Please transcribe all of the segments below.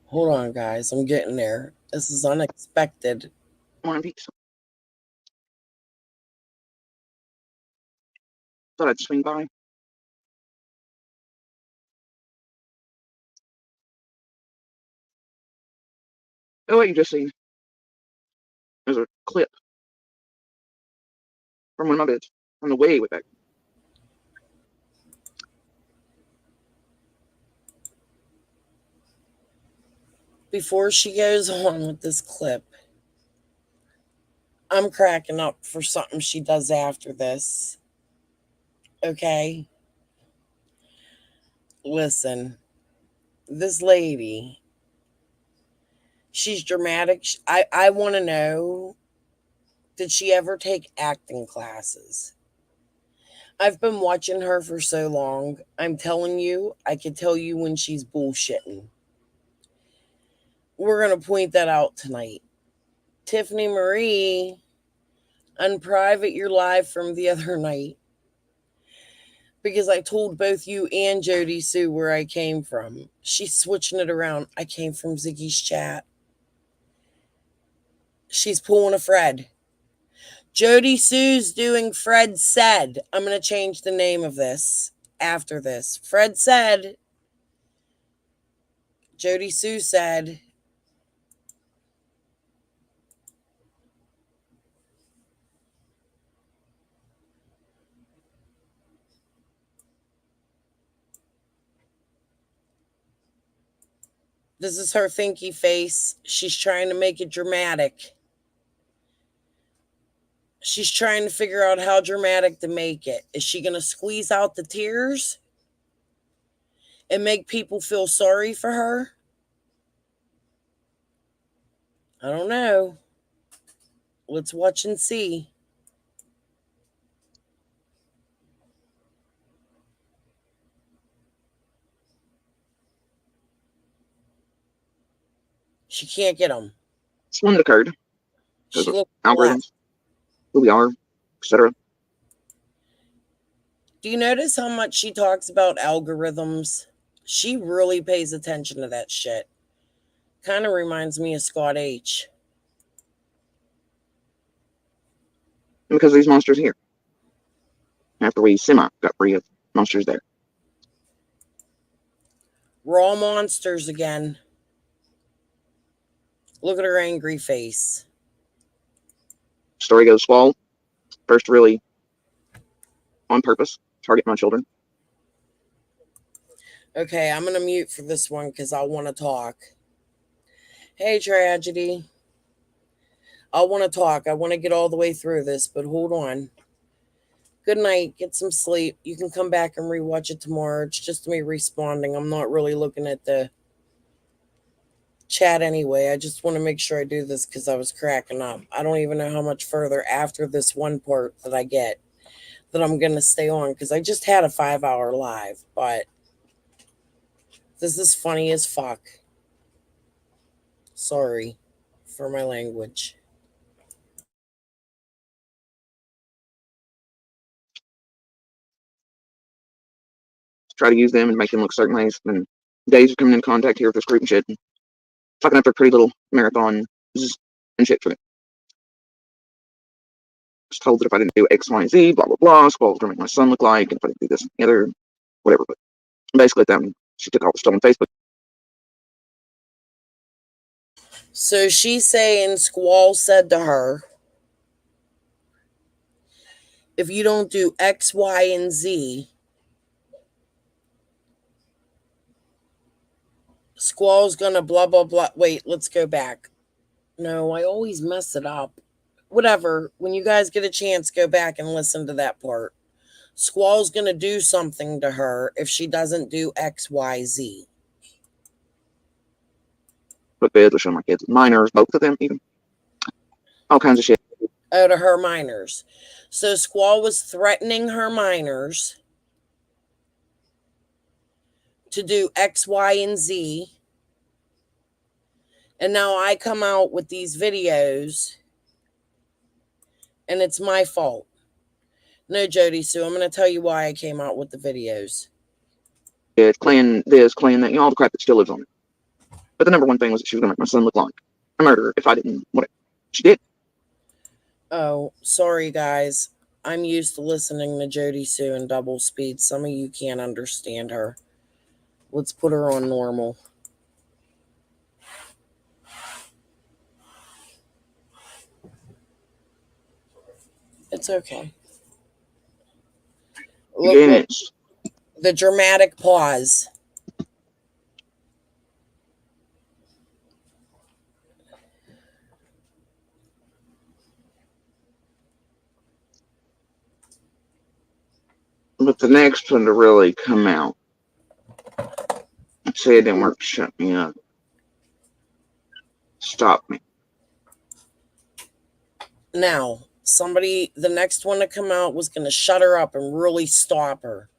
Hold on, guys. I'm getting there. This is unexpected. One piece. Thought I'd swing by. Oh, what you just seen? There's a clip from one of my beds from the way back. Before she goes on with this clip, I'm cracking up for something she does after this. Okay? Listen, this lady, she's dramatic. I want to know, did she ever take acting classes? I've been watching her for so long. I'm telling you, I can tell you when she's bullshitting. We're going to point that out tonight. Tiffany Marie, unprivate your live from the other night, because I told both you and Jodisue where I came from. She's switching it around. I came from Ziggy's chat. She's pulling a Fred. Jodisue's doing Fred said. I'm going to change the name of this after this. Fred said. Jodisue said. This is her thinky face. She's trying to make it dramatic. She's trying to figure out how dramatic to make it. Is she going to squeeze out the tears and make people feel sorry for her? I don't know. Let's watch and see. She can't get them. It's one that occurred. She looks algorithms, who we are, etc. Do you notice how much she talks about algorithms? She really pays attention to that shit. Kind of reminds me of Scott H. Because these monsters here. After we got free of monsters there. Raw monsters again. Look at her angry face. Story goes Squall. First really on purpose. Target my children. Okay, I'm going to mute for this one because I want to talk. Hey, Tragedy. I want to talk. I want to get all the way through this, but hold on. Good night. Get some sleep. You can come back and rewatch it tomorrow. It's just me responding. I'm not really looking at the chat anyway. I just want to make sure I do this because I was cracking up. I don't even know how much further after this one part that I get that I'm going to stay on because I just had a 5-hour live, but this is funny as fuck. Sorry for my language. Try to use them and make them look certain ways. And days of coming in contact here with this group and shit. And fucking up their pretty little marathon and shit for it. Was told that if I didn't do X, Y, and Z, blah, blah, blah, Squall was going to make my son look like, and if I didn't do this and the other, whatever. But basically, then she took all the stuff on Facebook. So she's saying Squall said to her, if you don't do X, Y, and Z, Squall's gonna blah, blah, blah. Wait, let's go back. No, I always mess it up. Whatever. When you guys get a chance, go back and listen to that part. Squall's gonna do something to her if she doesn't do X, Y, Z. Put beds with some of my kids, minors, both of them even. All kinds of shit. Oh, to her minors. So Squall was threatening her minors to do X, Y, and Z. And now I come out with these videos and it's my fault. No, Jodisue, I'm going to tell you why I came out with the videos. It's clean this, clean that, all the crap that still lives on it. But the number one thing was that she was going to make my son look like a murderer if I didn't. What she did. Oh, sorry, guys. I'm used to listening to Jodisue in double speed. Some of you can't understand her. Let's put her on normal. It's okay. Look, Again, look. it's The dramatic pause. but the next one to really come out and say it didn't work to shut me up, stop me. Now, the next one to come out was going to shut her up and really stop her.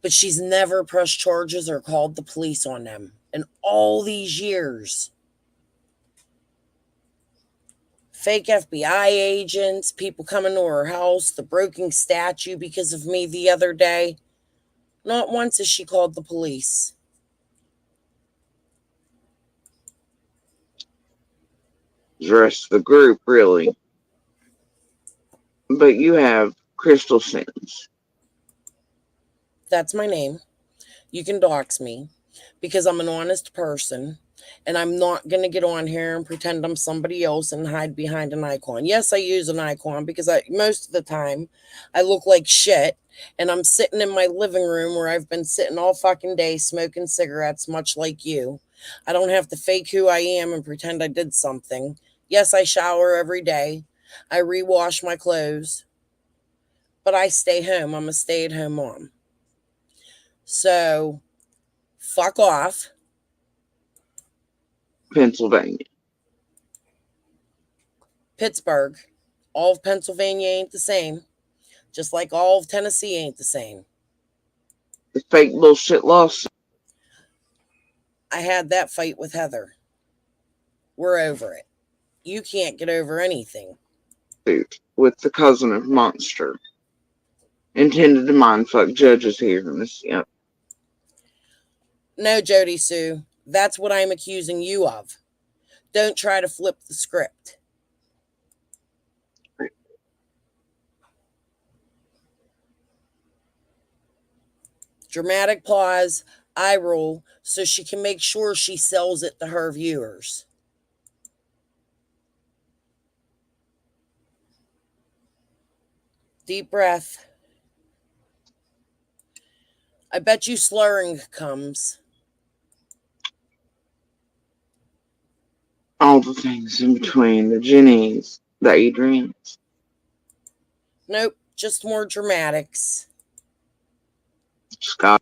But she's never pressed charges or called the police on them in all these years. Fake FBI agents, people coming to her house, the broken statue because of me the other day. Not once has she called the police. The rest of the group, really. But you have Crystal Sins. That's my name. You can dox me because I'm an honest person and I'm not going to get on here and pretend I'm somebody else and hide behind an icon. Yes, I use an icon because most of the time I look like shit and I'm sitting in my living room where I've been sitting all fucking day smoking cigarettes, much like you. I don't have to fake who I am and pretend I did something. Yes, I shower every day. I rewash my clothes, but I stay home. I'm a stay-at-home mom. So, fuck off. Pennsylvania. Pittsburgh. All of Pennsylvania ain't the same, just like all of Tennessee ain't the same. The fake bullshit lawsuit I had that fight with Heather. We're over it. You can't get over anything. with the cousin of Monster. Intended to mindfuck judges here in this. Yep. No, Jodisue, that's what I'm accusing you of. Don't try to flip the script. Dramatic pause, eye roll, so she can make sure she sells it to her viewers. Deep breath. I bet you slurring comes. All the things in between the Jennies, the Adrians. Nope, just more dramatics. Scott.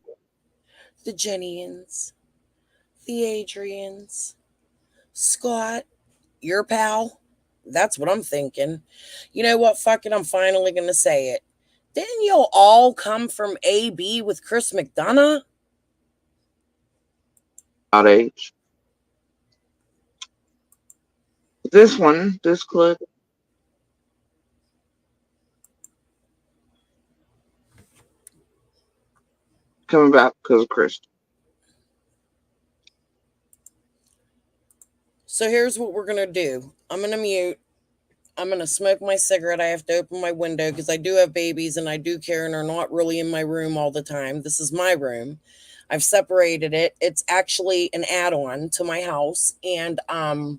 The Jennians, the Adrians, Scott, your pal. That's what I'm thinking. You know what? Fuck it. I'm finally going to say it. Didn't you all come from AB with Chris McDonough? About age. This one, this clip, coming back because of Chris. So here's what we're going to do. I'm going to mute. I'm going to smoke my cigarette. I have to open my window because I do have babies and I do care and are not really in my room all the time. This is my room. I've separated it. It's actually an add-on to my house, and I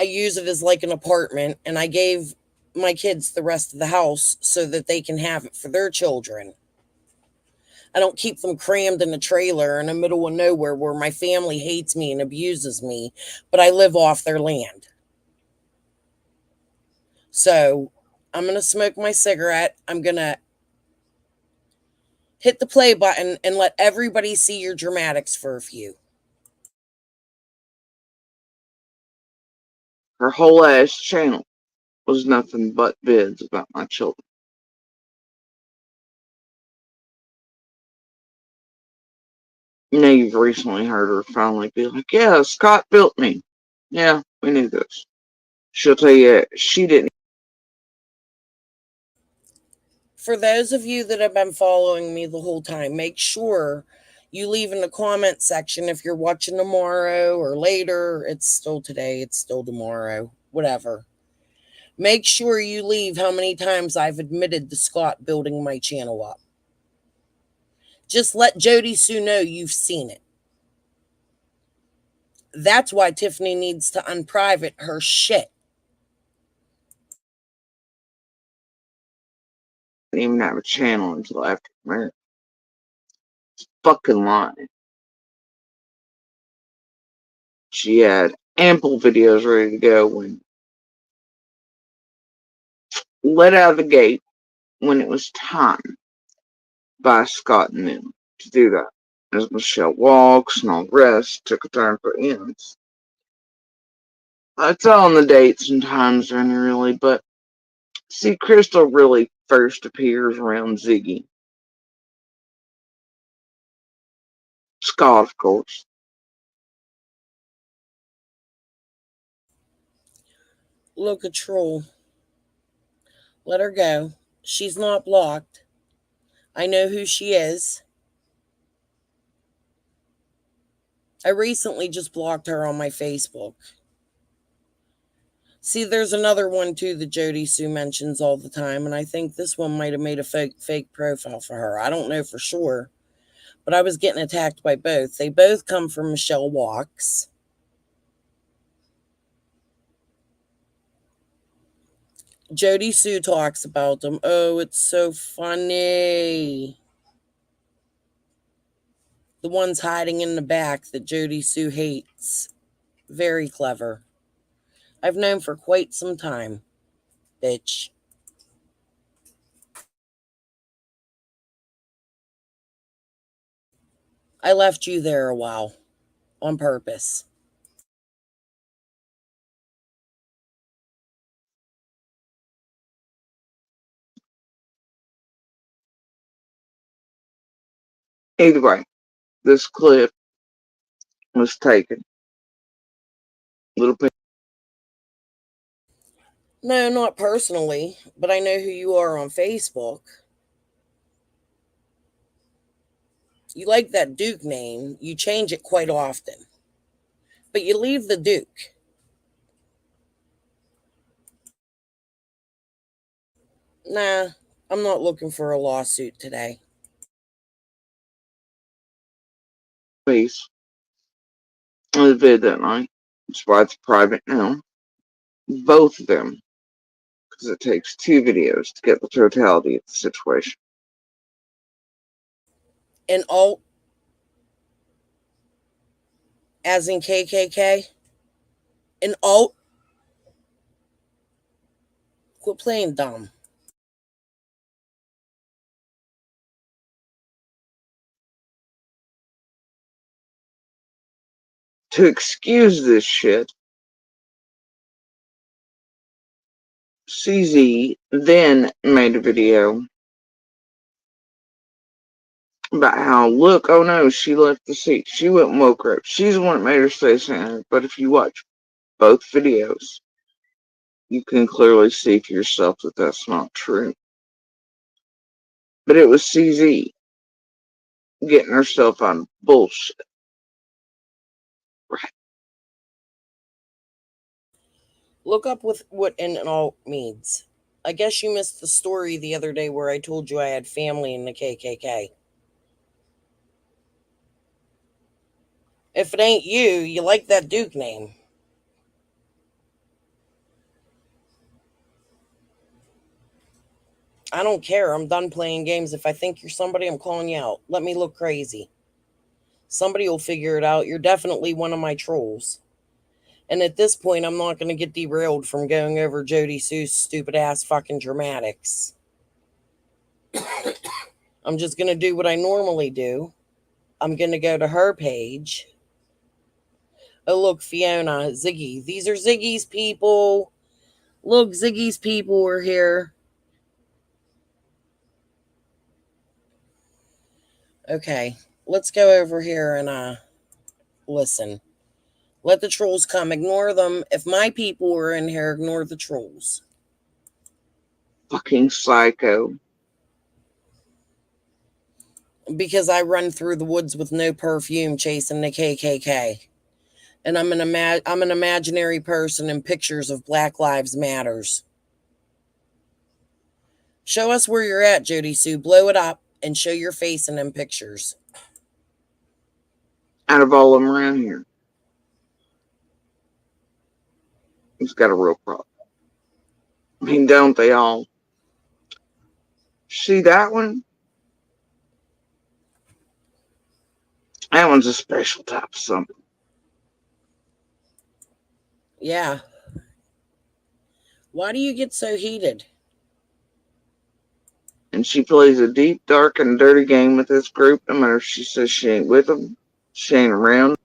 use it as like an apartment, and I gave my kids the rest of the house so that they can have it for their children. I don't keep them crammed in a trailer in the middle of nowhere where my family hates me and abuses me, but I live off their land. So I'm going to smoke my cigarette. I'm going to hit the play button and let everybody see your dramatics for a few. Her whole ass channel was nothing but vids about my children. Now you've recently heard her finally be like, yeah, Scott built me. Yeah, we knew this. She'll tell you she didn't. For those of you that have been following me the whole time, make sure You leave in the comment section if you're watching tomorrow or later. It's still today, it's still tomorrow, whatever. Make sure you leave how many times I've admitted to Scott building my channel up. Just let Jodisue know you've seen it. That's why Tiffany needs to unprivate her shit. Didn't even have a channel until after marriage. It's fucking lying. She had ample videos ready to go when let out of the gate when it was time by Scott and them to do that. As Michelle walks and all the rest took a turn for ends. It's all on the dates and times, really, but see, Crystal really first appears around Ziggy. Scott, of course. Look, a troll. Let her go. She's not blocked. I know who she is. I recently just blocked her on my Facebook. See, there's another one too that Jodisue mentions all the time, and I think this one might have made a fake profile for her. I don't know for sure, but I was getting attacked by both. They both come from Michelle Walks. Jodisue talks about them. Oh, it's so funny. The ones hiding in the back that Jodisue hates. Very clever. I've known for quite some time, bitch. I left you there a while on purpose. Either way, this clip was taken. Little bit. No, not personally, but I know who you are on Facebook. You like that Duke name. You change it quite often. But you leave the Duke. Nah, I'm not looking for a lawsuit today. Face in the vid that night. That's why it's private now. Both of them, because it takes two videos to get the totality of the situation. And alt, as in KKK. And alt, quit playing dumb. To excuse this shit, CZ then made a video about how, look, oh no, she left the seat. She went and woke her up. She's the one that made her stay standing. But if you watch both videos, you can clearly see for yourself that that's not true. But it was CZ getting herself on bullshit. Right. Look up with what an alt means. I guess you missed the story the other day where I told you I had family in the KKK. If it ain't you, you like that Duke name. I don't care. I'm done playing games. If I think you're somebody, I'm calling you out. Let me look crazy. Somebody will figure it out. You're definitely one of my trolls. And at this point, I'm not going to get derailed from going over Jodisue's stupid ass fucking dramatics. I'm just going to do what I normally do. I'm going to go to her page. Oh, look, Fiona, Ziggy. These are Ziggy's people. Look, Ziggy's people are here. Okay, let's go over here and listen. Let the trolls come. Ignore them. If my people are in here, ignore the trolls. Fucking psycho. Because I run through the woods with no perfume chasing the KKK. And I'm an imaginary person in pictures of Black Lives Matters. Show us where you're at, Jodisue. Blow it up and show your face in them pictures. Out of all of them around here, he's got a real problem. I mean, don't they all? See that one? That one's a special type of something. Yeah. Why do you get so heated? And she plays a deep, dark, and dirty game with this group. No matter if she says she ain't with them, she ain't around.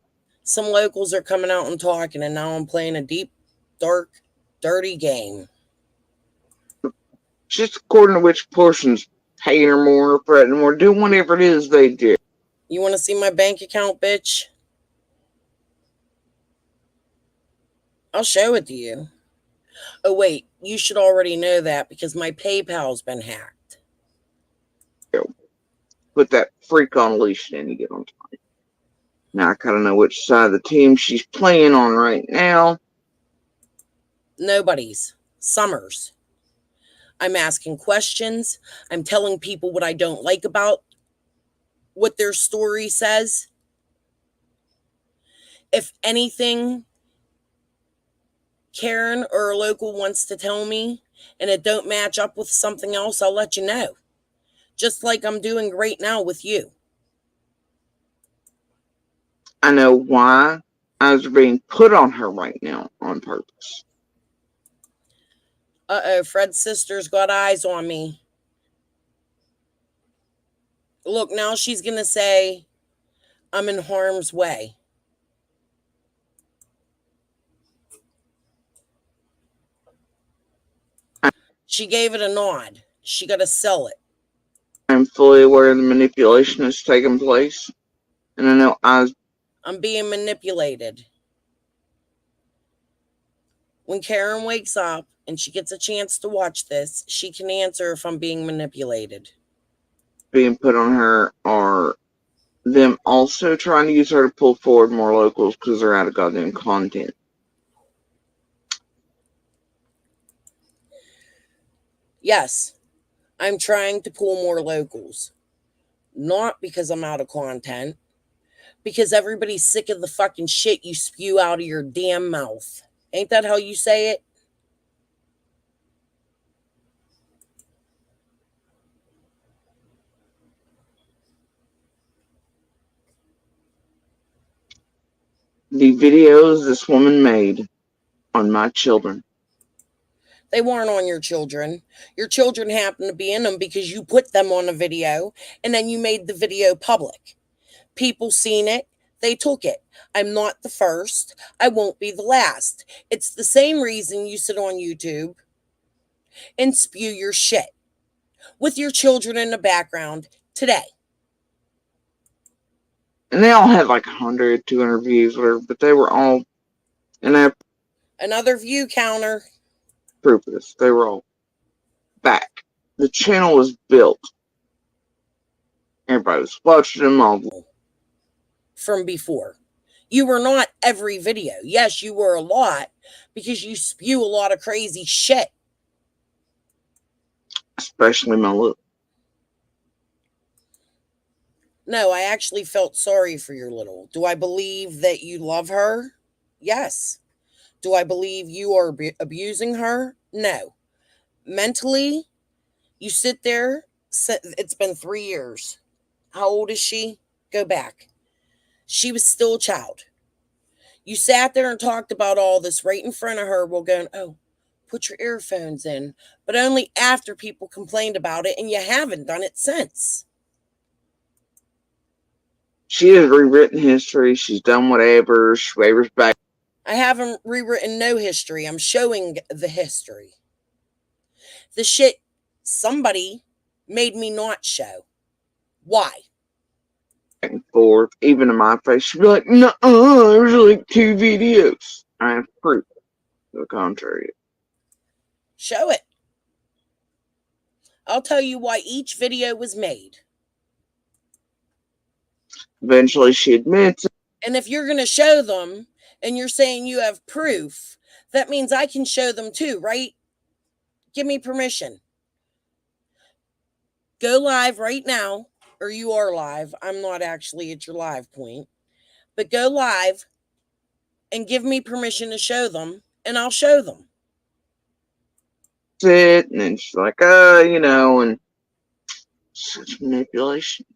Some locals are coming out and talking, and now I'm playing a deep, dark, dirty game. Just according to which portions paying her more or threatening more, do whatever it is they do. You want to see my bank account, bitch? I'll show it to you. Oh, wait, you should already know that because my PayPal's been hacked. Put that freak on a leash and you get on time. Now I kind of know which side of the team she's playing on right now. Nobody's. Summers. I'm asking questions. I'm telling people what I don't like about what their story says. If anything Karen or a local wants to tell me and it don't match up with something else, I'll let you know. Just like I'm doing right now with you. I know why eyes are being put on her right now on purpose. Uh-oh, Fred's sister's got eyes on me. Look, now she's going to say I'm in harm's way. She gave it a nod. She got to sell it. I'm fully aware the manipulation is taking place. And I know eyes. I'm being manipulated. When Karen wakes up and she gets a chance to watch this, she can answer if I'm being manipulated. Being put on her are them also trying to use her to pull forward more locals because they're out of goddamn content. Yes, I'm trying to pull more locals. Not because I'm out of content, because everybody's sick of the fucking shit you spew out of your damn mouth. Ain't that how you say it? The videos this woman made on my children. They weren't on your children. Your children happened to be in them because you put them on a video and then you made the video public. People seen it, they took it. I'm not the first. I won't be the last. It's the same reason you sit on YouTube and spew your shit with your children in the background today. And they all had like 100, 200 views, whatever, but they were all, and I have Another view counter. proof of this, they were all back. The channel was built. Everybody was watching them all. From before. You were not every video. Yes, you were a lot because you spew a lot of crazy shit. Especially my look. No, I actually felt sorry for your little. Do I believe that you love her? Yes. Do I believe you are abusing her? No. Mentally, you sit there. It's been 3 years. How old is she? Go back. She was still a child. You sat there and talked about all this right in front of her while going, oh, put your earphones in. But only after people complained about it, and you haven't done it since. She has rewritten history. She's done whatever. She wavers back. I haven't rewritten no history. I'm showing the history. The shit somebody made me not show. Why? Back and forth, even in my face. She'd be like, no, there's like 2 videos. I have proof to the contrary. Show it. I'll tell you why each video was made. Eventually, she admits it. And if you're going to show them and you're saying you have proof, that means I can show them too, right? Give me permission. Go live right now, or you are live. I'm not actually at your live point, but go live and give me permission to show them, and I'll show them. And then she's like, and such manipulation.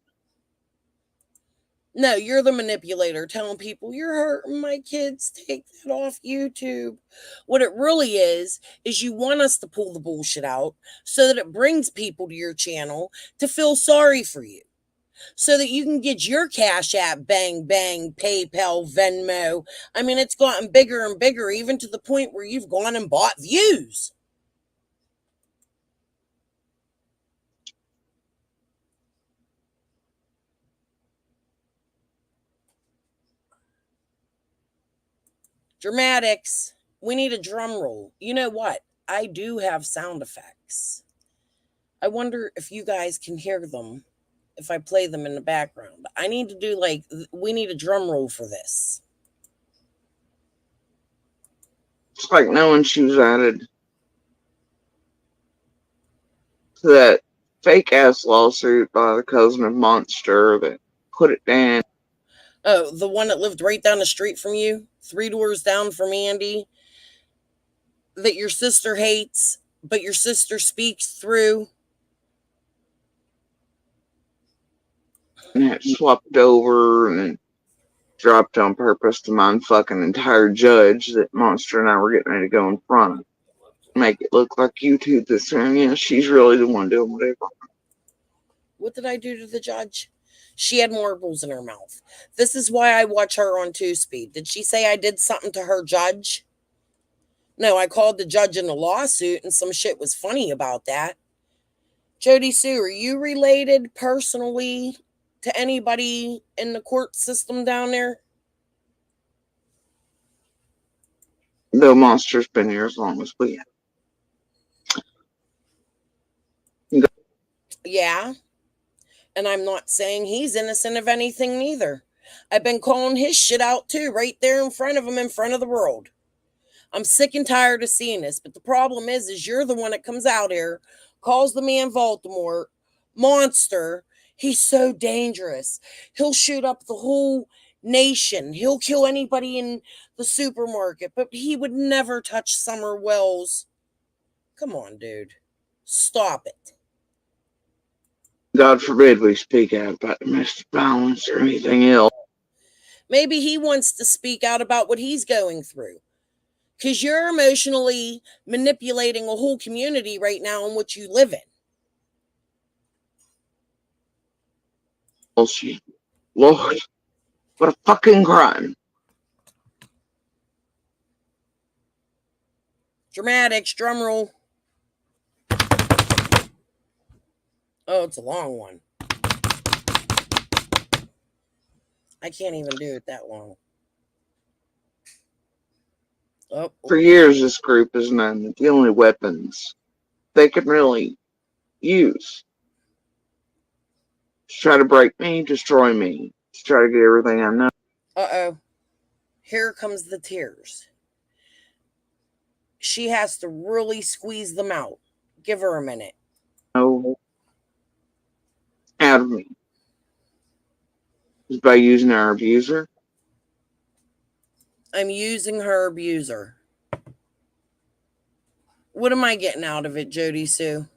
No, you're the manipulator telling people you're hurting my kids. Take that off YouTube. What it really is you want us to pull the bullshit out so that it brings people to your channel to feel sorry for you. So that you can get your Cash App, bang, bang, PayPal, Venmo. I mean, it's gotten bigger and bigger, even to the point where you've gone and bought views. Dramatics. We need a drum roll. You know what? I do have sound effects. I wonder if you guys can hear them if I play them in the background. I need to do we need a drum roll for this. It's like knowing she was added to that fake ass lawsuit by the cousin of Monster that put it down. Oh, the one that lived right down the street from you, 3 doors down from Andy, that your sister hates, but your sister speaks through. And it swapped over and then dropped on purpose to mind fucking entire judge that Monster and I were getting ready to go in front of. Make it look like YouTube this time. Yeah, she's really the one doing whatever. What did I do to the judge? She had marbles in her mouth. This is why I watch her on 2-speed. Did she say I did something to her judge? No, I called the judge in a lawsuit and some shit was funny about that. Jodisue, are you related personally to anybody in the court system down there? Though Monster's been here as long as we have. Yeah, and I'm not saying he's innocent of anything neither. I've been calling his shit out too, right there in front of him, in front of the world. I'm sick and tired of seeing this, but the problem is you're the one that comes out here, calls the man Baltimore monster. He's so dangerous. He'll shoot up the whole nation. He'll kill anybody in the supermarket, but he would never touch Summer Wells. Come on, dude. Stop it. God forbid we speak out about domestic violence or anything else. Maybe he wants to speak out about what he's going through. Because you're emotionally manipulating a whole community right now in which you live in. Bullshit. Lord, what a fucking crime. Dramatics, drum roll. Oh, it's a long one. I can't even do it that long. Oh. For years, this group has known that the only weapons they can really use to try to break me, destroy me, to try to get everything I know. Uh-oh. Here comes the tears. She has to really squeeze them out. Give her a minute. Out of me is by using our abuser. I'm using her abuser. What am I getting out of it, Jodisue?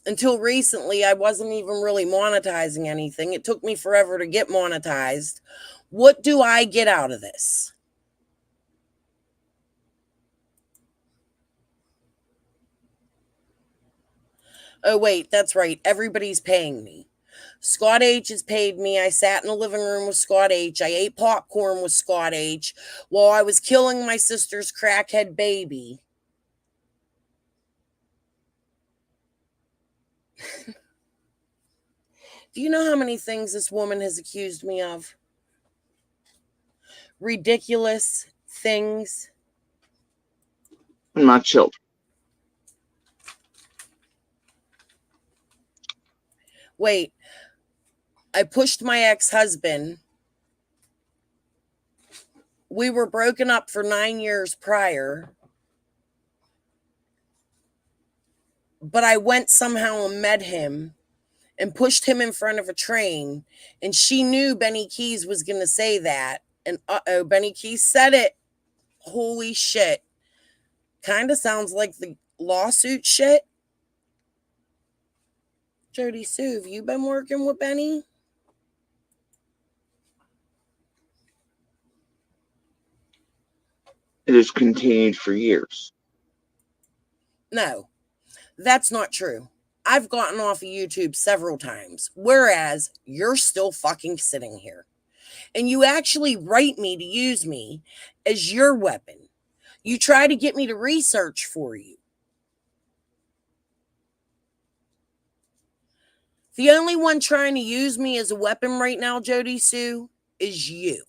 Until recently, I wasn't even really monetizing anything. It took me forever to get monetized. What do I get out of this? Oh, wait, that's right. Everybody's paying me. Scott H has paid me. I sat in the living room with Scott H. I ate popcorn with Scott H. while I was killing my sister's crackhead baby. Do you know how many things this woman has accused me of? Ridiculous things. And my children. Wait, I pushed my ex husband. We were broken up for 9 years prior, but I went somehow and met him and pushed him in front of a train. And she knew Benny Keys was going to say that. And Benny Keys said it. Holy shit. Kind of sounds like the lawsuit shit. Jodisue, have you been working with Benny? It has continued for years. No, that's not true. I've gotten off of YouTube several times, whereas you're still fucking sitting here. And you actually write me to use me as your weapon. You try to get me to research for you. The only one trying to use me as a weapon right now, Jodisue, is you.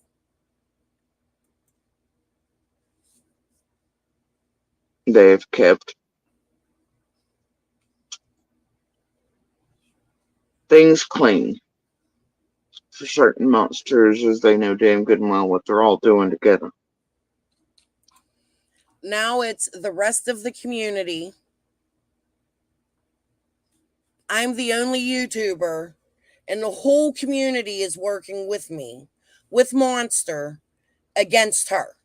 They have kept things clean for certain monsters, as they know damn good and well what they're all doing together. Now it's the rest of the community. I'm the only YouTuber, and the whole community is working with me, with Monster, against her.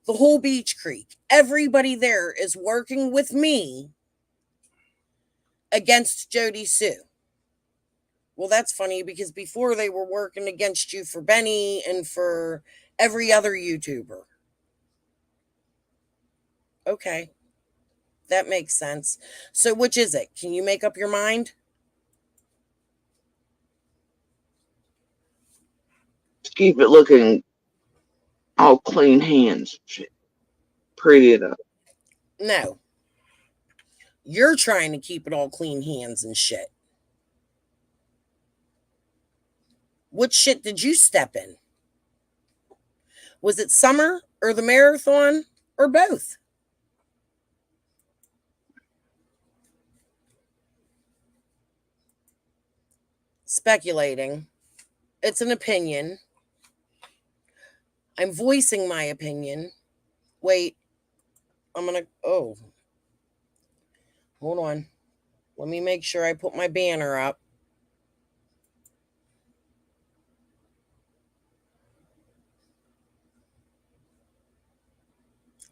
The whole Beach Creek, everybody there is working with me against Jodisue. Well, that's funny because before they were working against you for Benny and for every other YouTuber. Okay, that makes sense. So, which is it? Can you make up your mind? To keep it looking all clean hands, shit, pretty it up. No, you're trying to keep it all clean hands and shit. What shit did you step in? Was it summer or the marathon or both? Speculating. It's an opinion. I'm voicing my opinion. Wait, I'm gonna. Oh, hold on. Let me make sure I put my banner up.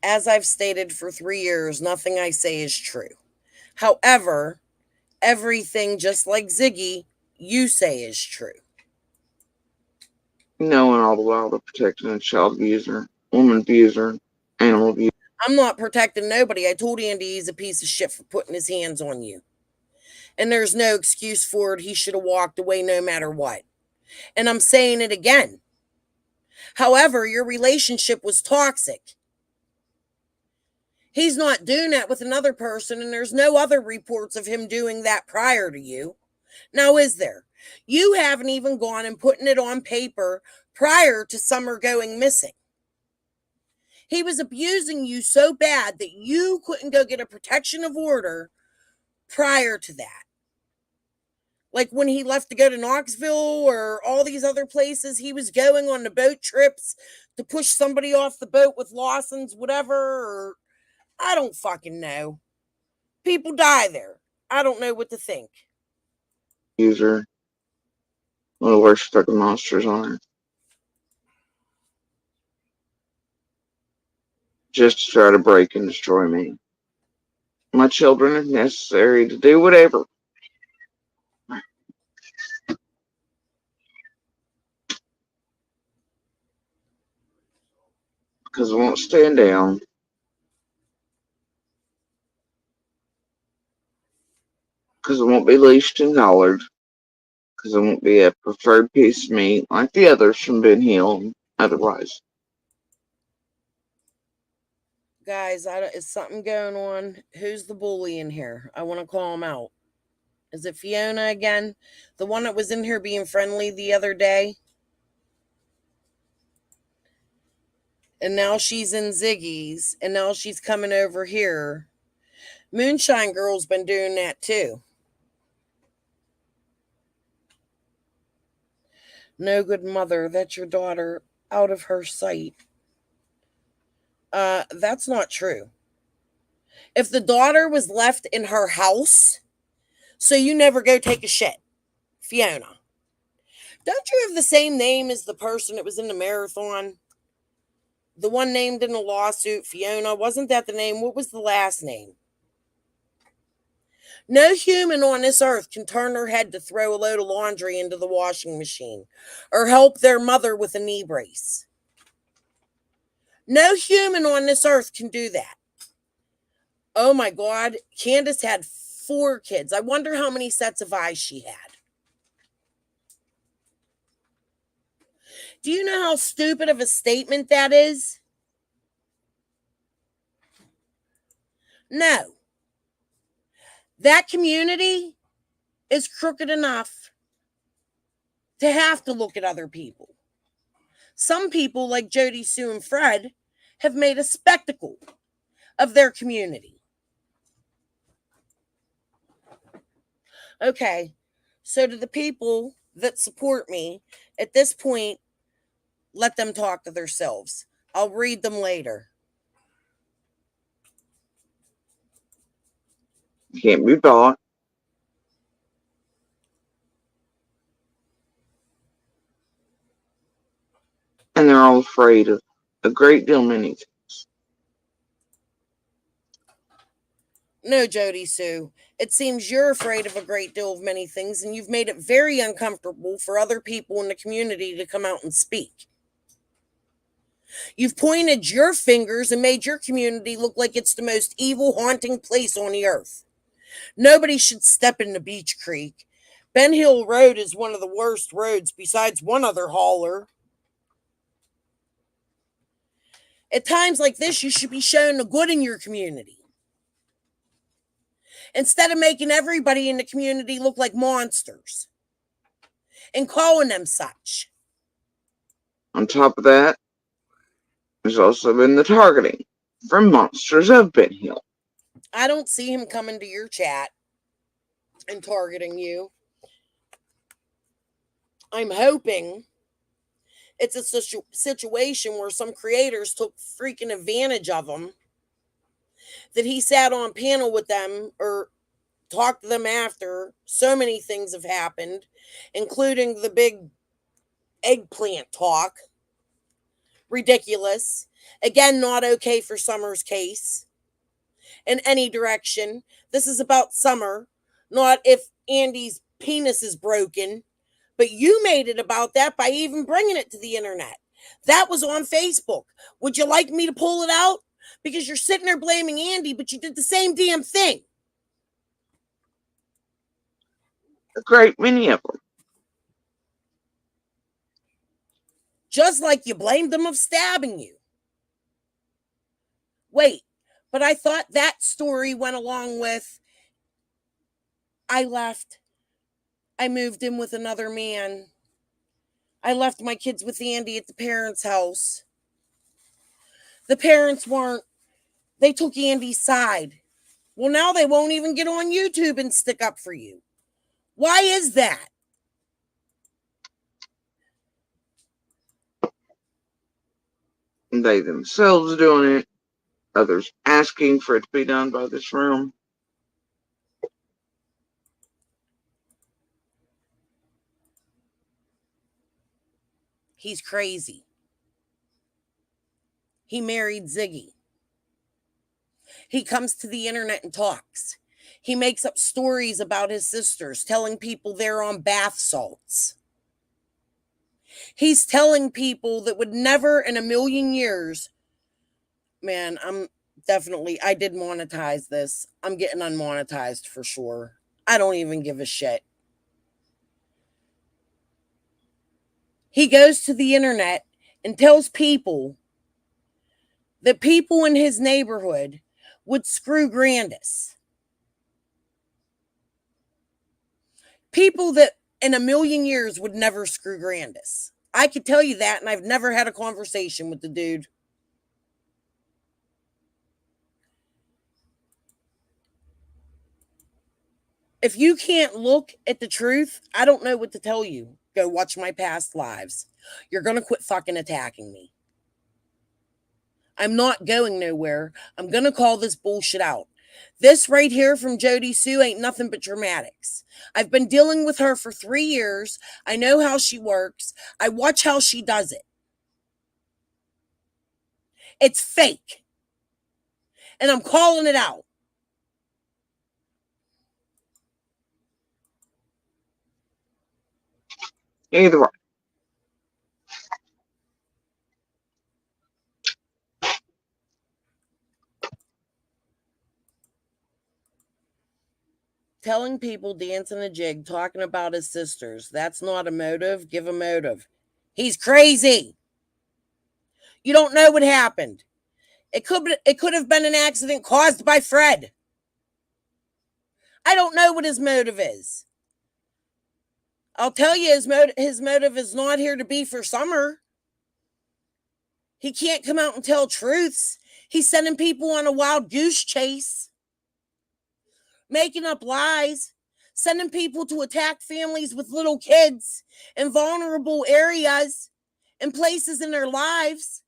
As I've stated for 3 years, nothing I say is true. However, everything, just like Ziggy, you say is true. Knowing all the while to protecting a child abuser, woman abuser, animal abuser. I'm not protecting nobody. I told Andy he's a piece of shit for putting his hands on you. And there's no excuse for it. He should have walked away no matter what. And I'm saying it again. However, your relationship was toxic. He's not doing that with another person, and there's no other reports of him doing that prior to you. Now, is there? You haven't even gone and putting it on paper prior to Summer going missing. He was abusing you so bad that you couldn't go get a protection of order prior to that. Like when he left to go to Knoxville or all these other places, he was going on the boat trips to push somebody off the boat with Lawson's, whatever, or I don't fucking know. People die there. I don't know what to think. User, one of the worst fucking monsters on earth. Just to try to break and destroy me. My children, if necessary, to do whatever. Because I won't stand down. Because I won't be leashed and collared. Because I won't be a preferred piece of meat like the others from Ben Hill otherwise. Guys, is something going on? Who's the bully in here? I want to call him out. Is it Fiona again? The one that was in here being friendly the other day? And now she's in Ziggy's, and now she's coming over here. Moonshine Girl's been doing that too. No good mother, that's your daughter out of her sight. That's not true. If the daughter was left in her house, so you never go take a shit, Fiona, don't you have the same name as the person that was in the marathon? The one named in the lawsuit, Fiona, wasn't that the name? What was the last name? No human on this earth can turn her head to throw a load of laundry into the washing machine or help their mother with a knee brace. No human on this earth can do that. Oh my God, Candace had 4 kids. I wonder how many sets of eyes she had. Do you know how stupid of a statement that is? No. That community is crooked enough to have to look at other people. Some people, like Jodisue and Fred, have made a spectacle of their community. Okay, so to the people that support me, at this point, let them talk to themselves. I'll read them later. Can't be bought, and they're all afraid of a great deal many things. No, Jodisue, it seems you're afraid of a great deal of many things, and you've made it very uncomfortable for other people in the community to come out and speak. You've pointed your fingers and made your community look like it's the most evil, haunting place on the earth. Nobody should step into Beach Creek. Ben Hill Road is one of the worst roads, besides one other hauler. At times like this, you should be showing the good in your community instead of making everybody in the community look like monsters and calling them such. On top of that, there's also been the targeting from monsters of Ben Hill. I don't see him coming to your chat and targeting you. I'm hoping it's a situation where some creators took freaking advantage of him, that he sat on panel with them or talked to them after. So many things have happened, including the big eggplant talk. Ridiculous. Again, not okay for Summer's case in any direction. This is about Summer, not if Andy's penis is broken. But you made it about that by even bringing it to the internet. That was on Facebook. Would you like me to pull it out? Because you're sitting there blaming Andy, but you did the same damn thing. A great many of them. Just like you blamed them of stabbing you. Wait, but I thought that story went along with I left. I moved in with another man. I left my kids with Andy at the parents' house. The parents weren't. They took Andy's side. Well, now they won't even get on YouTube and stick up for you. Why is that? They themselves doing it, others asking for it to be done by this room. He's crazy. He married Ziggy. He comes to the internet and talks. He makes up stories about his sisters, telling people they're on bath salts. He's telling people that would never in a million years. Man, I did monetize this. I'm getting unmonetized for sure. I don't even give a shit. He goes to the internet and tells people that people in his neighborhood would screw Grandis. People that in a million years would never screw Grandis. I could tell you that, and I've never had a conversation with the dude. If you can't look at the truth, I don't know what to tell you Go watch my past lives. You're going to quit fucking attacking me. I'm not going nowhere. I'm going to call this bullshit out. This right here from Jodisue ain't nothing but dramatics. I've been dealing with her for 3 years. I know how she works. I watch how she does it. It's fake. And I'm calling it out. Either way, Telling people dancing a jig, talking about his sisters. That's not a motive. Give a motive. He's crazy. You don't know what happened. It could have been an accident caused by Fred. I don't know what his motive is. I'll tell you his motive is not here to be for Summer. He can't come out and tell truths. He's sending people on a wild goose chase, making up lies, sending people to attack families with little kids in vulnerable areas and places in their lives.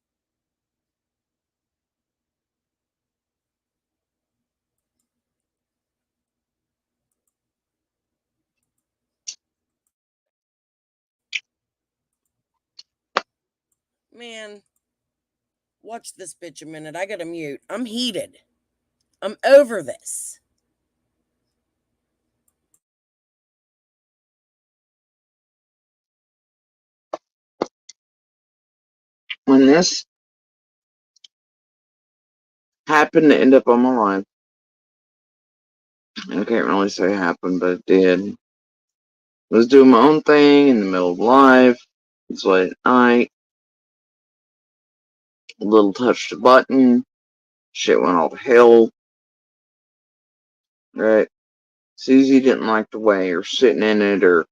Man, watch this bitch a minute. I gotta mute. I'm heated. I'm over this. when this happened to end up on my life, I can't really say happened, but it did. I was doing my own thing in the middle of life. It's late at night. A little touched a button. Shit went all to hell. Right? Susie didn't like the way or sitting in it or,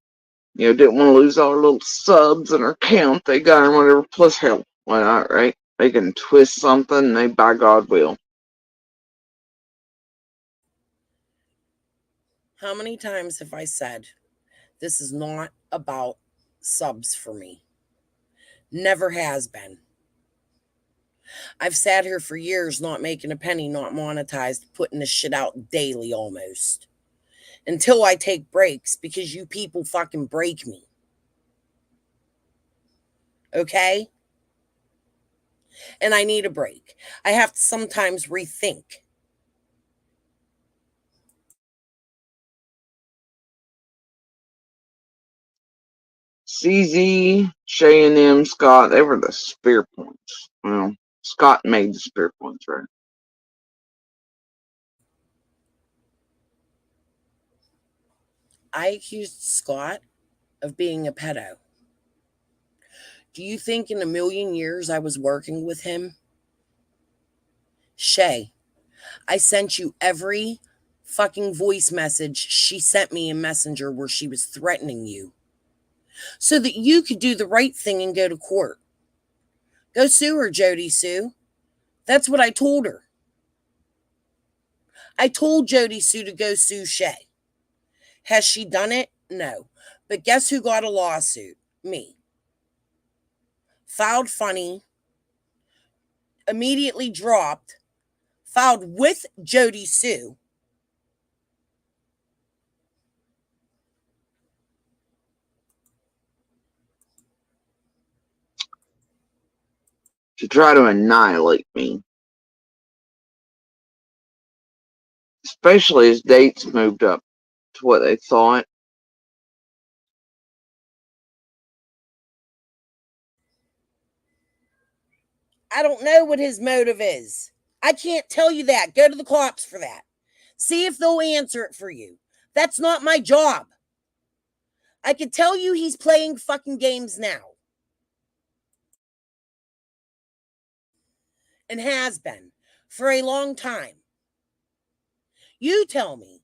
didn't want to lose all her little subs and her count they got or whatever. Plus, hell, why not, right? They can twist something, they by God will. How many times have I said this is not about subs for me? Never has been. I've sat here for years not making a penny, not monetized, putting this shit out daily almost. Until I take breaks because you people fucking break me. Okay? And I need a break. I have to sometimes rethink. CZ, Shay and M, Scott, they were the spear points. Well, Scott made the spear points, right? I accused Scott of being a pedo. Do you think in a million years I was working with him? Shay, I sent you every fucking voice message she sent me in Messenger where she was threatening you so that you could do the right thing and go to court. Go sue her, Jodisue. That's what I told her. I told Jodisue to go sue Shay. Has she done it? No. But guess who got a lawsuit? Me. Filed funny, immediately dropped, filed with Jodisue. To try to annihilate me. Especially as dates moved up to what they thought. I don't know what his motive is. I can't tell you that. Go to the cops for that. See if they'll answer it for you. That's not my job. I can tell you he's playing fucking games now and has been for a long time. You tell me,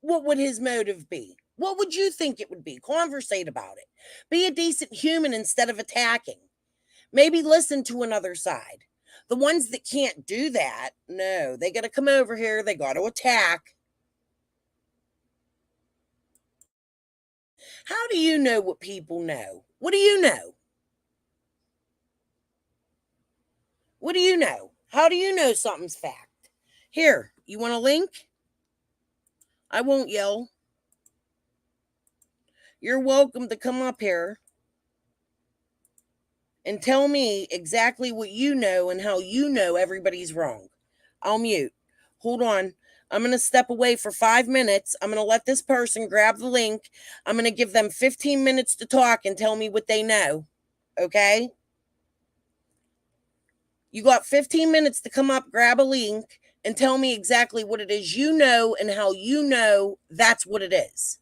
what would his motive be? What would you think it would be? Conversate about it. Be a decent human instead of attacking. Maybe listen to another side. The ones that can't do that, no, they got to come over here, they got to attack. How do you know what people know? What do you know? What do you know? How do you know something's fact? Here, you want a link? I won't yell. You're welcome to come up here and tell me exactly what you know and how you know everybody's wrong. I'll mute. Hold on. I'm going to step away for 5 minutes. I'm going to let this person grab the link. I'm going to give them 15 minutes to talk and tell me what they know. Okay? You got 15 minutes to come up, grab a link, and tell me exactly what it is you know and how you know that's what it is.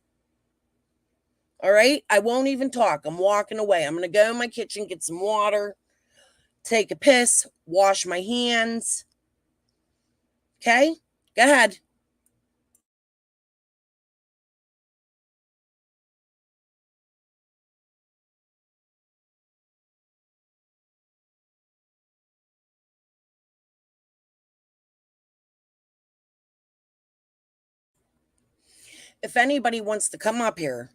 All right? I won't even talk. I'm walking away. I'm going to go in my kitchen, get some water, take a piss, wash my hands. Okay? Go ahead. If anybody wants to come up here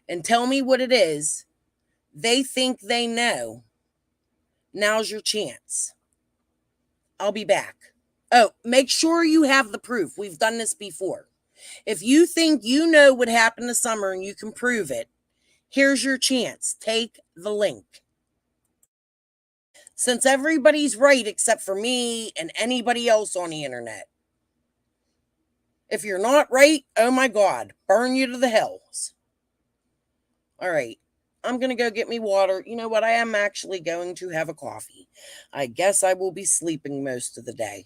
and tell me what it is they think they know, now's your chance. I'll be back. Oh, make sure you have the proof. We've done this before. If you think you know what happened this summer and you can prove it, here's your chance. Take the link. Since everybody's right except for me and anybody else on the internet. If you're not right, oh my God, burn you to the hells. All right. I'm going to go get me water. You know what? I am actually going to have a coffee. I guess I will be sleeping most of the day.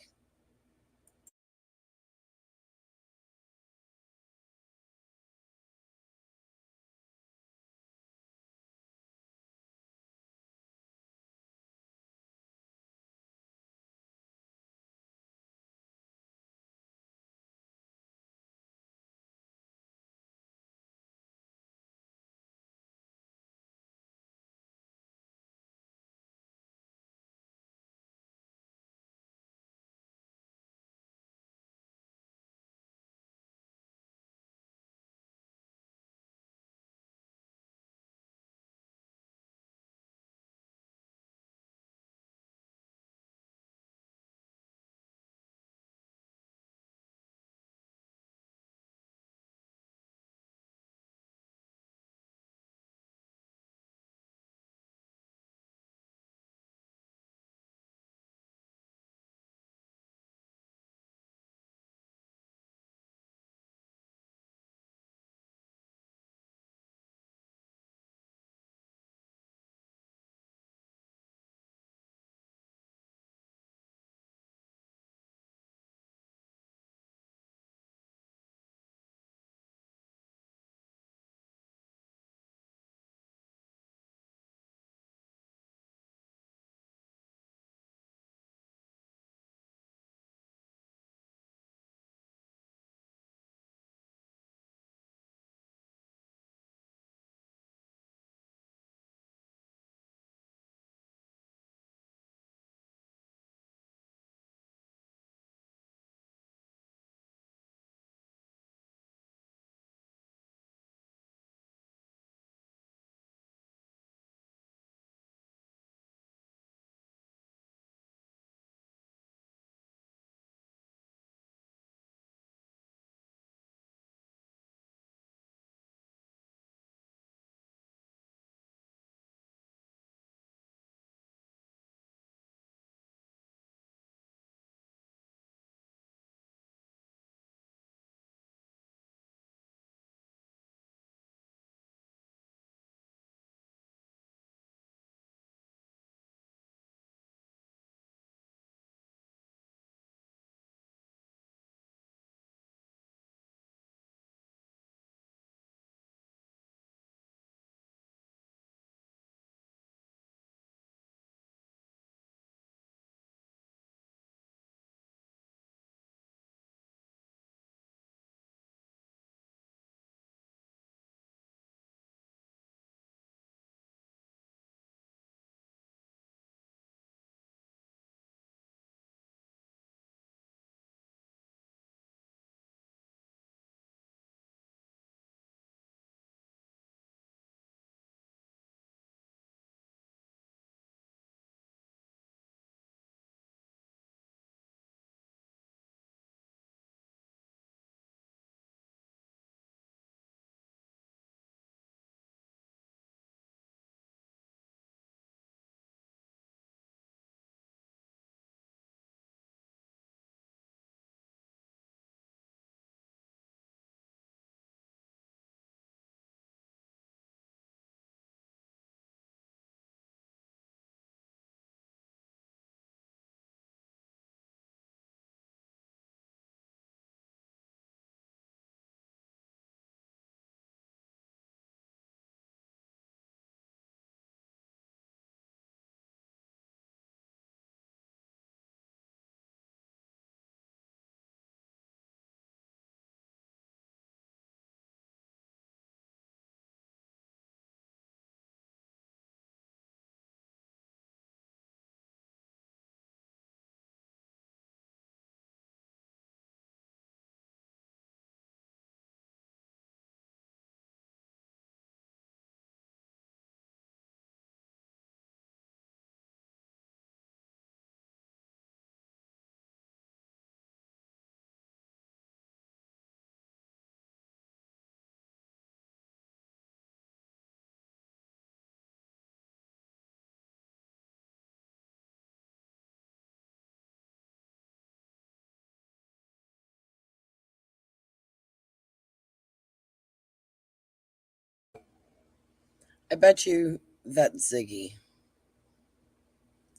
I bet you that's Ziggy.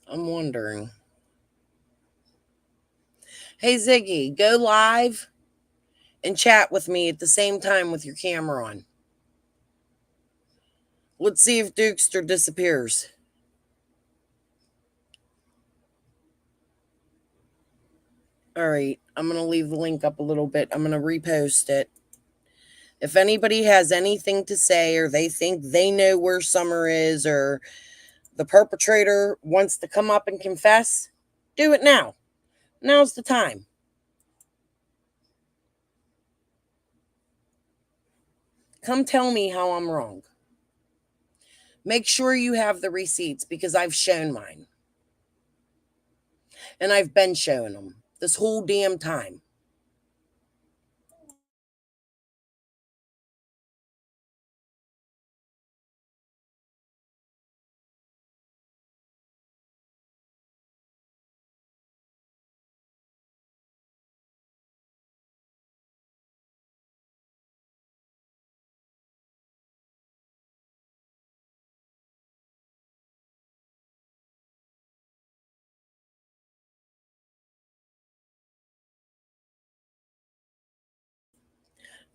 I'm wondering. Hey, Ziggy, go live and chat with me at the same time with your camera on. Let's see if Dukester disappears. All right, I'm going to leave the link up a little bit. I'm going to repost it. If anybody has anything to say or they think they know where Summer is or the perpetrator wants to come up and confess, do it now. Now's the time. Come tell me how I'm wrong. Make sure you have the receipts because I've shown mine. And I've been showing them this whole damn time.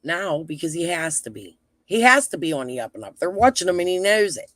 Now, because he has to be. He has to be on the up and up. They're watching him and he knows it.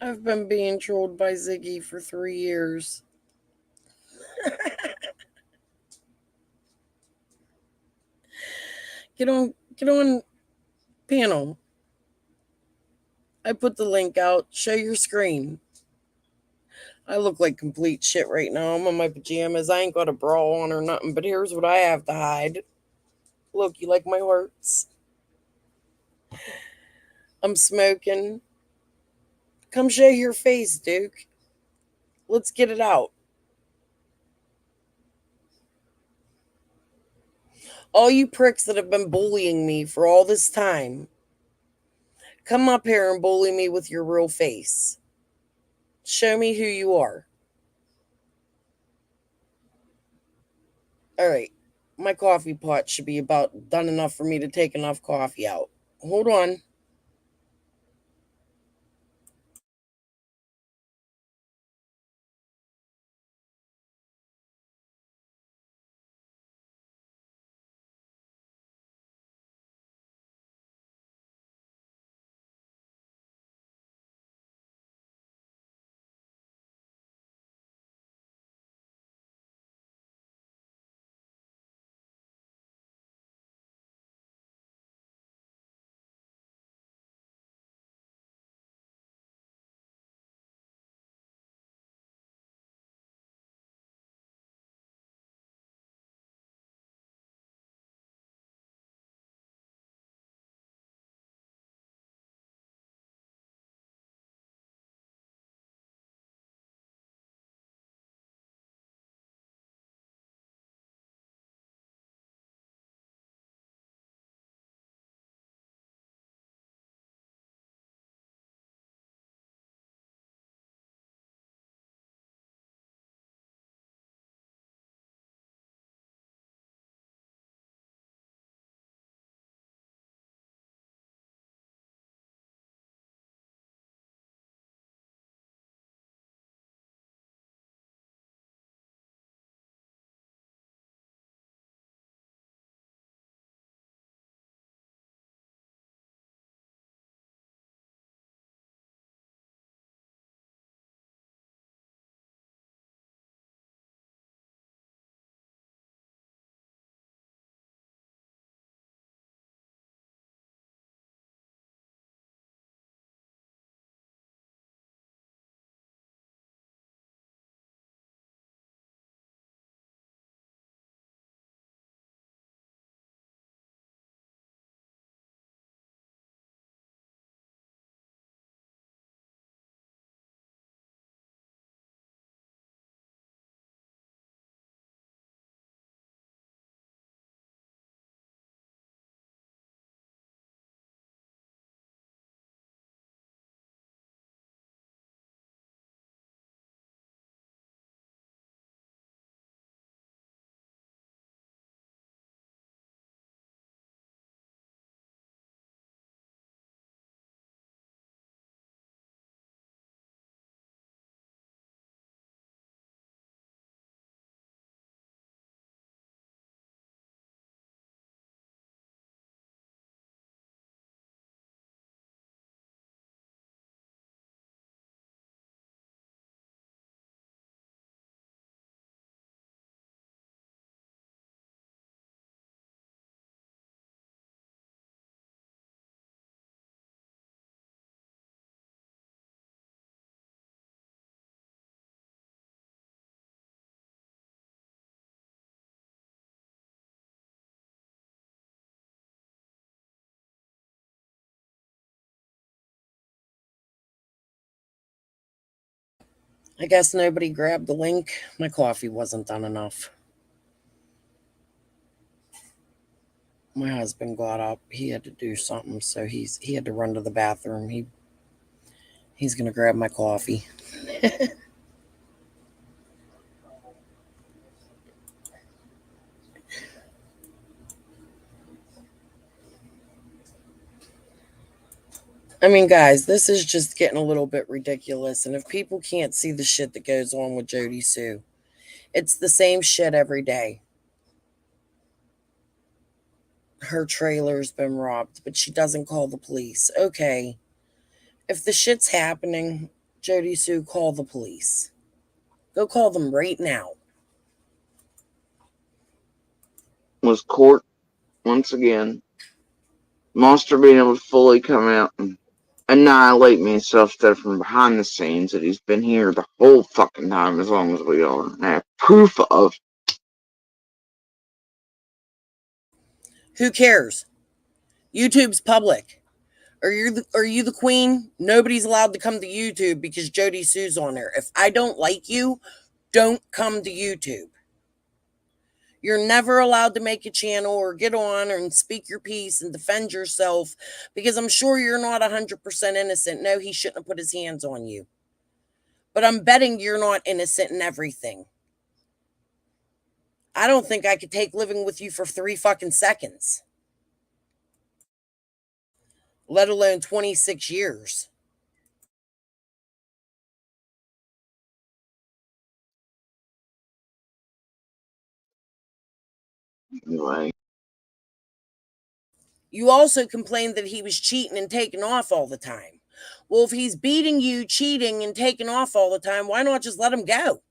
I've been being trolled by Ziggy for 3 years. Get on panel. I put the link out. Show your screen. I look like complete shit right now. I'm in my pajamas. I ain't got a bra on or nothing, but here's what I have to hide. Look, you like my hearts? I'm smoking. Come show your face, Duke. Let's get it out. All you pricks that have been bullying me for all this time, come up here and bully me with your real face. Show me who you are. All right. My coffee pot should be about done enough for me to take enough coffee out. Hold on. I guess nobody grabbed the link. My coffee wasn't done enough. My husband got up. He had to do something, so he had to run to the bathroom. He's gonna grab my coffee. I mean, guys, this is just getting a little bit ridiculous. And if people can't see the shit that goes on with Jodisue, it's the same shit every day. Her trailer's been robbed, but she doesn't call the police. Okay, if the shit's happening, Jodisue, call the police. Go call them right now. Was court once again. Monster being able to fully come out and annihilate me and stuff from behind the scenes that he's been here the whole fucking time as long as we are. And I have proof of. Who cares? YouTube's public. Are you the queen? Nobody's allowed to come to YouTube because Jodisue's on there. If I don't like you, don't come to YouTube. You're never allowed to make a channel or get on and speak your piece and defend yourself because I'm sure you're not 100% innocent. No, he shouldn't have put his hands on you. But I'm betting you're not innocent in everything. I don't think I could take living with you for 3 fucking seconds, let alone 26 years. Anyway, You also complained that he was cheating and taking off all the time. Well, if he's beating you, cheating, and taking off all the time, why not just let him go?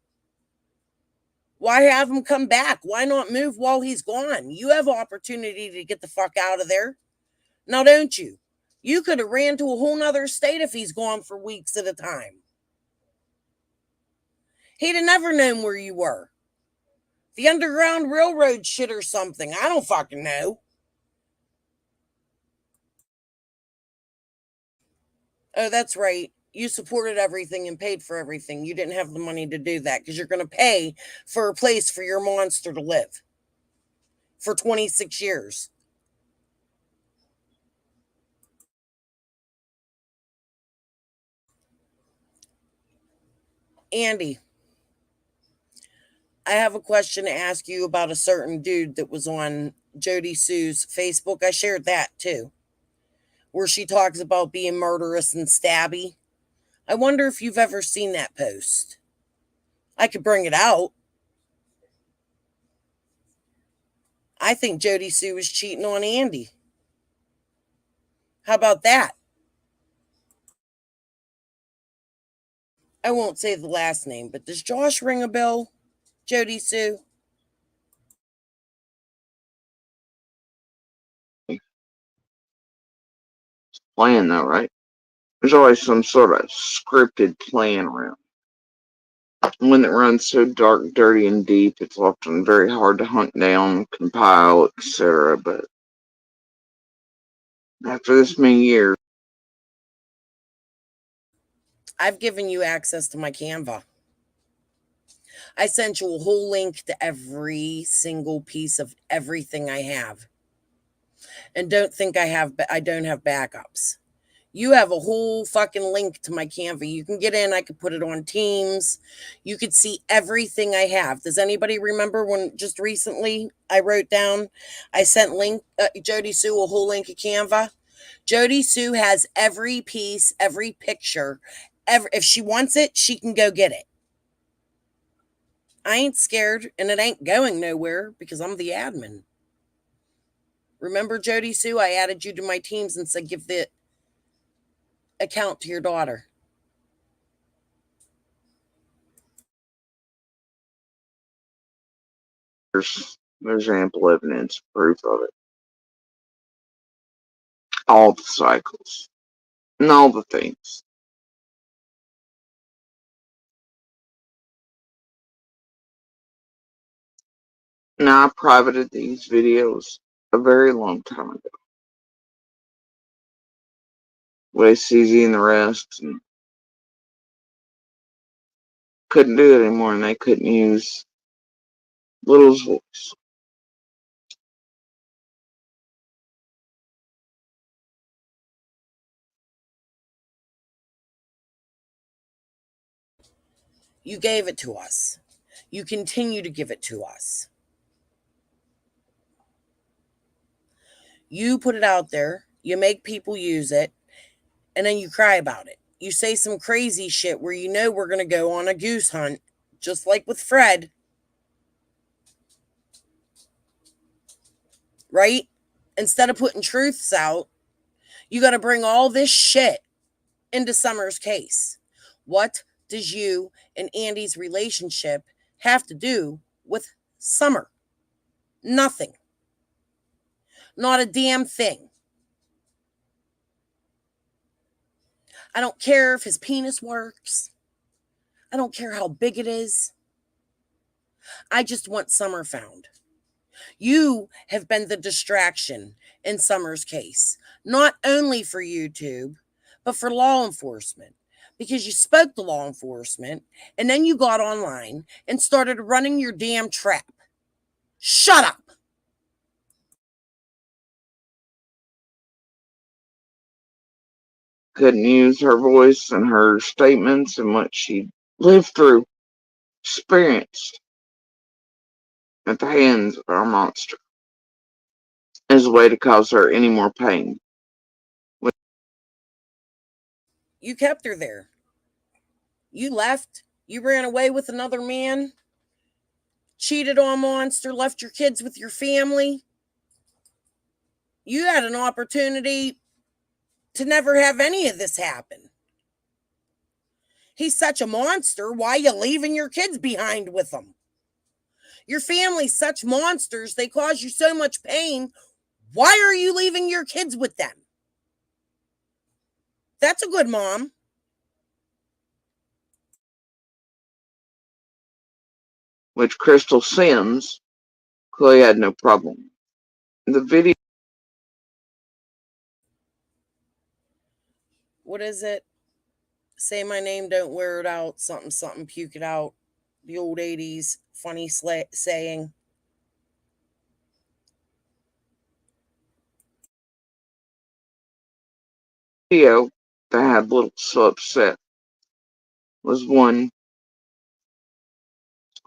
Why have him come back? Why not move while he's gone? You have opportunity to get the fuck out of there. Now, don't you? You could have ran to a whole nother state if he's gone for weeks at a time. He'd have never known where you were. The Underground Railroad shit or something. I don't fucking know. Oh, that's right. You supported everything and paid for everything. You didn't have the money to do that because you're going to pay for a place for your monster to live for 26 years. Andy, I have a question to ask you about a certain dude that was on Jodisue's Facebook. I shared that too, where she talks about being murderous and stabby. I wonder if you've ever seen that post. I could bring it out. I think Jodisue was cheating on Andy. How about that? I won't say the last name, but does Josh ring a bell? Jodisue? plan though, right? There's always some sort of scripted plan around. When it runs so dark, dirty, and deep, it's often very hard to hunt down, compile, etc. But after this many years, I've given you access to my Canva. I sent you a whole link to every single piece of everything I have. And don't think I don't have backups. You have a whole fucking link to my Canva. You can get in, I could put it on Teams. You could see everything I have. Does anybody remember when just recently I wrote down I sent Jodisue a whole link of Canva? Jodisue has every piece, every picture. If she wants it, she can go get it. I ain't scared, and it ain't going nowhere because I'm the admin. Remember, Jodisue, I added you to my teams and said give the account to your daughter. there's ample evidence, proof of it. All the cycles and all the things. Now, I privated these videos a very long time ago. Way CZ and the rest, and couldn't do it anymore, and they couldn't use Little's voice. You gave it to us. You continue to give it to us. You put it out there, you make people use it, and then you cry about it. You say some crazy shit where you know we're going to go on a goose hunt, just like with Fred, right? Instead of putting truths out, you got to bring all this shit into Summer's case. What does you and Andy's relationship have to do with Summer? Nothing. Not a damn thing. I don't care if his penis works. I don't care how big it is. I just want Summer found. You have been the distraction in Summer's case, not only for YouTube, but for law enforcement. Because you spoke to law enforcement and then you got online and started running your damn trap. Shut up. Couldn't use her voice and her statements and what she lived through, experienced at the hands of our monster as a way to cause her any more pain. You kept her there. You left. You ran away with another man. Cheated on Monster. Left your kids with your family. You had an opportunity to never have any of this happen. He's such a monster. Why are you leaving your kids behind with him? Your family's such monsters. They cause you so much pain. Why are you leaving your kids with them? That's a good mom. Which Crystal Sims clearly had no problem. The video. What is it? Say my name, don't wear it out. Something, something, puke it out. The old 80s funny saying. Video that had Little so upset was one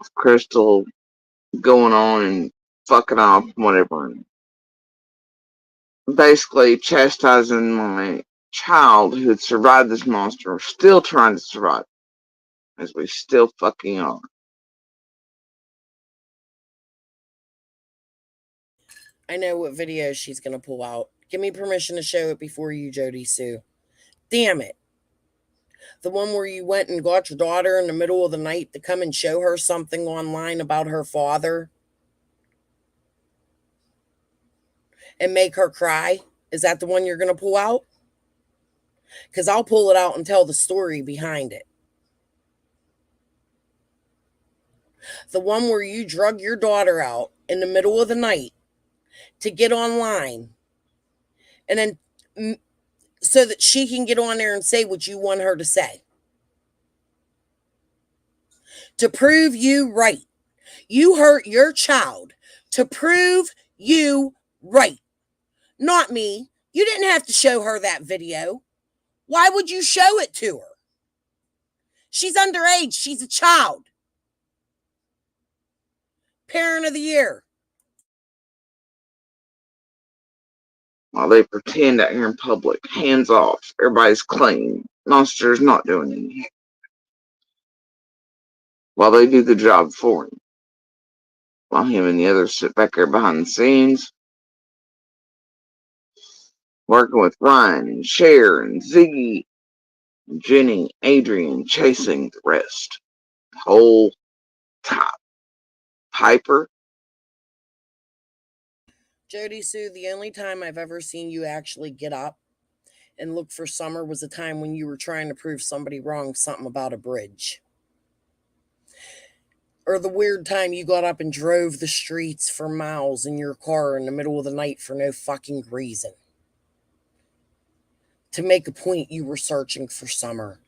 of Crystal going on and fucking off, whatever. Basically chastising my child who had survived this monster, still trying to survive, as we still fucking are. I know what video she's going to pull out. Give me permission to show it before you, Jodisue. Damn it. The one where you went and got your daughter in the middle of the night to come and show her something online about her father and make her cry? Is that the one you're going to pull out? Because I'll pull it out and tell the story behind it. The one where you drug your daughter out in the middle of the night to get online and then so that she can get on there and say what you want her to say. To prove you right. You hurt your child to prove you right. Not me. You didn't have to show her that video. Why would you show it to her? She's underage. She's a child. Parent of the year. While they pretend out here in public, hands off, everybody's clean, monster's not doing anything. While they do the job for him. While him and the others sit back there behind the scenes, working with Ryan and Cher and Ziggy, and Jenny, Adrian, chasing the rest. The whole top. Piper. Jodisue, the only time I've ever seen you actually get up and look for Summer was a time when you were trying to prove somebody wrong something about a bridge. Or the weird time you got up and drove the streets for miles in your car in the middle of the night for no fucking reason. To make a point you were searching for Summer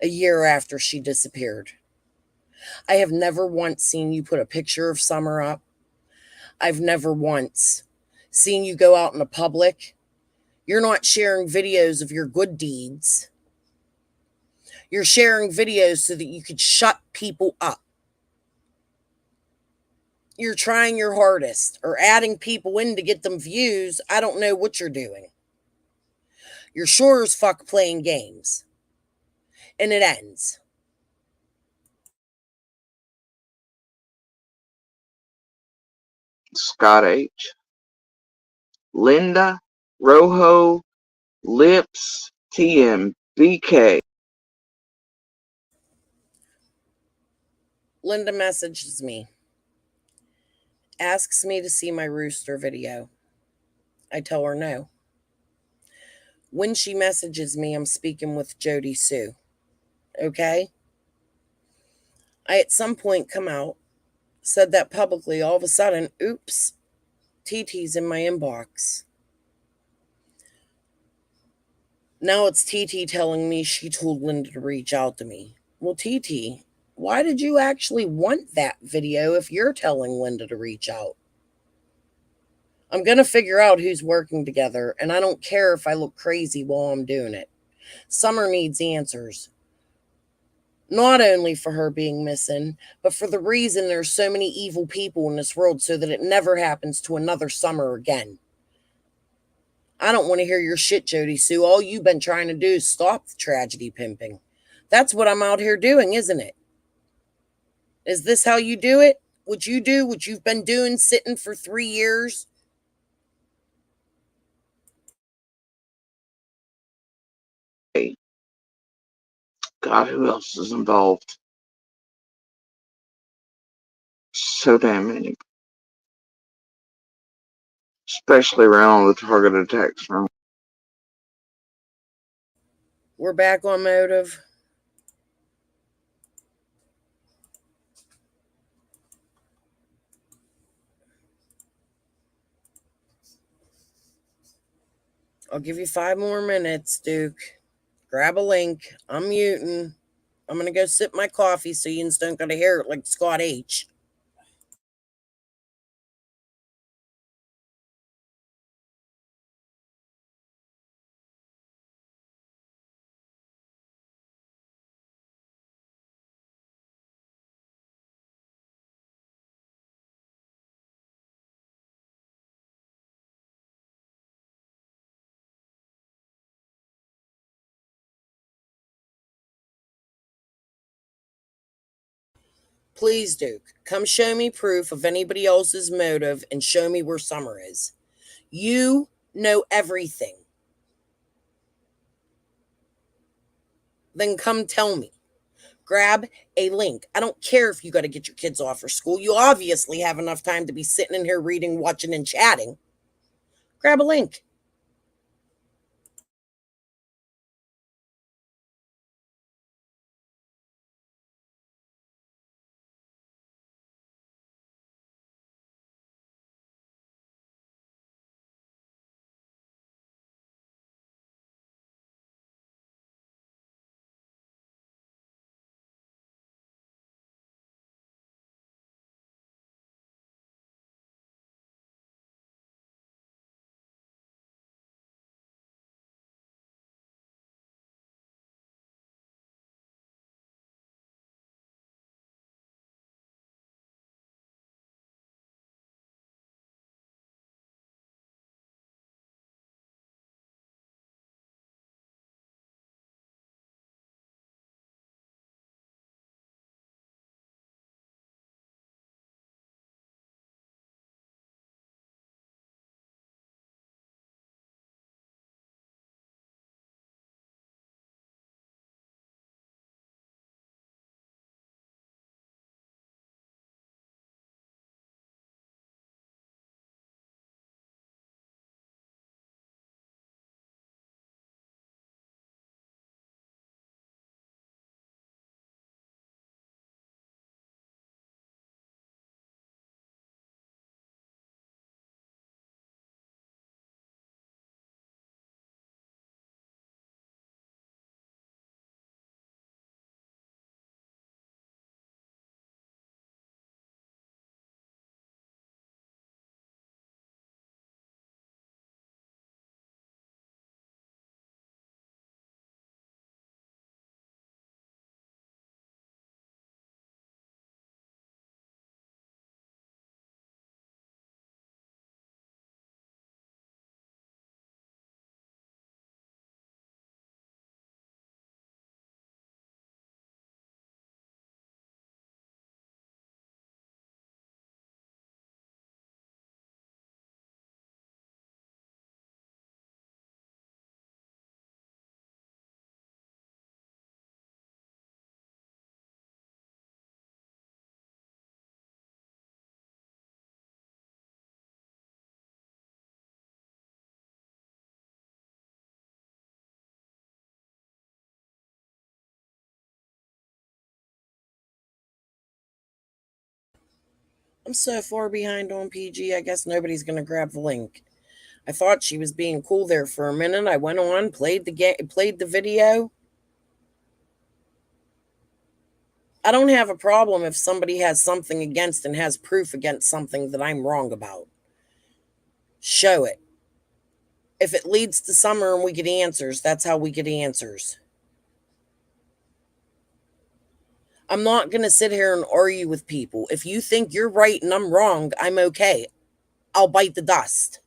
a year after she disappeared. I have never once seen you put a picture of Summer up. I've never once seen you go out in the public. You're not sharing videos of your good deeds. You're sharing videos so that you could shut people up. You're trying your hardest or adding people in to get them views. I don't know what you're doing. You're sure as fuck playing games. And it ends. Scott H. Linda Rojo Lips TMBK. Linda messages me, asks me to see my rooster video. I tell her no. When she messages me, I'm speaking with Jodisue. Okay? I at some point come out, said that publicly, all of a sudden, oops, TT's in my inbox. Now it's TT telling me she told Linda to reach out to me. Well, TT, why did you actually want that video if you're telling Linda to reach out? I'm going to figure out who's working together, and I don't care if I look crazy while I'm doing it. Summer needs answers. Not only for her being missing, but for the reason there's so many evil people in this world so that it never happens to another Summer again. I don't want to hear your shit, Jodisue. All you've been trying to do is stop the tragedy pimping. That's what I'm out here doing, isn't it? Is this how you do it? What you do, what you've been doing, sitting for 3 years? Hey, God, who else is involved? So damn many. Especially around the target attacks from. We're back on motive. I'll give you 5 more minutes, Duke. Grab a link. I'm muting. I'm going to go sip my coffee so you don't got to hear it like Scott H. Please, Duke, come show me proof of anybody else's motive and show me where Summer is. You know everything. Then come tell me. Grab a link. I don't care if you got to get your kids off for school. You obviously have enough time to be sitting in here reading, watching, and chatting. Grab a link. I'm so far behind on PG, I guess nobody's going to grab the link. I thought she was being cool there for a minute. I went on, played the video. I don't have a problem if somebody has something against and has proof against something that I'm wrong about. Show it. If it leads to Summer and we get answers, that's how we get answers. I'm not going to sit here and argue with people. If you think you're right and I'm wrong, I'm okay. I'll bite the dust.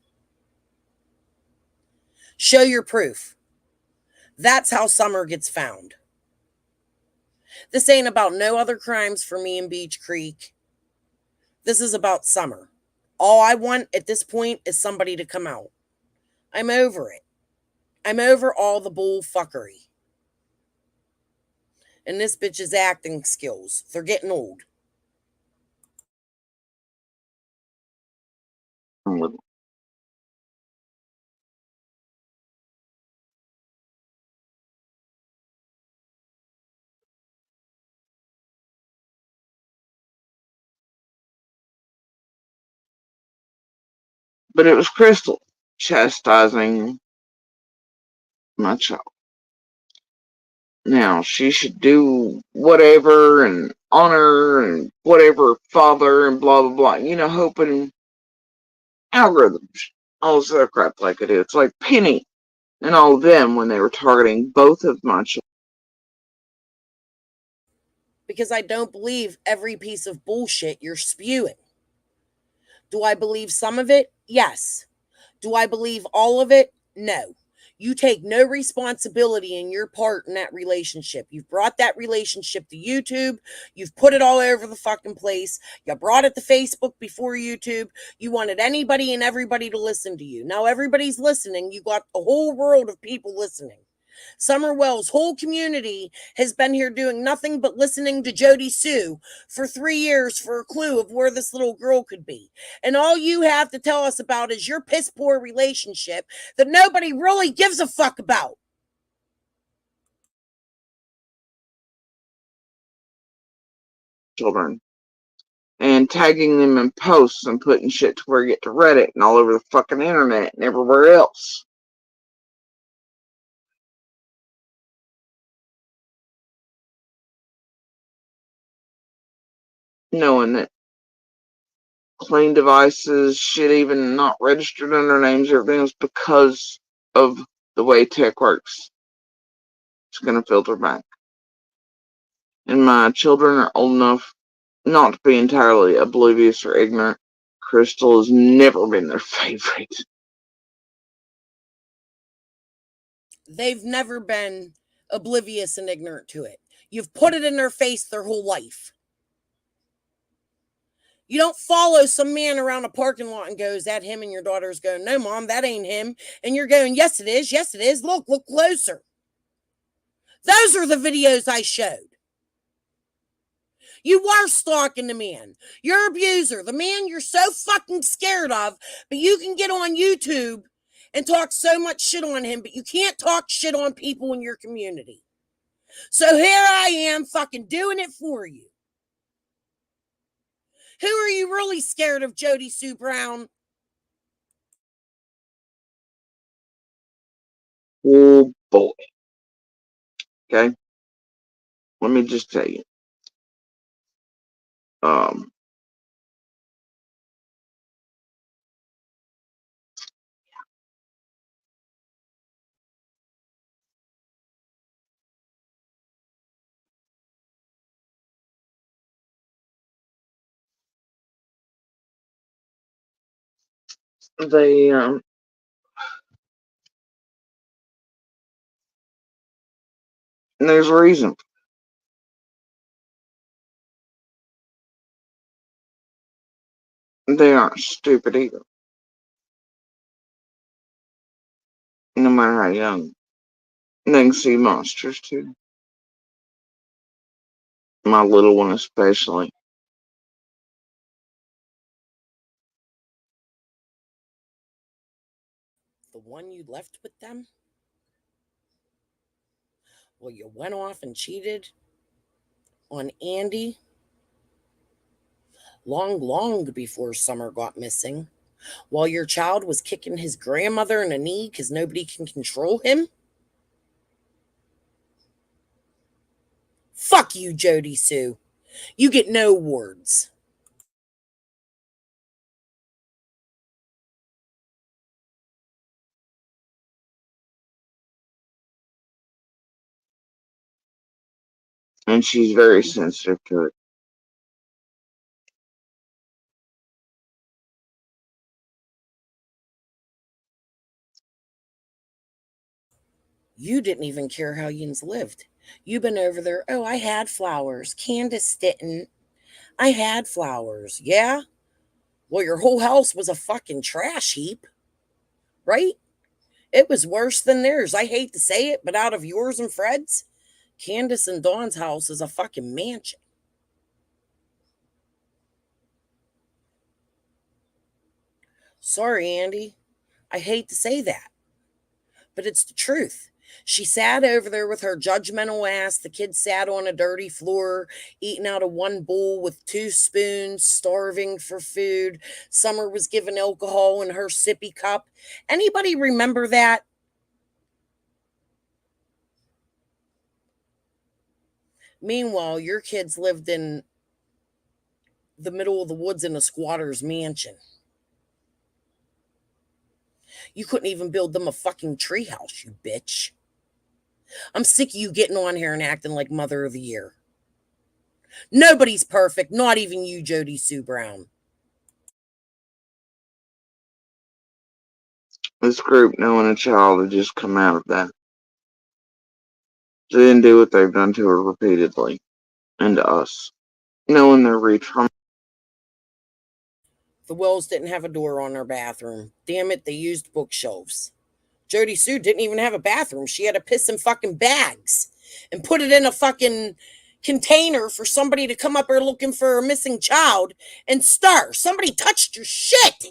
Show your proof. That's how Summer gets found. This ain't about no other crimes for me in Beach Creek. This is about Summer. All I want at this point is somebody to come out. I'm over it. I'm over all the bull fuckery. And this bitch's acting skills. They're getting old. But it was Crystal chastising my child. Now, she should do whatever and honor and whatever father and blah, blah, blah. Hoping algorithms, all this other crap like it is. It's like Penny and all of them when they were targeting both of my children. Because I don't believe every piece of bullshit you're spewing. Do I believe some of it? Yes. Do I believe all of it? No. You take no responsibility in your part in that relationship. You've brought that relationship to YouTube. You've put it all over the fucking place. You brought it to Facebook before YouTube. You wanted anybody and everybody to listen to you. Now everybody's listening. You got a whole world of people listening. Summerwell's whole community has been here doing nothing but listening to Jodisue for 3 years for a clue of where this little girl could be. And all you have to tell us about is your piss poor relationship that nobody really gives a fuck about. Children. And tagging them in posts and putting shit to where you get to Reddit and all over the fucking internet and everywhere else. Knowing that clean devices, shit even not registered under names, everything was because of the way tech works. It's going to filter back. And my children are old enough not to be entirely oblivious or ignorant. Crystal has never been their favorite. They've never been oblivious and ignorant to it. You've put it in their face their whole life. You don't follow some man around a parking lot and goes, that him? And your daughter's going, no, mom, that ain't him. And you're going, yes, it is. Yes, it is. Look closer. Those are the videos I showed. You were stalking the man. You're an abuser. The man you're so fucking scared of, but you can get on YouTube and talk so much shit on him, but you can't talk shit on people in your community. So here I am fucking doing it for you. Who are you really scared of, Jodisue Brown? Oh boy. Okay? Let me just tell you. Um, they, there's a reason. They aren't stupid either. No matter how young. They can see monsters too. My little one especially. The one you left with them? Well, you went off and cheated on Andy. Long, long before Summer got missing, while your child was kicking his grandmother in the knee because nobody can control him? Fuck you, Jodisue. You get no awards. And she's very sensitive to it. You didn't even care how yins lived. You been over there. Oh, I had flowers. Candace didn't. I had flowers. Yeah? Well, your whole house was a fucking trash heap, right? It was worse than theirs. I hate to say it, but out of yours and Fred's, Candace and Dawn's house is a fucking mansion. Sorry, Andy. I hate to say that, but it's the truth. She sat over there with her judgmental ass. The kid sat on a dirty floor, eating out of one bowl with two spoons, starving for food. Summer was given alcohol in her sippy cup. Anybody remember that? Meanwhile, your kids lived in the middle of the woods in a squatter's mansion. You couldn't even build them a fucking treehouse, you bitch. I'm sick of you getting on here and acting like Mother of the Year. Nobody's perfect, not even you, Jodisue Brown. This group knowing a child had just come out of that. They didn't do what they've done to her repeatedly. And to us. Knowing their reach from The Wells didn't have a door on their bathroom. Damn it, they used bookshelves. Jodisue didn't even have a bathroom. She had to piss in fucking bags and put it in a fucking container for somebody to come up here looking for a missing child and star. Somebody touched your shit.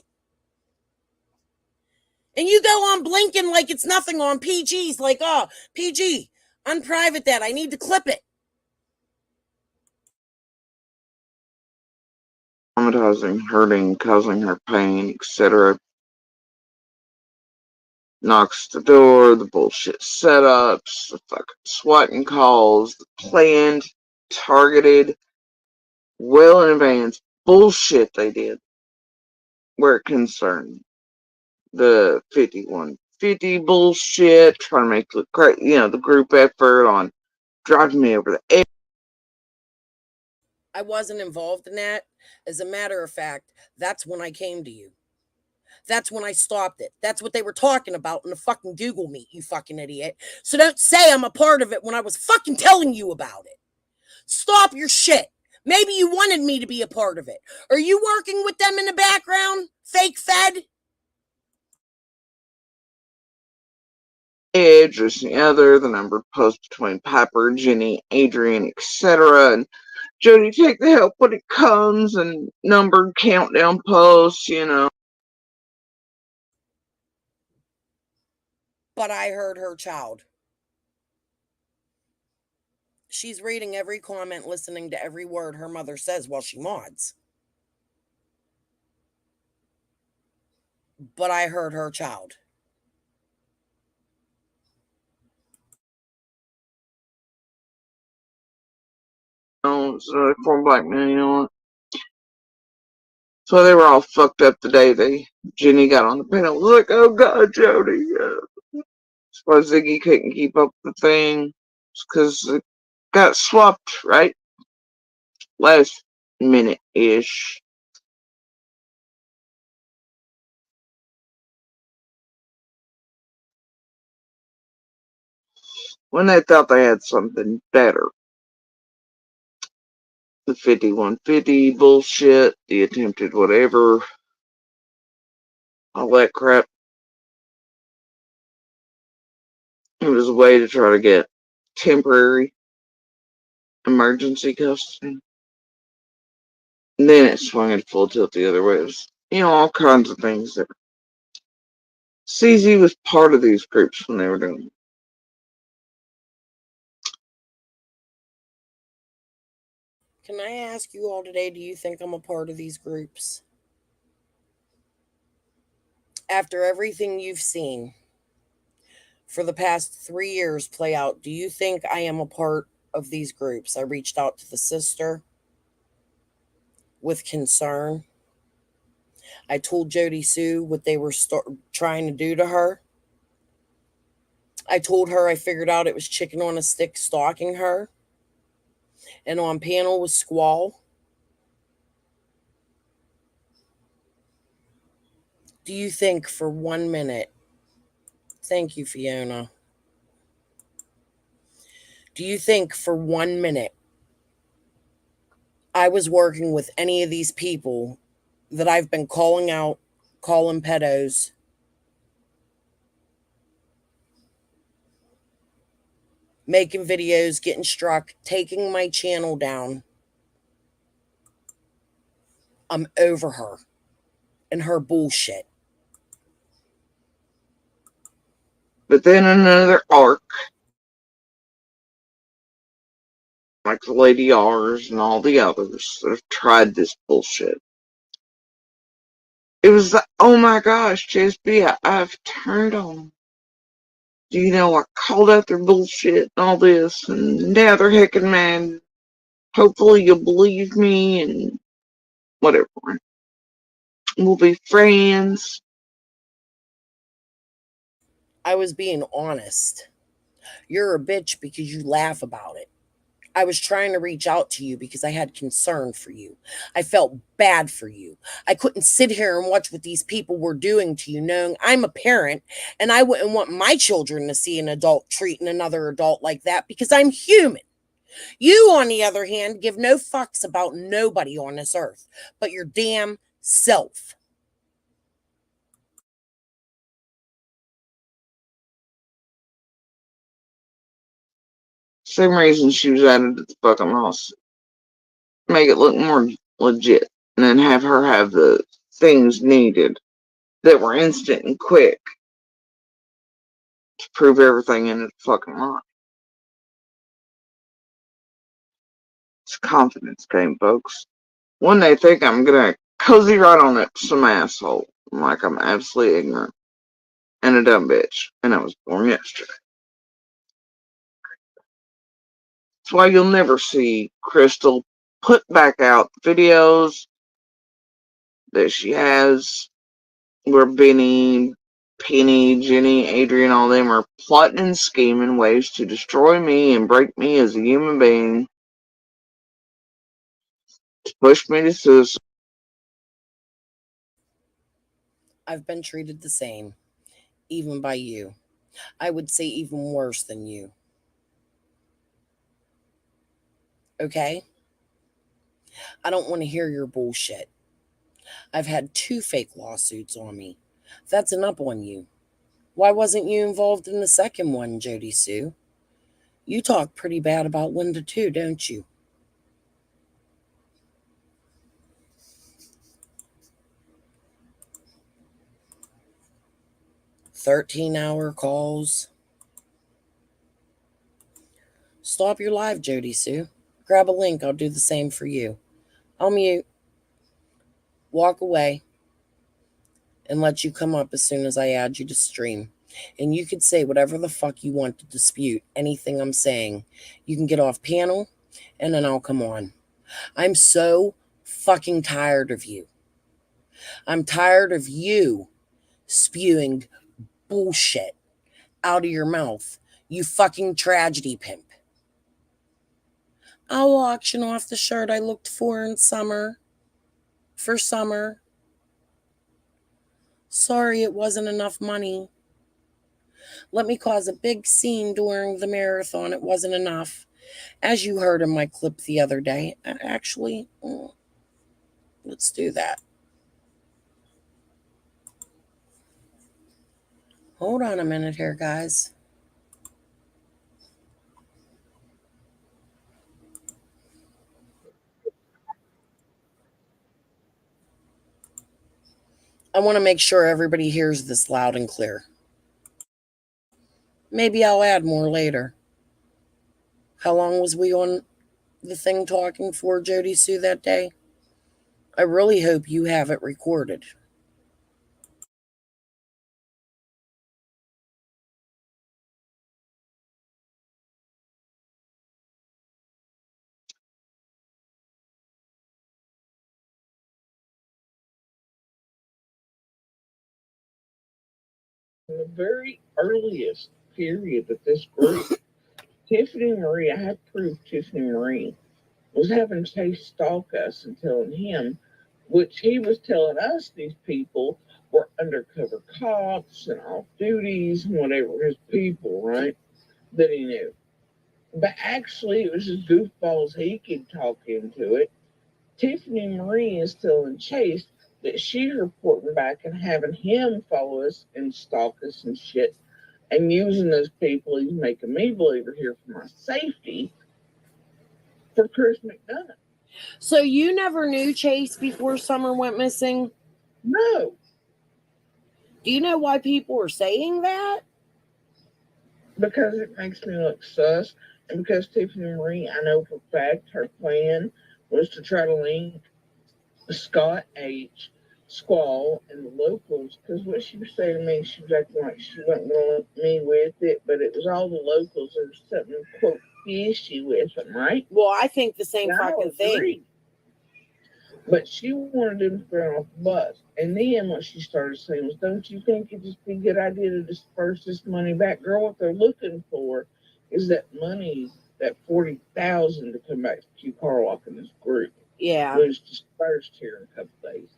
And you go on blinking like it's nothing on PG's, like, oh, PG, unprivate that. I need to clip it. traumatizing, hurting, causing her pain, etc. Knocks the door, the bullshit setups, the fucking swatting calls, the planned, targeted, well in advance bullshit they did where it concerned the 5150 bullshit, trying to make look great, the group effort on driving me over the edge. I wasn't involved in that. As a matter of fact, that's when I came to you. That's when I stopped it. That's what they were talking about in the fucking Google Meet, you fucking idiot. So don't say I'm a part of it when I was fucking telling you about it. Stop your shit. Maybe you wanted me to be a part of it. Are you working with them in the background? Fake Fed? Edge, or the other, the numbered posts between Piper, Jenny, Adrian, etc. And Jody, take the help when it comes, and numbered countdown posts. But I heard her child. She's reading every comment, listening to every word her mother says while she mods. But I heard her child. So for black men, So they were all fucked up the day Jenny got on the panel. Was like, oh god, Jody. Suppose Ziggy couldn't keep up with the thing because it got swapped right last minute ish. When they thought they had something better. The 5150 bullshit, the attempted whatever, all that crap. It was a way to try to get temporary emergency custody. And then it swung it full tilt the other way. It was, all kinds of things that CZ was part of these groups when they were doing it. Can I ask you all today, do you think I'm a part of these groups? After everything you've seen for the past 3 years play out, do you think I am a part of these groups? I reached out to the sister with concern. I told Jodisue what they were trying to do to her. I told her I figured out it was chicken on a stick stalking her. And on panel was Squall. Do you think for 1 minute, thank you, Fiona. Do you think for 1 minute I was working with any of these people that I've been calling out, calling pedos, making videos, getting struck, taking my channel down? I'm over her and her bullshit. But then another arc, like the Lady R's and all the others that have tried this bullshit. It was like, oh my gosh, JSB, I've turned on. You know, I called out their bullshit and all this, and now they're heckin' mad. Hopefully you'll believe me and whatever. We'll be friends. I was being honest. You're a bitch because you laugh about it. I was trying to reach out to you because I had concern for you. I felt bad for you. I couldn't sit here and watch what these people were doing to you, knowing I'm a parent and I wouldn't want my children to see an adult treating another adult like that because I'm human. You, on the other hand, give no fucks about nobody on this earth but your damn self. Same reason she was added to the fucking lawsuit. Make it look more legit. And then have her have the things needed that were instant and quick to prove everything in the fucking lie. It's a confidence game, folks. One day think I'm gonna cozy right on up to some asshole. Like I'm absolutely ignorant and a dumb bitch. And I was born yesterday. That's why you'll never see Crystal put back out videos that she has where Benny, Penny, Jenny, Adrian, all them are plotting and scheming ways to destroy me and break me as a human being, to push me to suicide. I've been treated the same, even by you. I would say even worse than you. Okay? I don't want to hear your bullshit. I've had 2 fake lawsuits on me. That's an up on you. Why wasn't you involved in the second one, Jodisue? You talk pretty bad about Linda too, don't you? 13-hour calls. Stop your live, Jodisue. Grab a link, I'll do the same for you. I'll mute, walk away, and let you come up as soon as I add you to stream. And you could say whatever the fuck you want to dispute anything I'm saying. You can get off panel, and then I'll come on. I'm so fucking tired of you. I'm tired of you spewing bullshit out of your mouth. You fucking tragedy pimp. I'll auction off the shirt I looked for in summer. For summer. Sorry it wasn't enough money. Let me cause a big scene during the marathon. It wasn't enough. As you heard in my clip the other day. Actually, let's do that. Hold on a minute here, guys. I want to make sure everybody hears this loud and clear. Maybe I'll add more later. How long was we on the thing talking for Jodisue that day? I really hope you have it recorded. In the very earliest period of this group, Tiffany Marie, I have proof Tiffany Marie was having Chase stalk us and telling him, which he was telling us these people were undercover cops and off duties and whatever, his people, right? That he knew. But actually, it was just goofballs he could talk into it. Tiffany Marie is telling Chase that she's reporting back and having him follow us and stalk us and shit and using those people he's making me believe are here for my safety for Chris McDonough. So you never knew Chase before Summer went missing? No. Do you know why people are saying that? Because it makes me look sus, and because Tiffany Marie, I know for a fact her plan was to try to link Scott H, Squall, and the locals. Because what she was saying to me, she was acting like she wasn't going to link me with it, but it was all the locals. There was something, quote, fishy with them, right? Well, I think the same And I fucking agree. thing. But she wanted him to throw off the bus. And then what she started saying was, don't you think it'd just be a good idea to disperse this money back? Girl, what they're looking for is that money, that 40,000 to come back to Q Carlock in this group. Yeah. Was dispersed here in a couple days.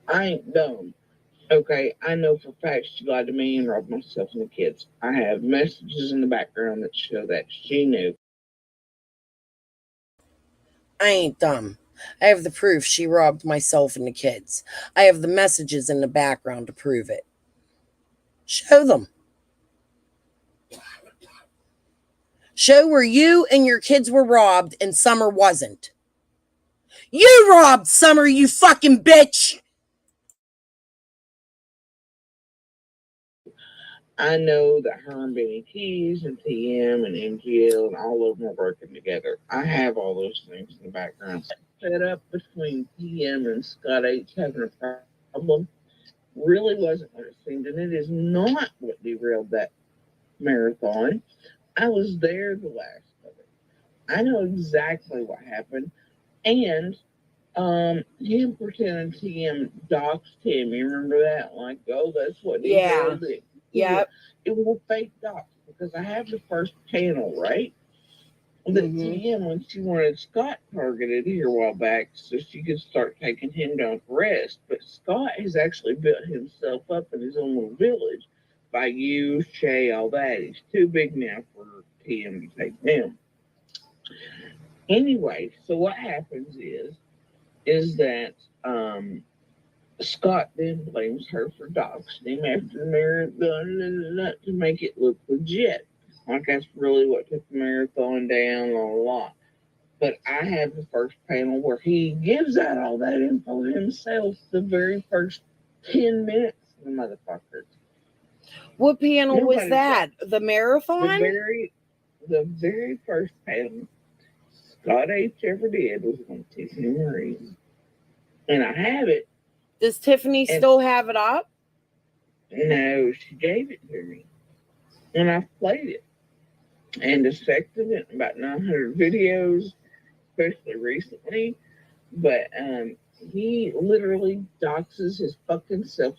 I ain't dumb. Okay, I know for a fact she lied to me and robbed myself and the kids. I have messages in the background that show that she knew. I ain't dumb. I have the proof she robbed myself and the kids. I have the messages in the background to prove it. Show them. Show where you and your kids were robbed and Summer wasn't. You robbed Summer, you fucking bitch! I know that her and Benny Keys and TM and MGL and all of them are working together. I have all those things in the background. Set up between TM and Scott H having a problem really wasn't what it seemed, and it is not what derailed that marathon. I was there the last of it. I know exactly what happened, and him pretending TM doxed him. You remember that? Like, oh, that's what derailed it. Yep. It was a fake dox because I have the first panel, right? That TM, when she wanted Scott targeted here a while back so she could start taking him down for rest. But Scott has actually built himself up in his own little village by you, Shay, all that. He's too big now for TM to take him. Anyway, so what happens is that Scott then blames her for doxing him after the marathon to make it look legit. Like that's really what took the marathon down a lot. But I have the first panel where he gives out all that info himself the very first 10 minutes of the motherfucker. What panel was that? The marathon? The very first panel Scott H ever did was on Tiffany Marie. And I have it. Does Tiffany still have it up? No, she gave it to me. And I played it and dissected it in about 900 videos, especially recently. But he literally doxes his fucking self.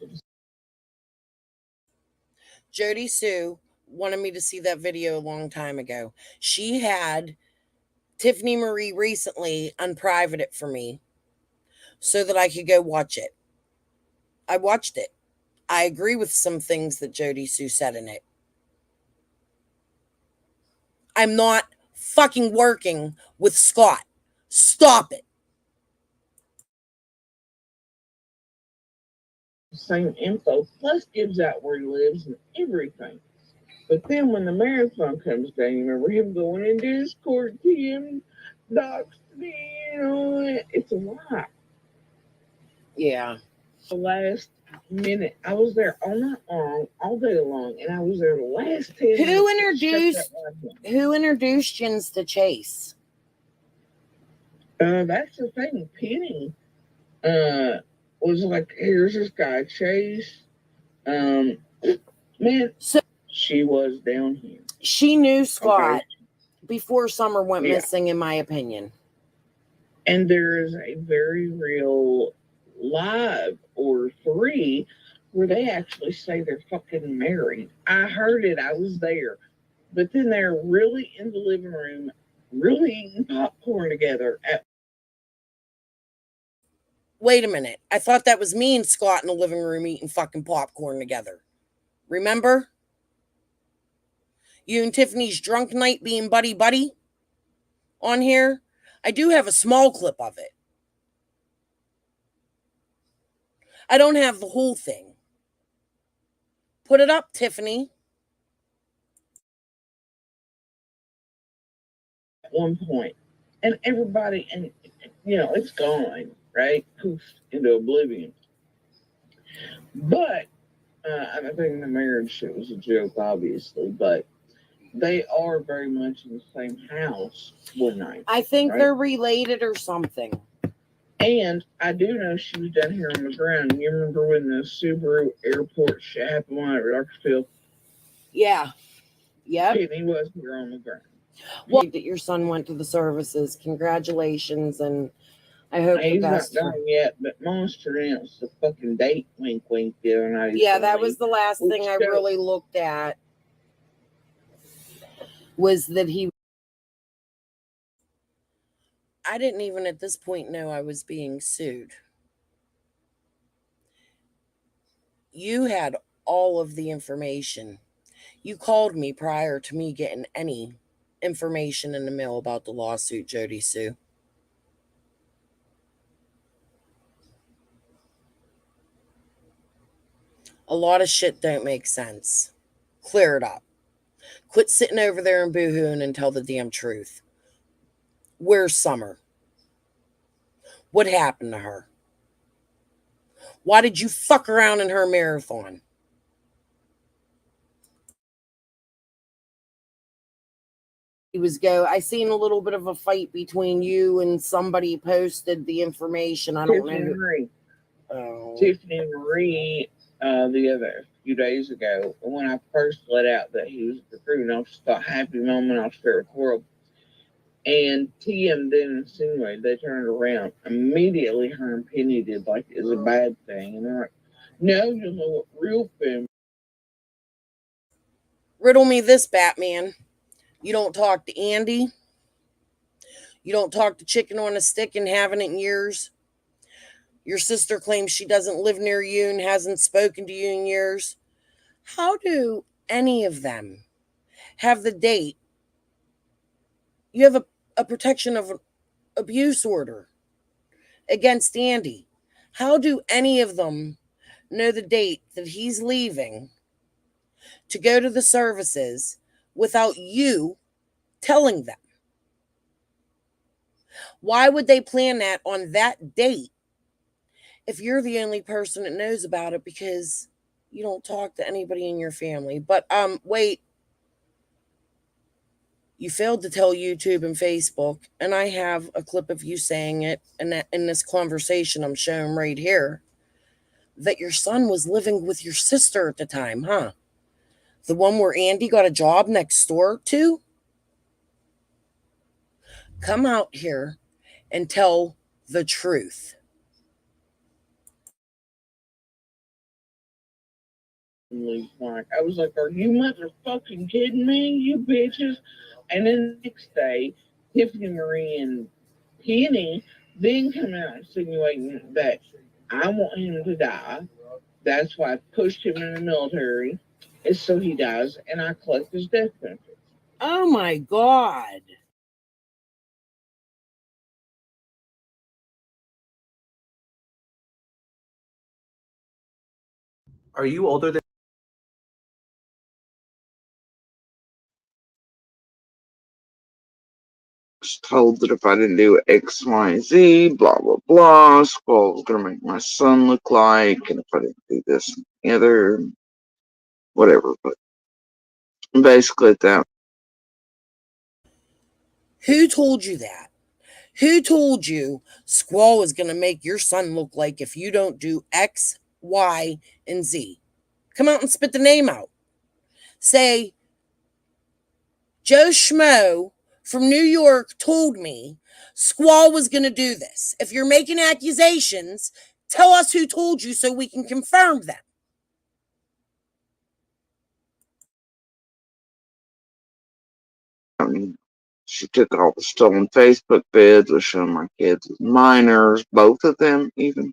Jodisue wanted me to see that video a long time ago. She had Tiffany Marie recently unprivate it for me so that I could go watch it. I watched it. I agree with some things that Jodisue said in it. I'm not fucking working with Scott. Stop it. Same info, plus gives out where he lives and everything. But then when the marathon comes down, you remember him going in Discord, TM, docs, it's a lie. Yeah. The last minute, I was there all night long, all day long, and I was there the last 10 minutes. Who introduced Jens to Chase? That's the thing. Penny uh, was like, here's this guy, Chase. Um, man, So she was down here. she knew Okay. Scott before Summer went Yeah. missing, in my opinion. And there is a very real live or three where they actually say they're fucking married. I heard it, I was there. But then they're really in the living room, really eating popcorn together at Wait a minute. I thought that was me and Scott in the living room eating fucking popcorn together. Remember? You and Tiffany's drunk night being buddy buddy on here? I do have a small clip of it. I don't have the whole thing. Put it up, Tiffany. one point. And everybody, and it's gone, right? Poof, into oblivion. But I think the marriage shit was a joke, obviously, but they are very much in the same house one night, I think right? they're related or something. And I do know she was down here on the ground. You remember when the Subaru airport shit happened on at Rockfield? Yeah. Yep. Pitney was here on the ground. Well, that your son went to the services. Congratulations, and I hope the He's not best done for. yet, but Monster announced the fucking date, wink wink, the other night. Yeah, that was the last thing Which I really looked at. Was that he. I didn't even at this point know I was being sued. You had all of the information. You called me prior to me getting any information in the mail about the lawsuit, Jodisue. A lot of shit don't make sense. Clear it up. Quit sitting over there and boohooing and tell the damn truth. Where's Summer? What happened to her? Why did you fuck around in her marathon? He was go. I seen a little bit of a fight between you and somebody posted the information. I don't know Tiffany who. Marie. Oh. Tiffany Marie the other few days ago when I first let out that he was recruiting. I just thought happy moment, I'll share with the world. And TM then insinuated they turned around. Immediately her and Penny did like it's a bad thing. And they're like, no, you know what real family. Riddle me this, Batman. You don't talk to Andy. You don't talk to Chicken on a Stick and haven't in years. Your sister claims she doesn't live near you and hasn't spoken to you in years. How do any of them have the date? You have a protection of abuse order against Andy. How do any of them know the date that he's leaving to go to the services without you telling them? Why would they plan that on that date if you're the only person that knows about it because you don't talk to anybody in your family? But wait, you failed to tell YouTube and Facebook, and I have a clip of you saying it in this conversation I'm showing right here, that your son was living with your sister at the time, huh? The one where Andy got a job next door to? Come out here and tell the truth. Like I was like, are you motherfucking kidding me, you bitches? And then the next day, Tiffany Marie and Penny then come out insinuating that I want him to die. That's why I pushed him in the military, is so he dies, and I collect his death benefits. Oh my God. Are you older than Was told that if I didn't do X, Y, Z, blah blah blah, Squall was gonna make my son look like, and if I didn't do this and the other, whatever. But basically, that Who told you that? Who told you Squall is going to make your son look like if you don't do X, Y, and Z? Come out and spit the name out. Say, Joe Schmo from New York told me Squall was going to do this. If you're making accusations, tell us who told you so we can confirm them. She took all the stolen Facebook vids, was showing my kids as minors, both of them even.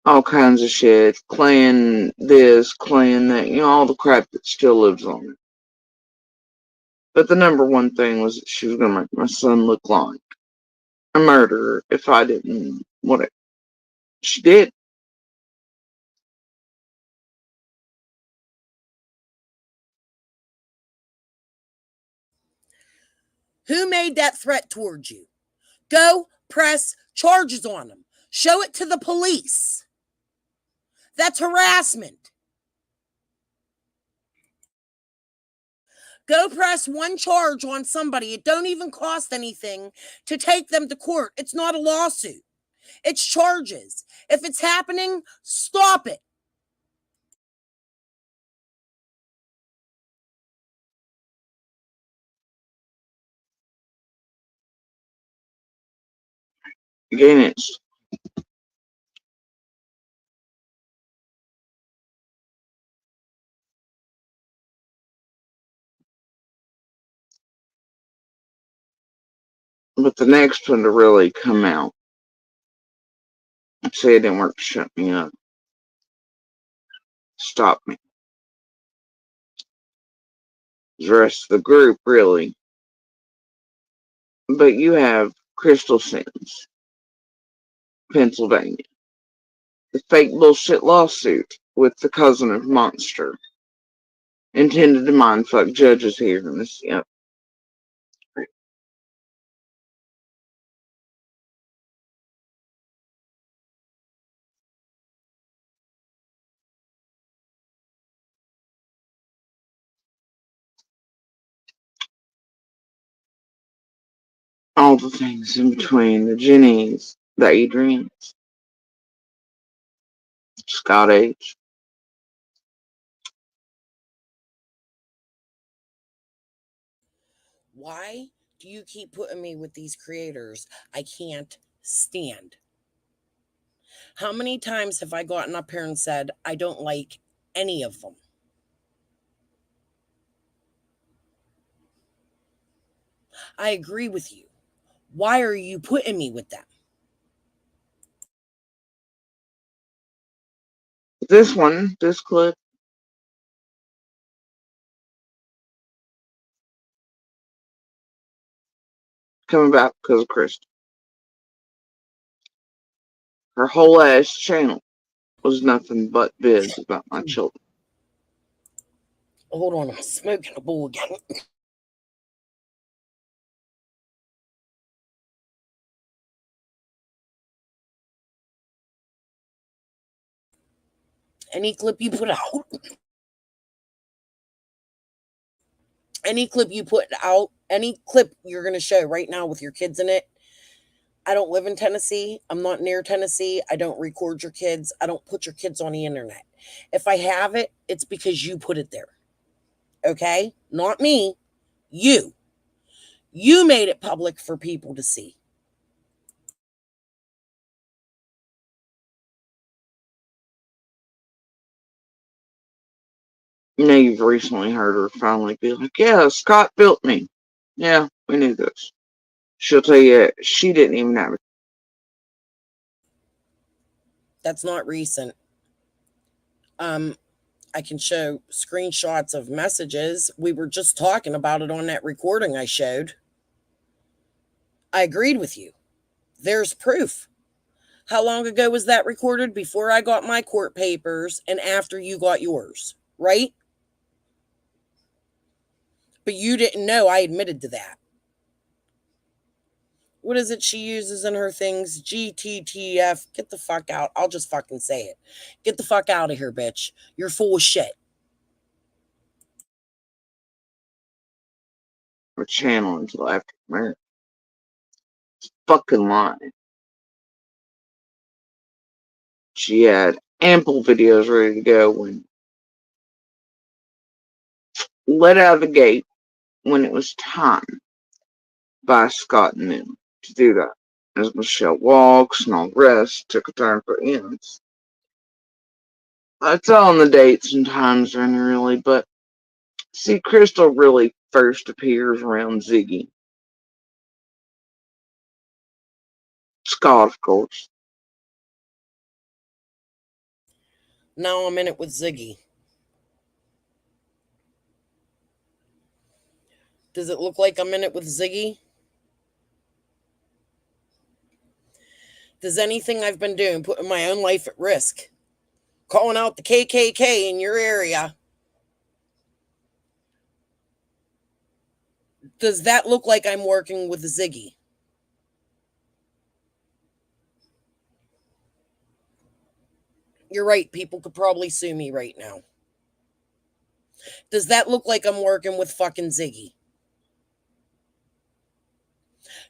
All kinds of shit, clan this, clan that, all the crap that still lives on it. But the number one thing was that she was gonna make my son look like a murderer if I didn't, whatever. She did. Who made that threat towards you? Go press charges on them. Show it to the police. That's harassment. Go press one charge on somebody. It don't even cost anything to take them to court. It's not a lawsuit. It's charges. If it's happening, stop it. Against. But the next one to really come out and say it didn't work to shut me up, stop me. The rest of the group, really. But you have Crystal Sins, Pennsylvania. The fake bullshit lawsuit with the cousin of Monster. Intended to mindfuck judges here in this, all the things in between, the Jennies, the Adrians, Scott H. Why do you keep putting me with these creators I can't stand? How many times have I gotten up here and said I don't like any of them? I agree with you. Why are you putting me with them? This clip, coming back because of Kristen. Her whole ass channel was nothing but vids about my children. Hold on, I'm smoking a bowl again. Any clip you put out, any clip you're going to show right now with your kids in it. I don't live in Tennessee. I'm not near Tennessee. I don't record your kids. I don't put your kids on the internet. If I have it, it's because you put it there. Okay? Not me. You. You made it public for people to see. You've recently heard her finally be like, yeah, Scott built me. Yeah, we knew this. She'll tell you she didn't even have it. That's not recent. Um, I can show screenshots of messages. We were just talking about it on that recording I showed. I agreed with you. There's proof. How long ago was that recorded? Before I got my court papers and after you got yours, right? But you didn't know I admitted to that. What is it she uses in her things? GTTF. Get the fuck out. I'll just fucking say it. Get the fuck out of here, bitch. You're full of shit. Her channel until after marriage. fucking lying. She had ample videos ready to go when let out of the gate when it was time by Scott and them to do that. As Michelle walks and all the rest took a turn for ends. That's all in the dates and times, really, but see, Crystal really first appears around Ziggy. Scott, of course. Now I'm in it with Ziggy. Does it look like I'm in it with Ziggy? Does anything I've been doing putting my own life at risk? Calling out the KKK in your area. Does that look like I'm working with Ziggy? You're right, people could probably sue me right now. Does that look like I'm working with fucking Ziggy?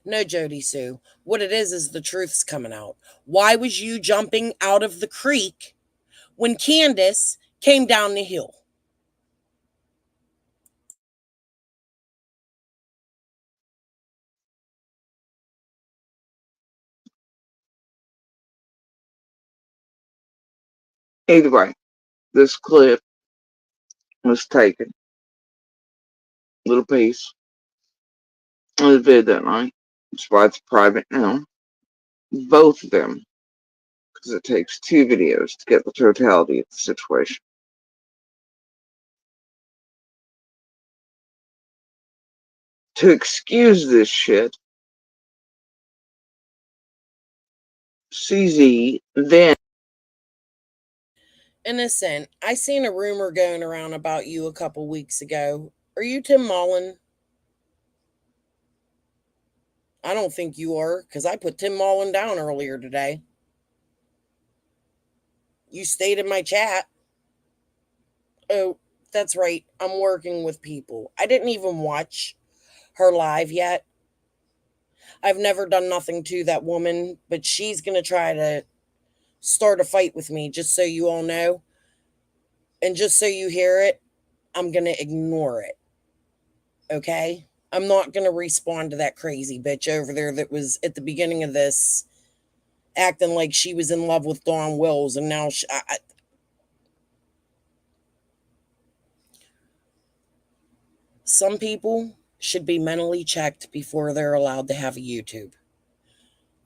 No, Jodisue. What it is the truth's coming out. Why was you jumping out of the creek when Candace came down the hill? Either way, this clip was taken, little piece of the vid that night. That's why it's private now. Both of them, because it takes two videos to get the totality of the situation. To excuse this shit, CZ then. Innocent, I seen a rumor going around about you a couple weeks ago. Are you Tim Mullen? I don't think you are, because I put Tim Mullen down earlier today. You stayed in my chat. Oh, that's right. I'm working with people. I didn't even watch her live yet. I've never done nothing to that woman, but she's going to try to start a fight with me, just so you all know. And just so you hear it, I'm going to ignore it. Okay? I'm not going to respond to that crazy bitch over there that was at the beginning of this acting like she was in love with Dawn Wills, and now some people should be mentally checked before they're allowed to have a YouTube.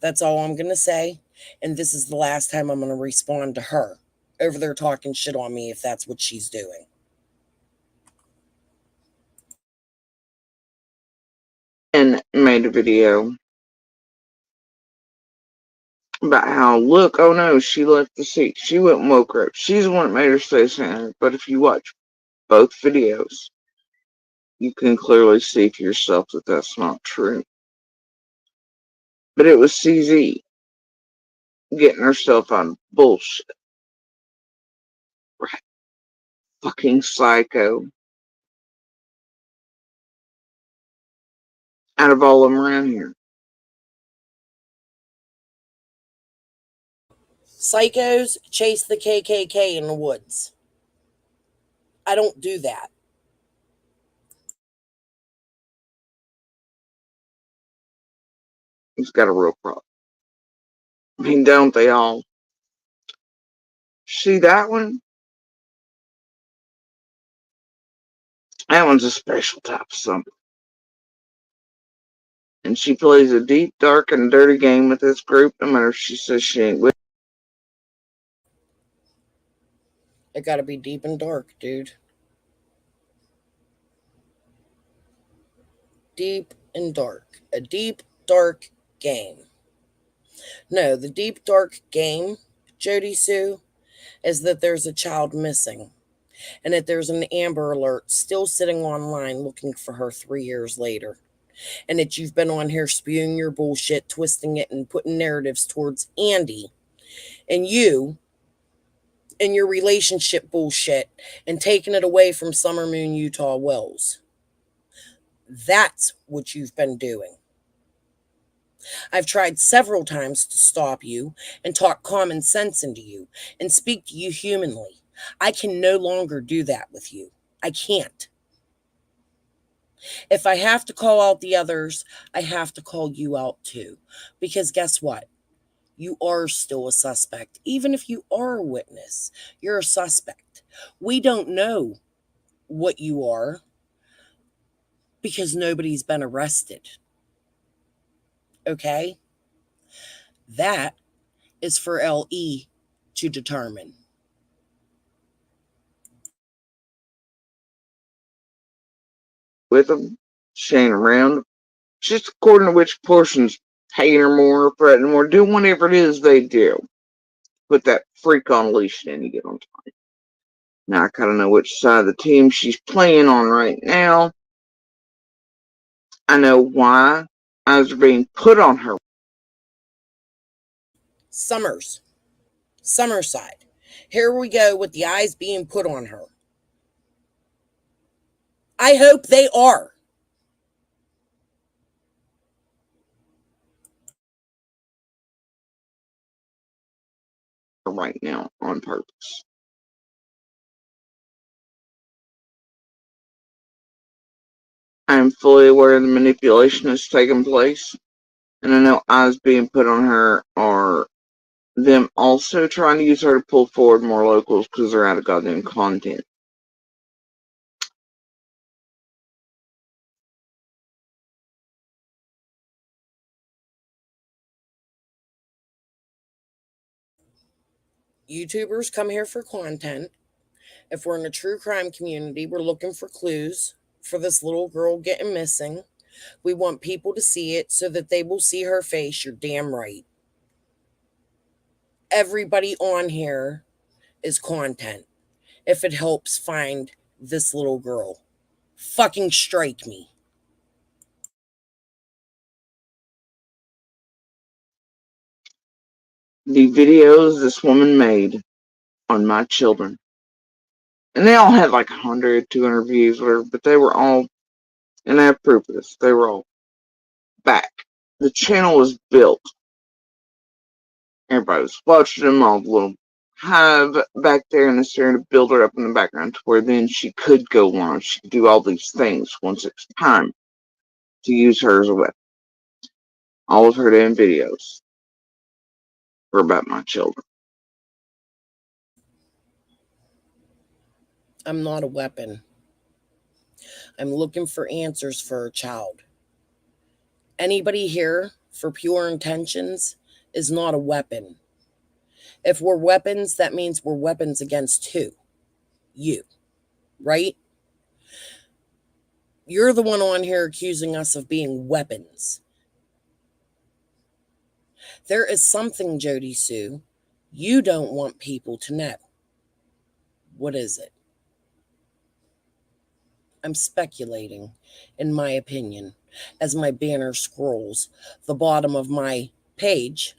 That's all I'm going to say. And this is the last time I'm going to respond to her over there talking shit on me if that's what she's doing. And made a video about how, look, oh no, she left the seat. She went and woke her up. She's the one that made her stay standing. But if you watch both videos, you can clearly see for yourself that that's not true. But it was CZ getting herself on bullshit. Right. Fucking psycho. Out of all of them around here. Psychos chase the KKK in the woods. I don't do that. He's got a real problem. I mean, don't they all? See that one? That one's a special type of something. And she plays a deep, dark, and dirty game with this group, no matter if she says she ain't with. It got to be deep and dark, dude. Deep and dark. A deep, dark game. No, the deep, dark game, Jodisue, is that there's a child missing and that there's an Amber Alert still sitting online looking for her 3 years later. And that you've been on here spewing your bullshit, twisting it, and putting narratives towards Andy and you and your relationship bullshit and taking it away from Summer Moon Utah Wells. That's what you've been doing. I've tried several times to stop you and talk common sense into you and speak to you humanly. I can no longer do that with you. I can't. If I have to call out the others, I have to call you out too. Because guess what? You are still a suspect. Even if you are a witness, you're a suspect. We don't know what you are because nobody's been arrested. Okay? That is for LE to determine. With them, staying around, just according to which person's paying her more, threatening more, doing whatever it is they do. Put that freak on a leash and you get on time. Now I kind of know which side of the team she's playing on right now. I know why eyes are being put on her. Summers. Summerside. Here we go with the eyes being put on her. I hope they are. Right now on purpose. I am fully aware the manipulation is taking place, and I know eyes being put on her are them also trying to use her to pull forward more locals because they're out of goddamn content. YouTubers come here for content. If we're in a true crime community, we're looking for clues for this little girl getting missing. We want people to see it so that they will see her face. You're damn right. Everybody on here is content if it helps find this little girl. Fucking strike me. The videos this woman made on my children, and they all had like 100, 200 views, whatever, but they were all, and I have proof of this, they were all back. The channel was built. Everybody was watching them, all the little hive back there, and they're starting to build her up in the background to where then she could go on. She could do all these things once it's time to use her as a weapon. All of her damn videos were about my children. I'm not a weapon. I'm looking for answers for a child. Anybody here for pure intentions is not a weapon. If we're weapons, that means we're weapons against who? You, right? You're the one on here accusing us of being weapons. There is something, Jodisue, you don't want people to know. What is it? I'm speculating, in my opinion, as my banner scrolls the bottom of my page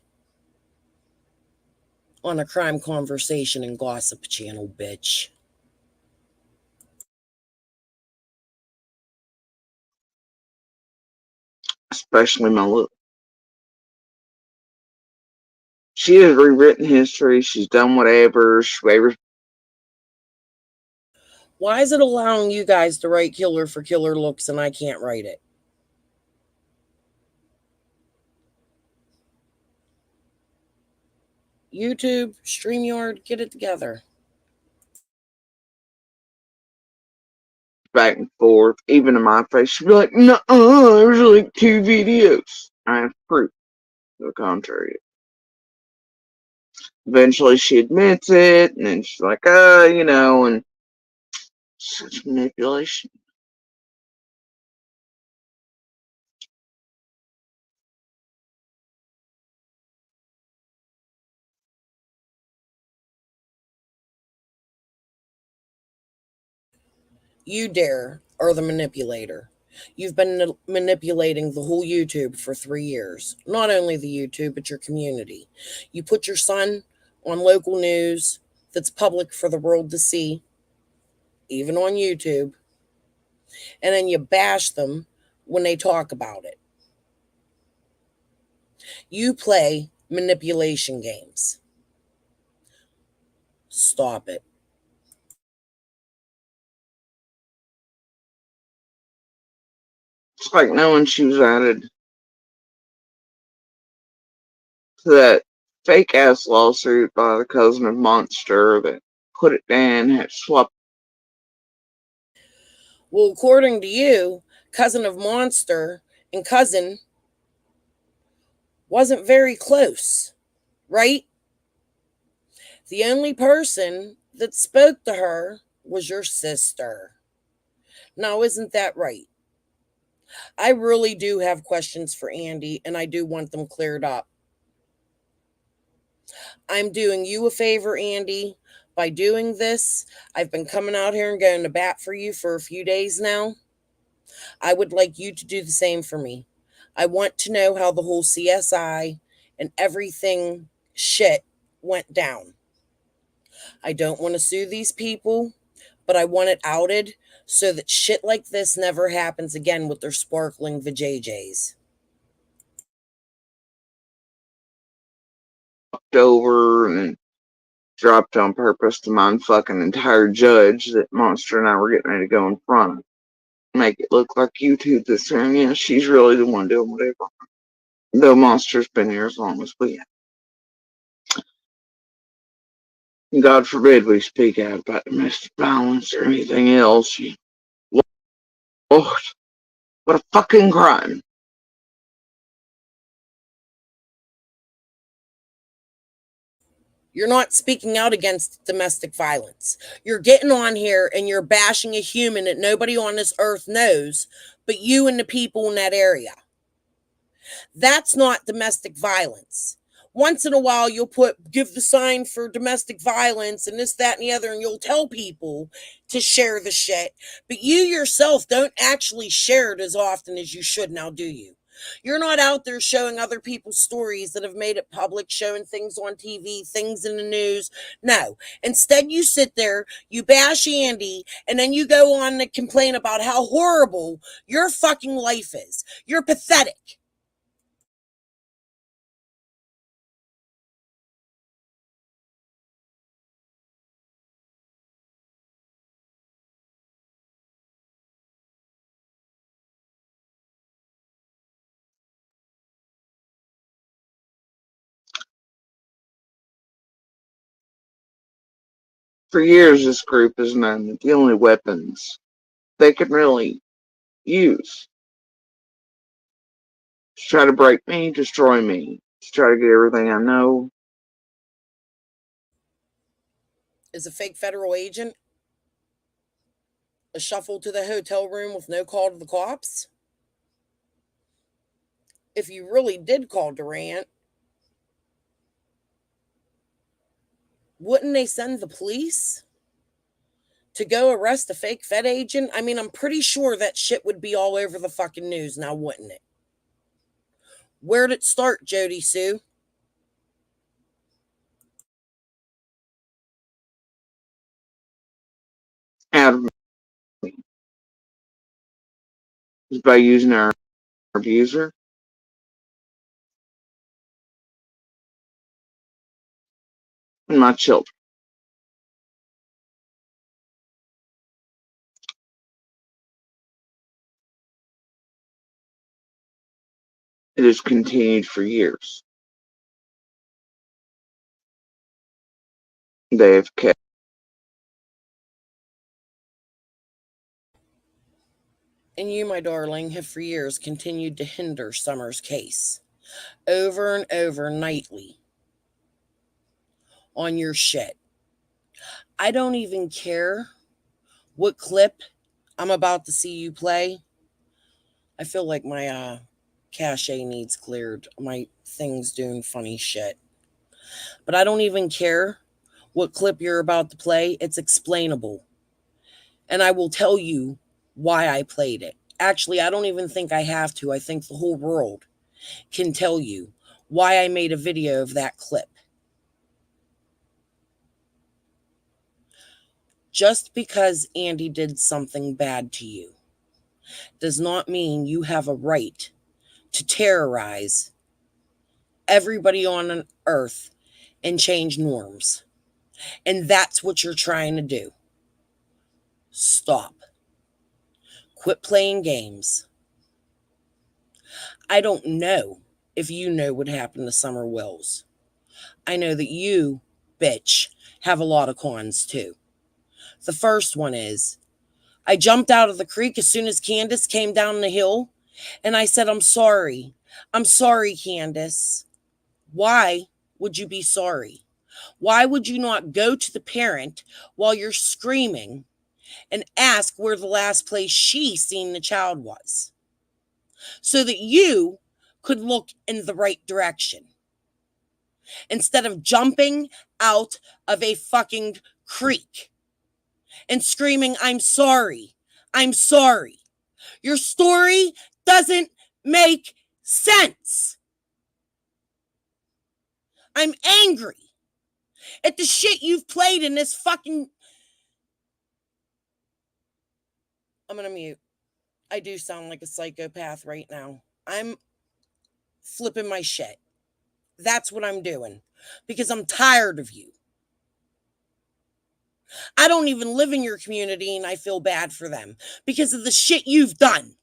on a crime conversation and gossip channel, bitch. Especially my little. She has rewritten history. She's done whatever. Why is it allowing you guys to write killer for killer looks and I can't write it? YouTube, StreamYard, get it together. Back and forth, even in my face. She'd be like, no, there's like 2 videos. I have proof to the contrary. Eventually she admits it, and then she's like, and such manipulation. You dare are the manipulator. You've been manipulating the whole YouTube for 3 years. Not only the YouTube, but your community. You put your son on local news that's public for the world to see, even on YouTube, and then you bash them when they talk about it. You play manipulation games. Stop it. It's like knowing she was added to that fake ass lawsuit by the cousin of Monster that put it down, had swapped. Well, according to you, cousin of Monster and cousin wasn't very close, right? The only person that spoke to her was your sister. Now, isn't that right? I really do have questions for Andy, and I do want them cleared up. I'm doing you a favor, Andy, by doing this. I've been coming out here and going to bat for you for a few days now. I would like you to do the same for me. I want to know how the whole CSI and everything shit went down. I don't want to sue these people, but I want it outed so that shit like this never happens again with their sparkling vajayjays. Over and dropped on purpose to mind fucking entire judge that Monster and I were getting ready to go in front of. Make it look like you two this time. Yeah, she's really the one doing whatever. Though Monster's been here as long as we have. God forbid we speak out about domestic violence or anything else. Lord, what a fucking crime. You're not speaking out against domestic violence. You're getting on here and you're bashing a human that nobody on this earth knows but you and the people in that area. That's not domestic violence. Once in a while, you'll give the sign for domestic violence and this, that, and the other, and you'll tell people to share the shit. But you yourself don't actually share it as often as you should now, do you? You're not out there showing other people's stories that have made it public, showing things on TV, things in the news. No. Instead, you sit there, you bash Andy, and then you go on to complain about how horrible your fucking life is. You're pathetic. For years, this group has known that the only weapons they can really use to try to break me, destroy me, to try to get everything I know. Is a fake federal agent a shuffle to the hotel room with no call to the cops? If you really did call Durant, wouldn't they send the police to go arrest a fake Fed agent? I mean, I'm pretty sure that shit would be all over the fucking news now, wouldn't it? Where'd it start, Jodisue? Out of me is by using our abuser and my children. It has continued for years. They have kept. And you, my darling, have for years continued to hinder Summer's case over and over nightly on your shit. I don't even care what clip I'm about to see you play. I feel like my cache needs cleared. My thing's doing funny shit. But I don't even care what clip you're about to play. It's explainable. And I will tell you why I played it. Actually, I don't even think I have to. I think the whole world can tell you why I made a video of that clip. Just because Andy did something bad to you does not mean you have a right to terrorize everybody on an earth and change norms. And that's what you're trying to do. Stop. Quit playing games. I don't know if you know what happened to Summer Wells. I know that you, bitch, have a lot of cons too. The first one is I jumped out of the creek as soon as Candace came down the hill and I said, I'm sorry. I'm sorry, Candace. Why would you be sorry? Why would you not go to the parent while you're screaming and ask where the last place she seen the child was so that you could look in the right direction instead of jumping out of a fucking creek and screaming, I'm sorry. I'm sorry. Your story doesn't make sense. I'm angry at the shit you've played in this fucking. I'm gonna mute. I do sound like a psychopath right now. I'm flipping my shit. That's what I'm doing because I'm tired of you. I don't even live in your community and I feel bad for them because of the shit you've done.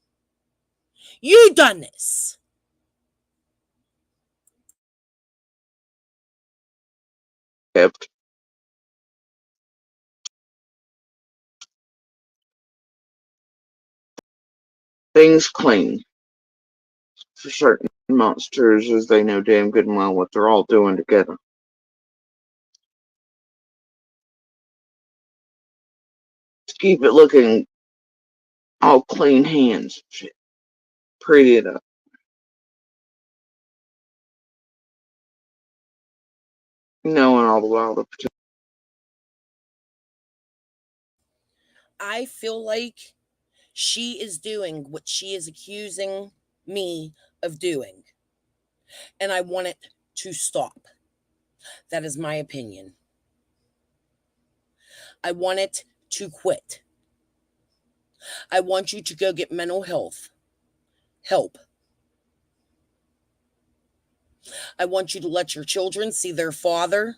You done this. Kept things clean for certain monsters as they know damn good and well what they're all doing together. To keep it looking all clean hands, shit, pretty it up, knowing all the while the I feel like she is doing what she is accusing me of doing, and I want it to stop. That is my opinion. I want it to quit. I want you to go get mental health help. I want you to let your children see their father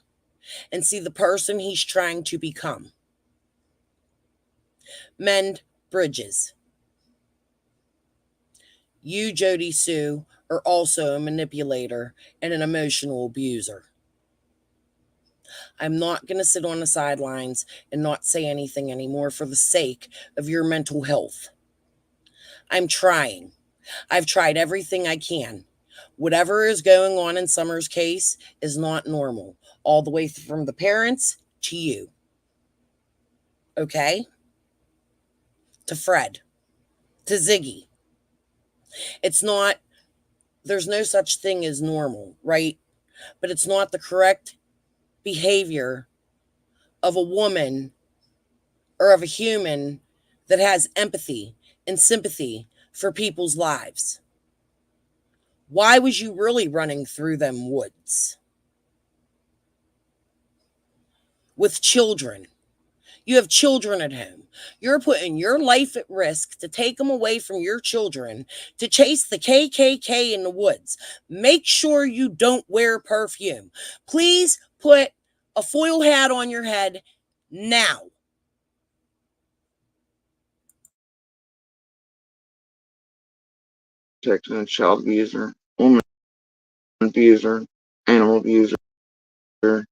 and see the person he's trying to become. Mend bridges. You, Jodisue, are also a manipulator and an emotional abuser. I'm not going to sit on the sidelines and not say anything anymore for the sake of your mental health. I'm trying. I've tried everything I can. Whatever is going on in Summer's case is not normal, all the way from the parents to you. Okay? To Fred, to Ziggy. It's not, there's no such thing as normal, right? But it's not the correct behavior of a woman or of a human that has empathy and sympathy for people's lives. Why was you really running through them woods with children? You have children at home. You're putting your life at risk to take them away from your children to chase the KKK in the woods. Make sure you don't wear perfume. Please put a foil hat on your head now. protecting a child abuser, woman abuser, animal abuser, one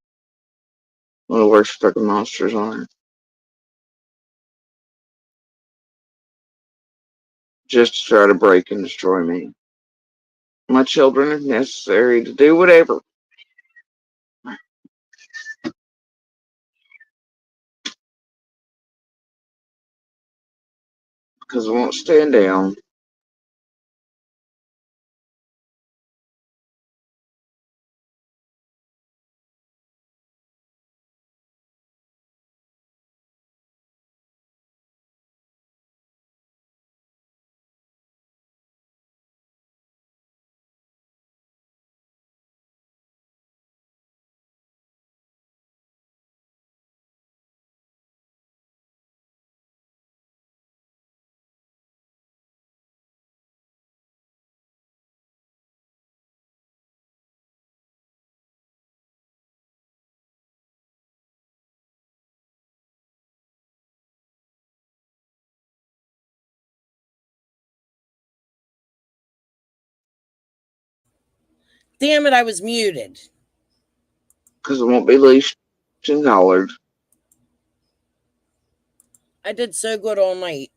of the worst fucking monsters on earth. Just to try to break and destroy me. My children, if necessary, to do whatever. Because I won't stand down. Damn it, I was muted. because it won't be leashed and collared. I did so good all night,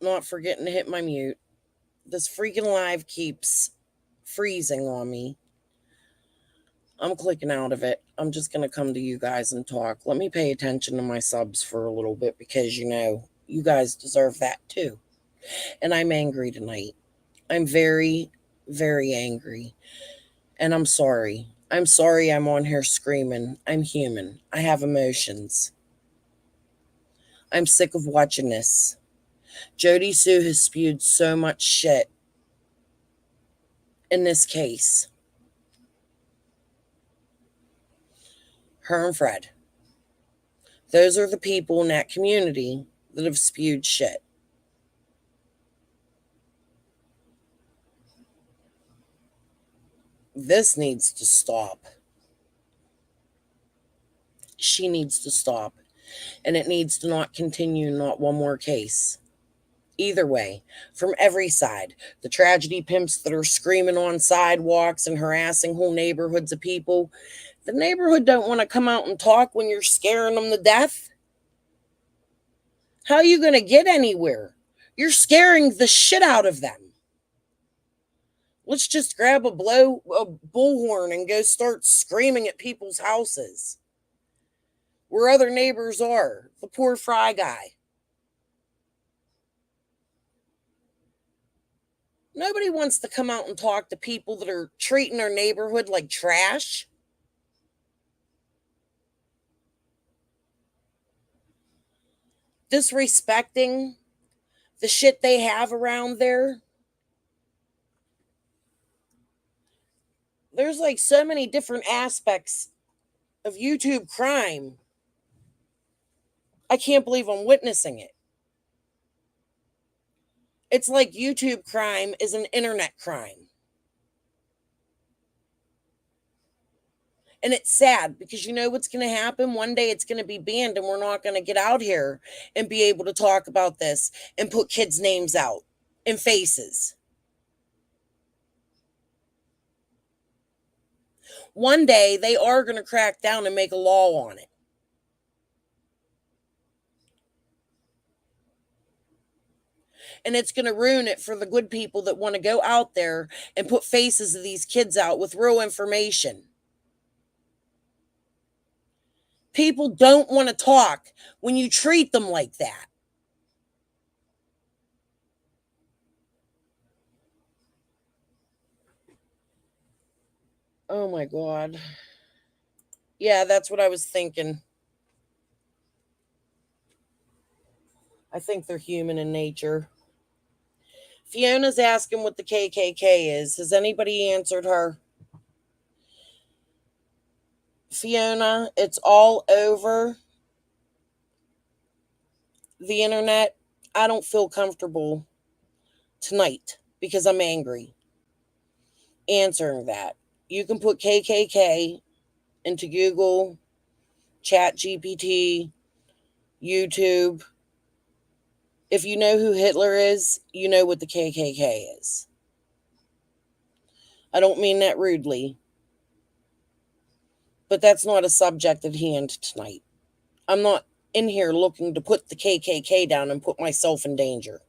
not forgetting to hit my mute. This freaking live keeps freezing on me. I'm clicking out of it. I'm just going to come to you guys and talk. Let me pay attention to my subs for a little bit because you guys deserve that too. And I'm angry tonight. I'm very, very angry. And I'm sorry. I'm sorry I'm on here screaming. I'm human. I have emotions. I'm sick of watching this. Jodisue has spewed so much shit in this case. Her and Fred. Those are the people in that community that have spewed shit. This needs to stop. She needs to stop. And it needs to not continue, not one more case. Either way, from every side. The tragedy pimps that are screaming on sidewalks and harassing whole neighborhoods of people. The neighborhood don't want to come out and talk when you're scaring them to death. How are you going to get anywhere? You're scaring the shit out of them. Let's just grab a bullhorn and go start screaming at people's houses. Where other neighbors are. The poor fry guy. Nobody wants to come out and talk to people that are treating their neighborhood like trash. Disrespecting the shit they have around there. There's like so many different aspects of YouTube crime. I can't believe I'm witnessing it. It's like YouTube crime is an internet crime. And it's sad because you know what's going to happen? One day it's going to be banned and we're not going to get out here and be able to talk about this and put kids' names out and faces. One day they are going to crack down and make a law on it. And it's going to ruin it for the good people that want to go out there and put faces of these kids out with real information. People don't want to talk when you treat them like that. Oh my God. Yeah, that's what I was thinking. I think they're human in nature. Fiona's asking what the KKK is. Has anybody answered her? Fiona, it's all over the internet. I don't feel comfortable tonight because I'm angry answering that. You can put KKK into Google, Chat GPT, YouTube. If you know who Hitler is, you know what the KKK is. I don't mean that rudely, but that's not a subject at hand tonight. I'm not in here looking to put the KKK down and put myself in danger.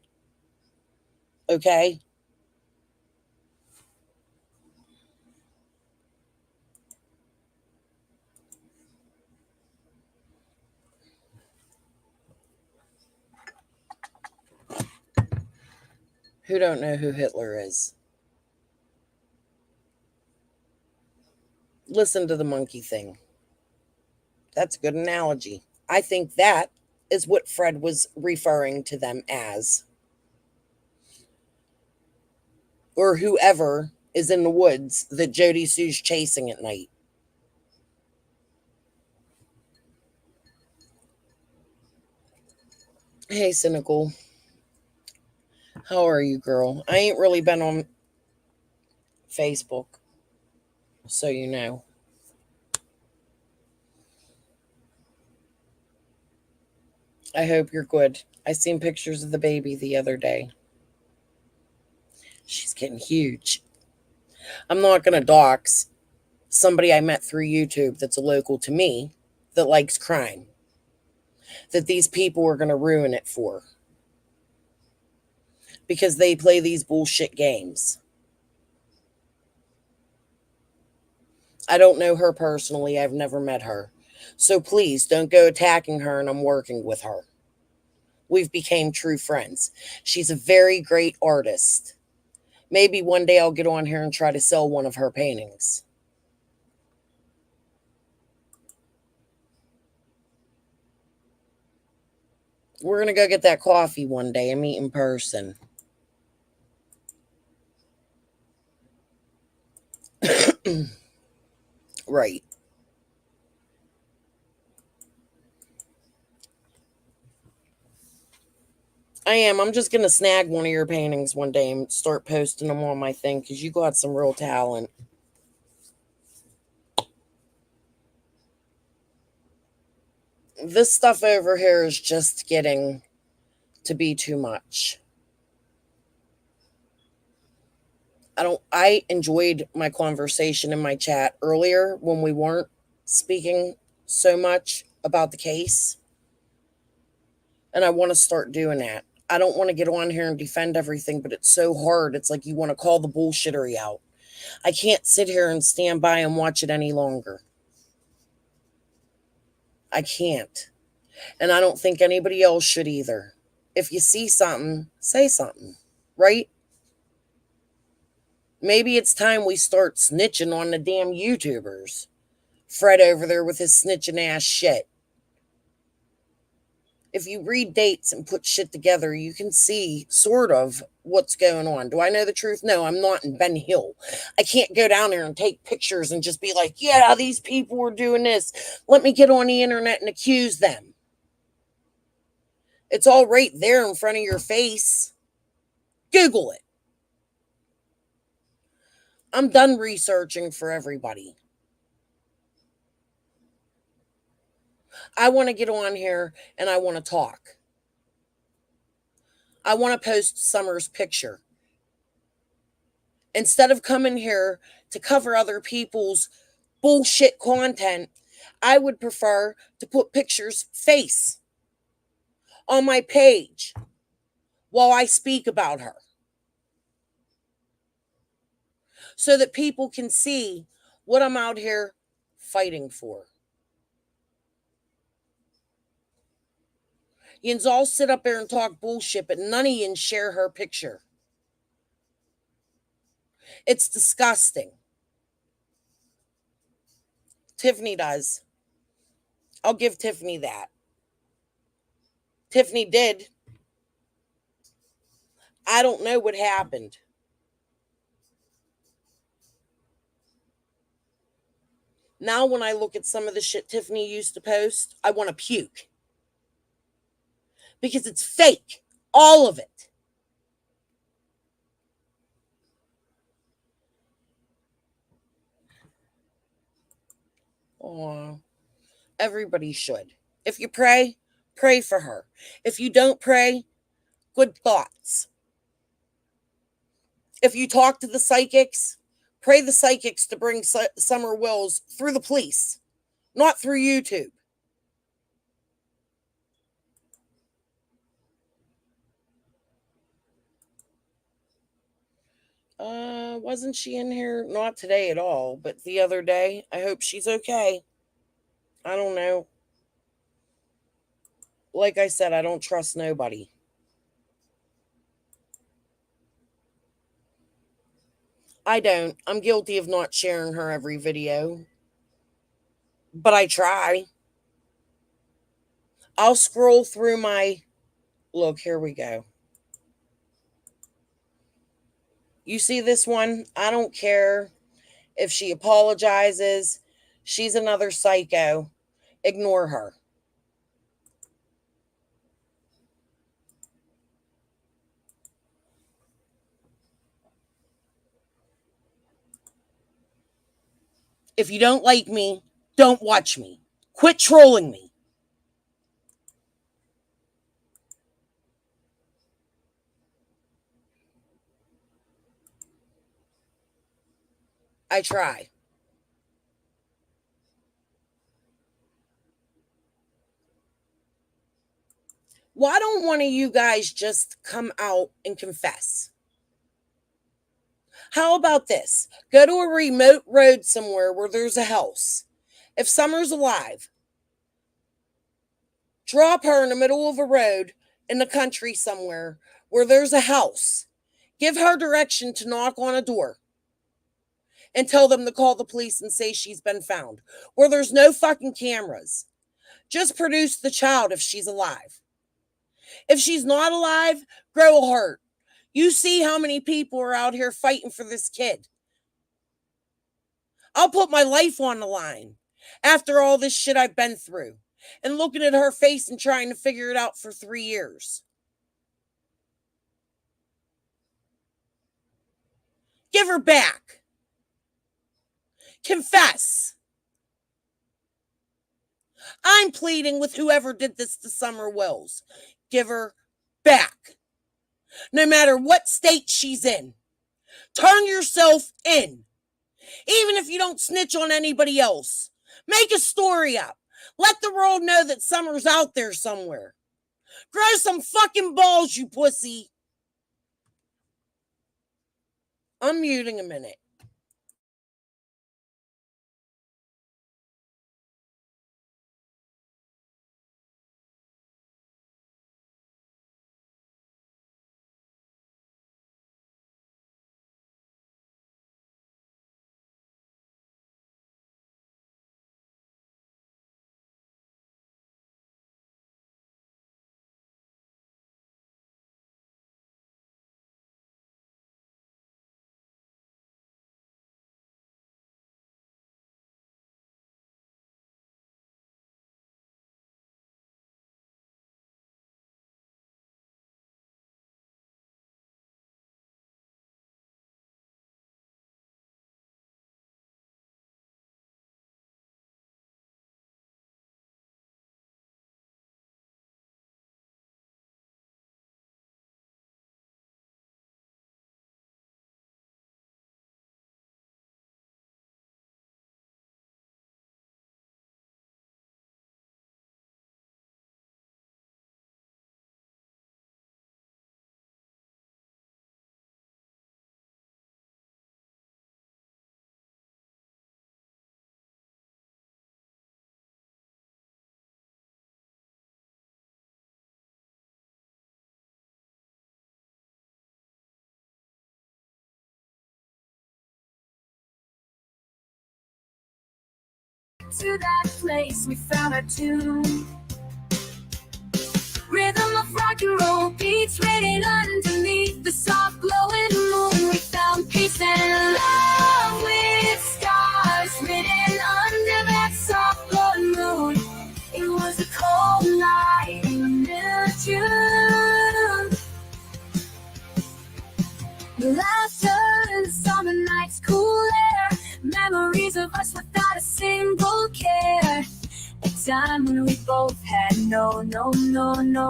Okay? Who don't know who Hitler is? Listen to the monkey thing. That's a good analogy. I think that is what Fred was referring to them as. Or whoever is in the woods that Jodisue's chasing at night. Hey, Cynical. How are you, girl? I ain't really been on Facebook, so you know. I hope you're good. I seen pictures of the baby the other day. She's getting huge. I'm not going to dox somebody I met through YouTube that's a local to me that likes crime, that these people are going to ruin it for because they play these bullshit games. I don't know her personally, I've never met her. So please don't go attacking her, and I'm working with her. We've become true friends. She's a very great artist. Maybe one day I'll get on here and try to sell one of her paintings. We're going to go get that coffee one day and meet in person. Right. I am. I'm just going to snag one of your paintings one day and start posting them on my thing because you got some real talent. This stuff over here is just getting to be too much. I enjoyed my conversation in my chat earlier when we weren't speaking so much about the case, and I want to start doing that. I don't want to get on here and defend everything, but it's so hard. It's like you want to call the bullshittery out. I can't sit here and stand by and watch it any longer. I can't. And I don't think anybody else should either. If you see something, say something, right? Maybe it's time we start snitching on the damn YouTubers. Fred over there with his snitching ass shit. If you read dates and put shit together, you can see sort of what's going on. Do I know the truth? No, I'm not in Ben Hill. I can't go down there and take pictures and just be like, yeah, these people are doing this. Let me get on the internet and accuse them. It's all right there in front of your face. Google it. I'm done researching for everybody. I want to get on here and I want to talk. I want to post Summer's picture. Instead of coming here to cover other people's bullshit content, I would prefer to put pictures face on my page while I speak about her so that people can see what I'm out here fighting for. Yins all sit up there and talk bullshit, but none of yins share her picture. It's disgusting. Tiffany does. I'll give Tiffany that. Tiffany did. I don't know what happened. Now, when I look at some of the shit Tiffany used to post, I want to puke because it's fake. All of it. Oh, everybody should. If you pray, pray for her. If you don't pray, good thoughts. If you talk to the psychics, pray the psychics to bring Summer Wills through the police, not through YouTube. Wasn't she in here? Not today at all, but the other day. I hope she's okay. I don't know. Like I said, I don't trust nobody. I don't. I'm guilty of not sharing her every video, but I try. I'll scroll through my. Look, here we go. You see this one? I don't care if she apologizes. She's another psycho. Ignore her. If you don't like me, don't watch me. Quit trolling me. I try. Why don't one of you guys just come out and confess? How about this? Go to a remote road somewhere where there's a house. If Summer's alive, drop her in the middle of a road in the country somewhere where there's a house. Give her direction to knock on a door and tell them to call the police and say she's been found. Where there's no fucking cameras. Just produce the child if she's alive. If she's not alive, grow a heart. You see how many people are out here fighting for this kid. I'll put my life on the line after all this shit I've been through and looking at her face and trying to figure it out for 3 years. Give her back. Confess. I'm pleading with whoever did this to Summer Wells. Give her back. No matter what state she's in. Turn yourself in. Even if you don't snitch on anybody else. Make a story up. Let the world know that Summer's out there somewhere. Grow some fucking balls, you pussy. I'm muting a minute. To that place we found our tune. Rhythm of rock and roll beats raining underneath the soft glowing moon. We found peace and love with stars written under that soft glowing moon. It was a cold night in the middle of June. The laughter in the summer night's cool air, memories of us without a single care. A time when we both had no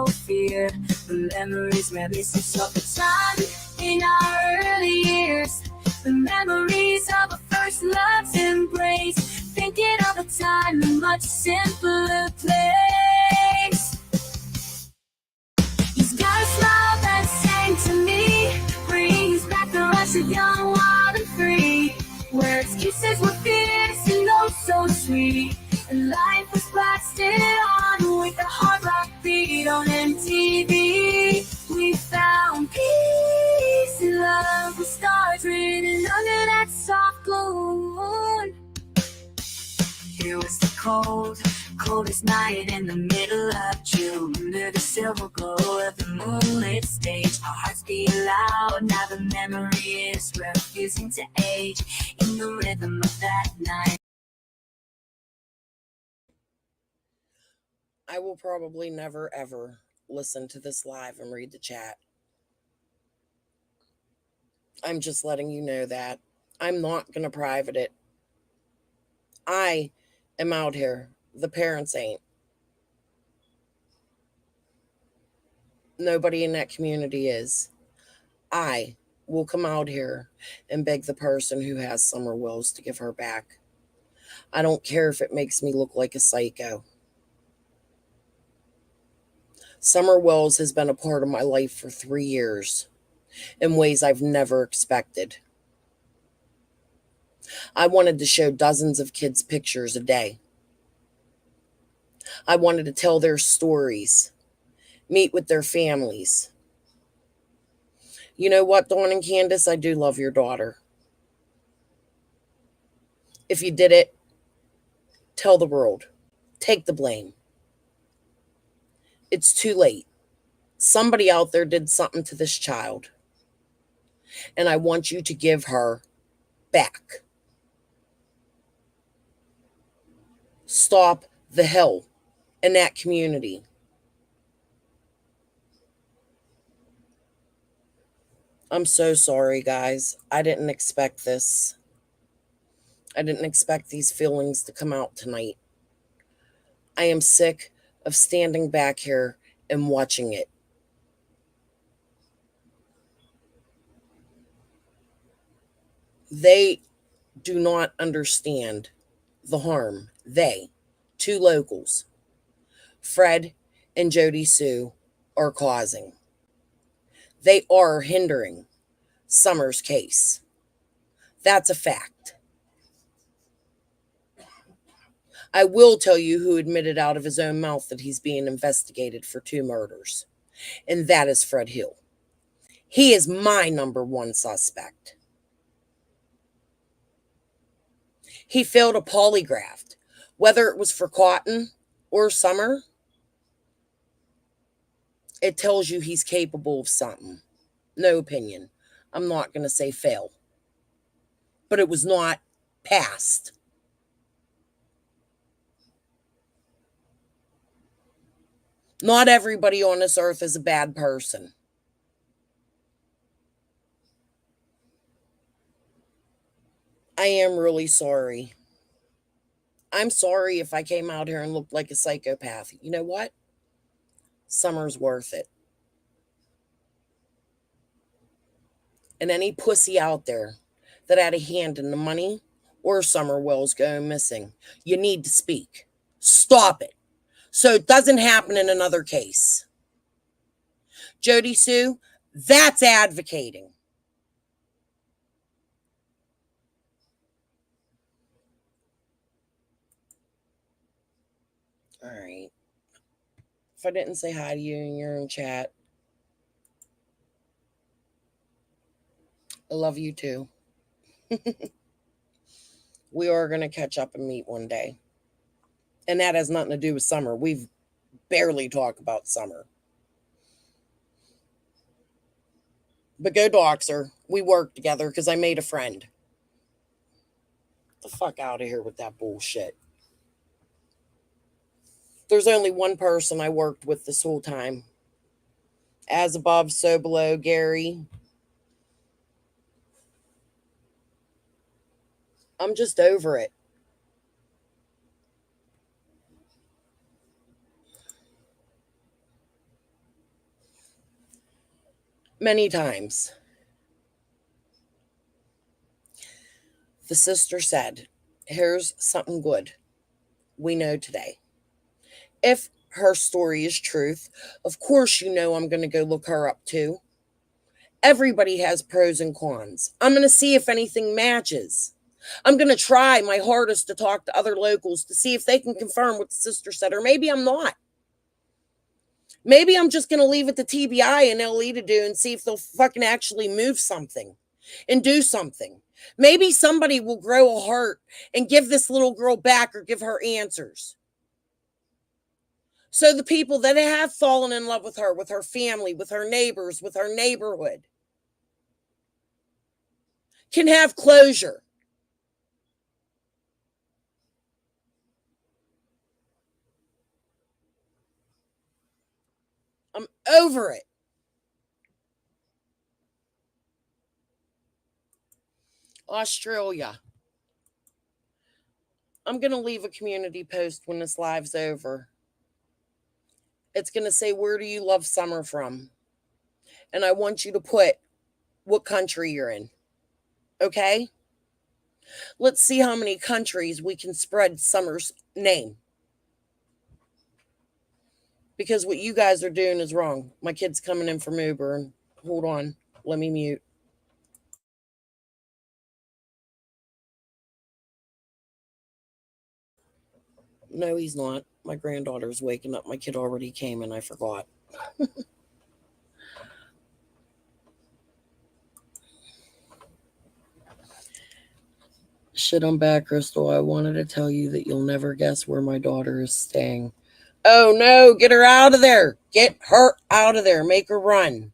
fear. The memories reminiscence of the time in our early years. The memories of a first love's embrace. Thinking of a time in a much simpler place. He's got a smile that sang to me, brings back the rush of young, wild and free, where excuses were fierce and oh so sweet, and life was blasted on with a hard rock beat on MTV. We found peace and love with stars written under that soft moon. It was the coldest night in the middle of June. Under the silver glow of the moonlit stage, our hearts beat loud. Now the memory is refusing to age in the rhythm of that night. I will probably never ever listen to this live and read the chat. I'm just letting you know that. I'm not going to private it. I am out here. The parents ain't. Nobody in that community is. I will come out here and beg the person who has Summer Wills to give her back. I don't care if it makes me look like a psycho. Summer Wills has been a part of my life for 3 years in ways I've never expected. I wanted to show dozens of kids pictures a day. I wanted to tell their stories, meet with their families. You know what, Dawn and Candace? I do love your daughter. If you did it, tell the world. Take the blame. It's too late. Somebody out there did something to this child, and I want you to give her back. Stop the hell in that community. I'm so sorry, guys. I didn't expect this. I didn't expect these feelings to come out tonight. I am sick of standing back here and watching it. They do not understand the harm they, two locals, Fred and Jodisue, are causing. They are hindering Summer's case. That's a fact. I will tell you who admitted out of his own mouth that he's being investigated for 2 murders, and that is Fred Hill. He is my #1 suspect. He failed a polygraph. Whether it was for Cotton or Summer, it tells you he's capable of something. No opinion. I'm not going to say fail. But it was not passed. Not everybody on this earth is a bad person. I am really sorry. I'm sorry if I came out here and looked like a psychopath. You know what? Summer's worth it. And any pussy out there that had a hand in the money or Summer Wells going missing, you need to speak. Stop it so it doesn't happen in another case. Jodisue, that's advocating. All right. If I didn't say hi to you in your own chat, I love you too. We are going to catch up and meet one day. And that has nothing to do with Summer. We've barely talked about Summer. But go dox her. We work together because I made a friend. Get the fuck out of here with that bullshit. There's only one person I worked with this whole time. As above, so below, Gary. I'm just over it. Many times. The sister said, here's something good we know today. If her story is truth, of course you know I'm going to go look her up too. Everybody has pros and cons. I'm going to see if anything matches. I'm going to try my hardest to talk to other locals to see if they can confirm what the sister said, or maybe I'm not. Maybe I'm just going to leave it to TBI and LE to do and see if they'll fucking actually move something and do something. Maybe somebody will grow a heart and give this little girl back or give her answers. So the people that have fallen in love with her family, with her neighbors, with her neighborhood, can have closure. I'm over it. Australia. I'm going to leave a community post when this live's over. It's going to say, where do you love Summer from? And I want you to put what country you're in. Okay? Let's see how many countries we can spread Summer's name. Because what you guys are doing is wrong. My kid's coming in from Uber. And hold on. Let me mute. No, he's not. My granddaughter's waking up. My kid already came and I forgot. Shit, I'm back, Crystal. I wanted to tell you that you'll never guess where my daughter is staying. Oh no, get her out of there. Get her out of there. Make her run.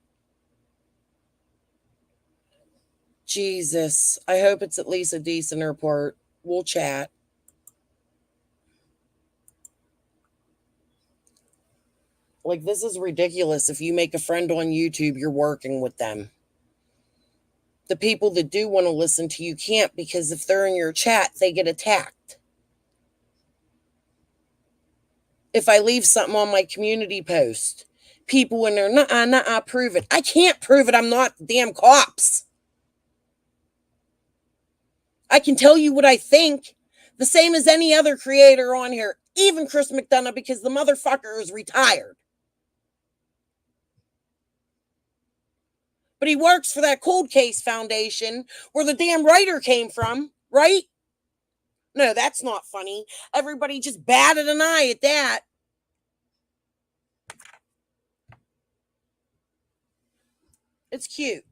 Jesus. I hope it's at least a decent report. We'll chat. Like, this is ridiculous. If you make a friend on YouTube, you're working with them. The people that do want to listen to you can't, because if they're in your chat, they get attacked. If I leave something on my community post, people in there, nuh-uh, prove it. I can't prove it. I'm not the damn cops. I can tell you what I think, the same as any other creator on here, even Chris McDonough, because the motherfucker is retired. But he works for that Cold Case Foundation where the damn writer came from, right? No, that's not funny. Everybody just batted an eye at that. It's cute.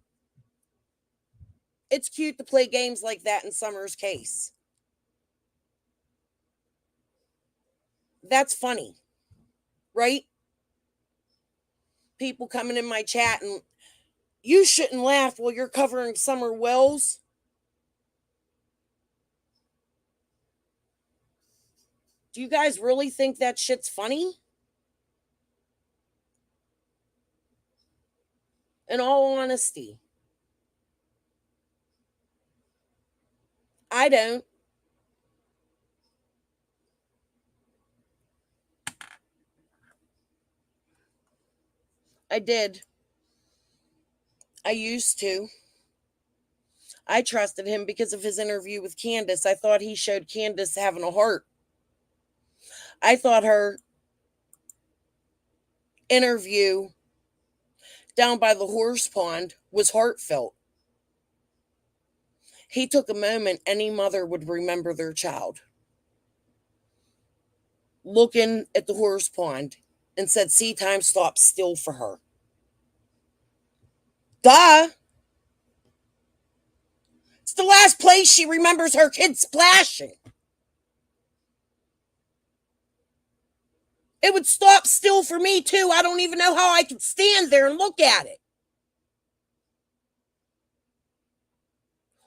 It's cute to play games like that in Summer's case. That's funny, right? People coming in my chat and you shouldn't laugh while you're covering Summer Wells. Do you guys really think that shit's funny? In all honesty, I don't. I did. I used to. I trusted him because of his interview with Candace. I thought he showed Candace having a heart. I thought her interview down by the horse pond was heartfelt. He took a moment any mother would remember their child. Looking at the horse pond and said, "See, time stops still for her." Duh! It's the last place she remembers her kid splashing. It would stop still for me, too. I don't even know how I could stand there and look at it.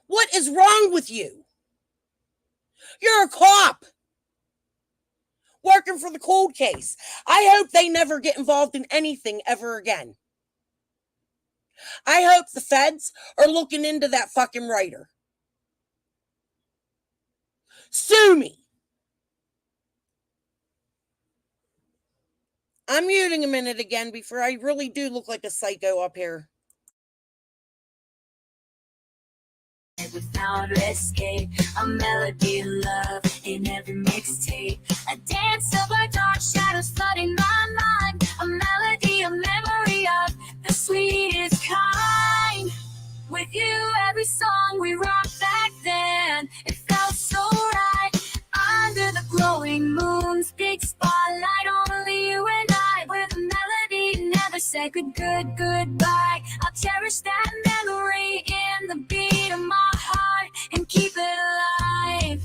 What is wrong with you? You're a cop working for the cold case. I hope they never get involved in anything ever again. I hope the feds are looking into that fucking writer. Sue me. I'm muting a minute again before I really do look like a psycho up here. Without escape, a melody of love in every mixtape. A dance of our dark shadows flooding my mind. A melody, a memory of the sweetest kind. With you, every song we rocked back then, it felt so right. Under the glowing moon's big spotlight, only you and I, with a melody, never said goodbye. I'll cherish that memory in the beat of my heart and keep it alive.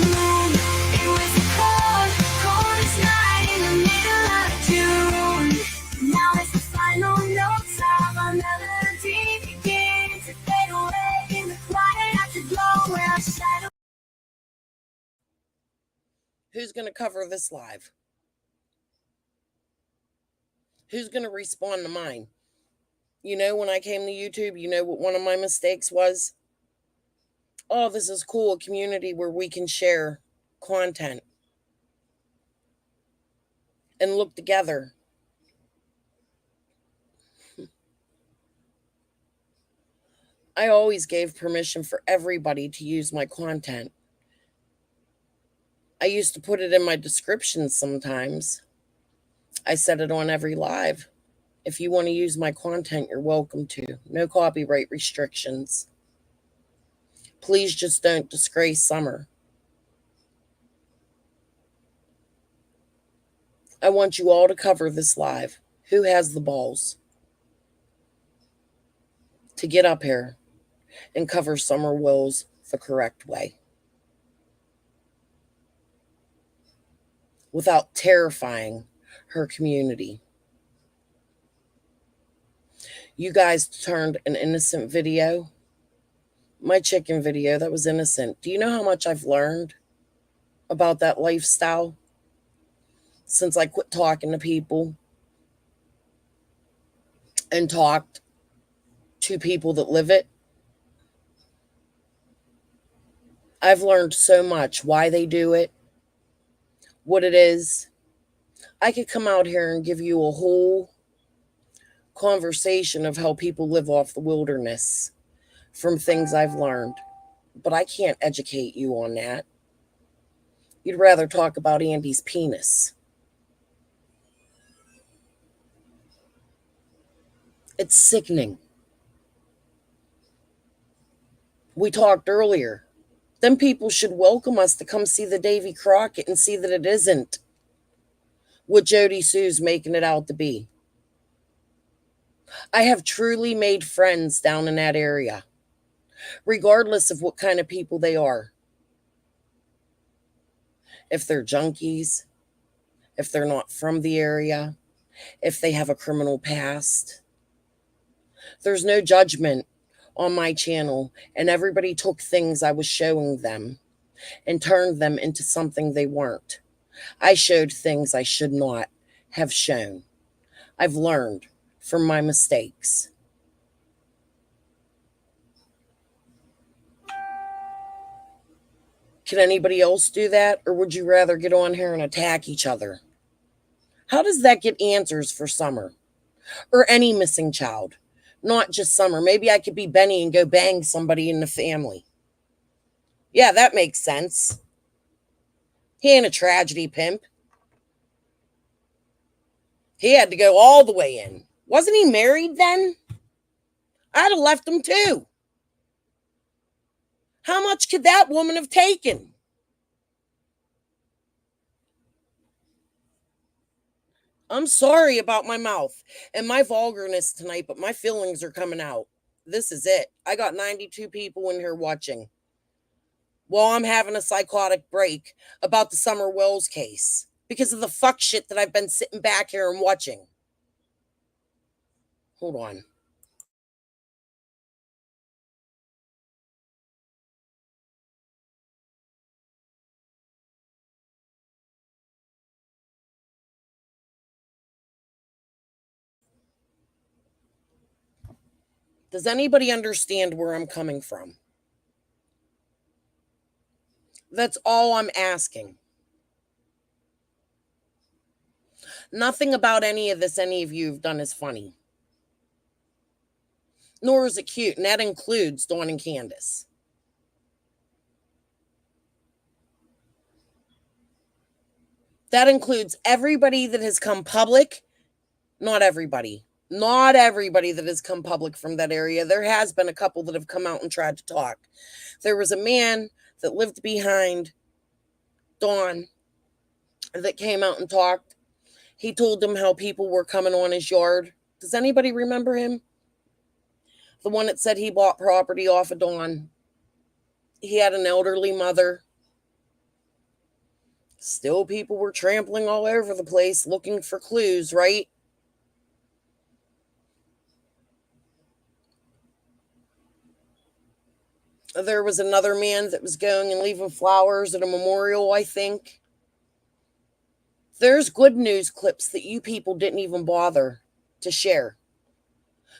Moon, it was a coldest night in the middle of June. Now it's the final notes of our melody begin to fade away in the quiet afterglow where our shadow. Who's going to cover this live? Who's going to respond to mine? You know, when I came to YouTube, you know what one of my mistakes was? Oh, this is cool, a community where we can share content and look together. I always gave permission for everybody to use my content. I used to put it in my descriptions sometimes. I said it on every live. If you want to use my content, you're welcome to. No copyright restrictions. Please just don't disgrace Summer. I want you all to cover this live. Who has the balls to get up here and cover Summer Wills the correct way without terrifying her community? You guys turned an innocent video, my chicken video, that was innocent. Do you know how much I've learned about that lifestyle since I quit talking to people and talked to people that live it? I've learned so much, why they do it, what it is. I could come out here and give you a whole conversation of how people live off the wilderness from things I've learned, but I can't educate you on that. You'd rather talk about Andy's penis. It's sickening. We talked earlier. Them people should welcome us to come see the Davy Crockett and see that it isn't what Jodisue's making it out to be. I have truly made friends down in that area, regardless of what kind of people they are. If they're junkies, if they're not from the area, if they have a criminal past. There's no judgment on my channel, and everybody took things I was showing them and turned them into something they weren't. I showed things I should not have shown. I've learned from my mistakes. Can anybody else do that, or would you rather get on here and attack each other? How does that get answers for Summer or any missing child? Not just Summer. Maybe I could be Benny and go bang somebody in the family. Yeah, that makes sense. He ain't a tragedy pimp. He had to go all the way in. Wasn't he married then? I'd have left him too. How much could that woman have taken? I'm sorry about my mouth and my vulgarness tonight, but my feelings are coming out. This is it. I got 92 people in here watching while I'm having a psychotic break about the Summer Wells case because of the fuck shit that I've been sitting back here and watching. Hold on. Does anybody understand where I'm coming from? That's all I'm asking. Nothing about any of this any of you have done is funny. Nor is it cute, and that includes Dawn and Candace. That includes everybody that has come public. Not everybody. Not everybody that has come public from that area. There has been a couple that have come out and tried to talk. There was a man that lived behind Dawn that came out and talked. He told them how people were coming on his yard. Does anybody remember him? The one that said he bought property off of Dawn. He had an elderly mother. Still, people were trampling all over the place looking for clues, right? There was another man that was going and leaving flowers at a memorial, I think. There's good news clips that you people didn't even bother to share.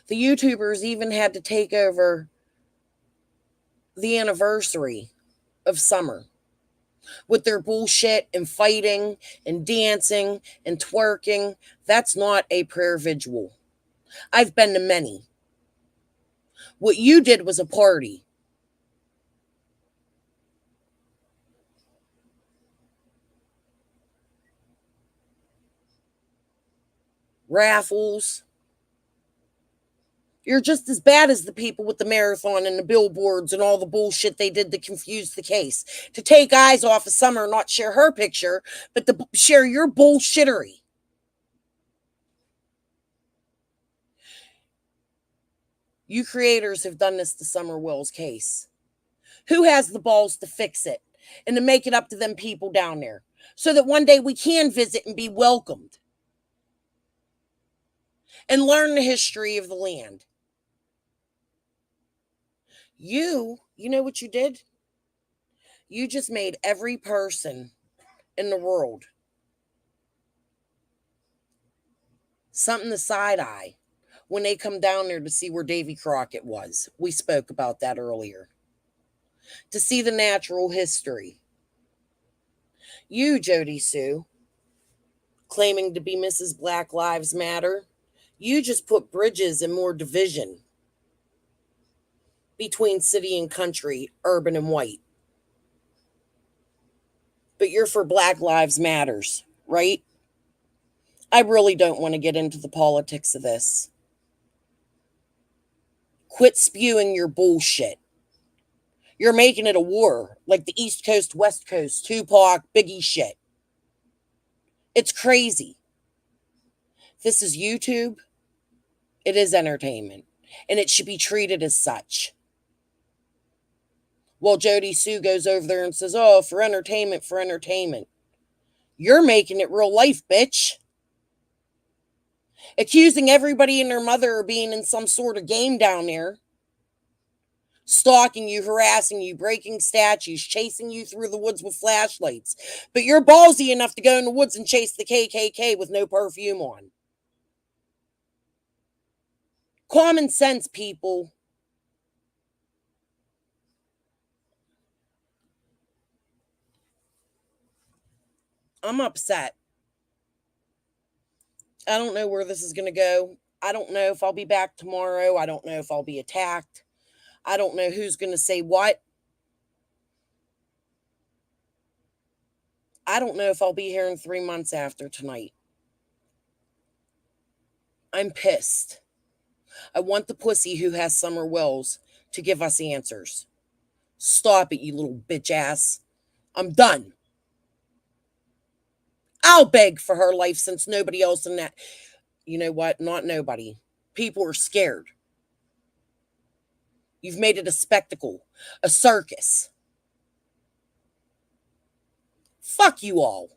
The YouTubers even had to take over the anniversary of Summer with their bullshit and fighting and dancing and twerking. That's not a prayer vigil. I've been to many What you did was a party. Raffles. You're just as bad as the people with the marathon and the billboards and all the bullshit they did to confuse the case. To take eyes off of Summer, not share her picture, but to share your bullshittery. You creators have done this to Summer Will's case. Who has the balls to fix it and to make it up to them people down there so that one day we can visit and be welcomed and learn the history of the land? You know what you did? You just made every person in the world something to side eye when they come down there to see where Davy Crockett was. We spoke about that earlier. To see the natural history. You, Jodisue, claiming to be Mrs. Black Lives Matter, you just put bridges and more division between city and country, urban and white. But you're for Black Lives Matters, right? I really don't want to get into the politics of this. Quit spewing your bullshit. You're making it a war, like the East Coast, West Coast, Tupac, Biggie shit. It's crazy. This is YouTube. It is entertainment, and it should be treated as such. Well, Jodisue goes over there and says, oh, for entertainment, for entertainment. You're making it real life, bitch. Accusing everybody and their mother of being in some sort of game down there. Stalking you, harassing you, breaking statues, chasing you through the woods with flashlights. But you're ballsy enough to go in the woods and chase the KKK with no perfume on. Common sense, people. I'm upset. I don't know where this is going to go. I don't know if I'll be back tomorrow. I don't know if I'll be attacked. I don't know who's going to say what. I don't know if I'll be here in 3 months after tonight. I'm pissed. I want the pussy who has Summer Wells to give us answers. Stop it, you little bitch ass. I'm done. I'll beg for her life since nobody else in that. You know what? Not nobody. People are scared. You've made it a spectacle, a circus. Fuck you all.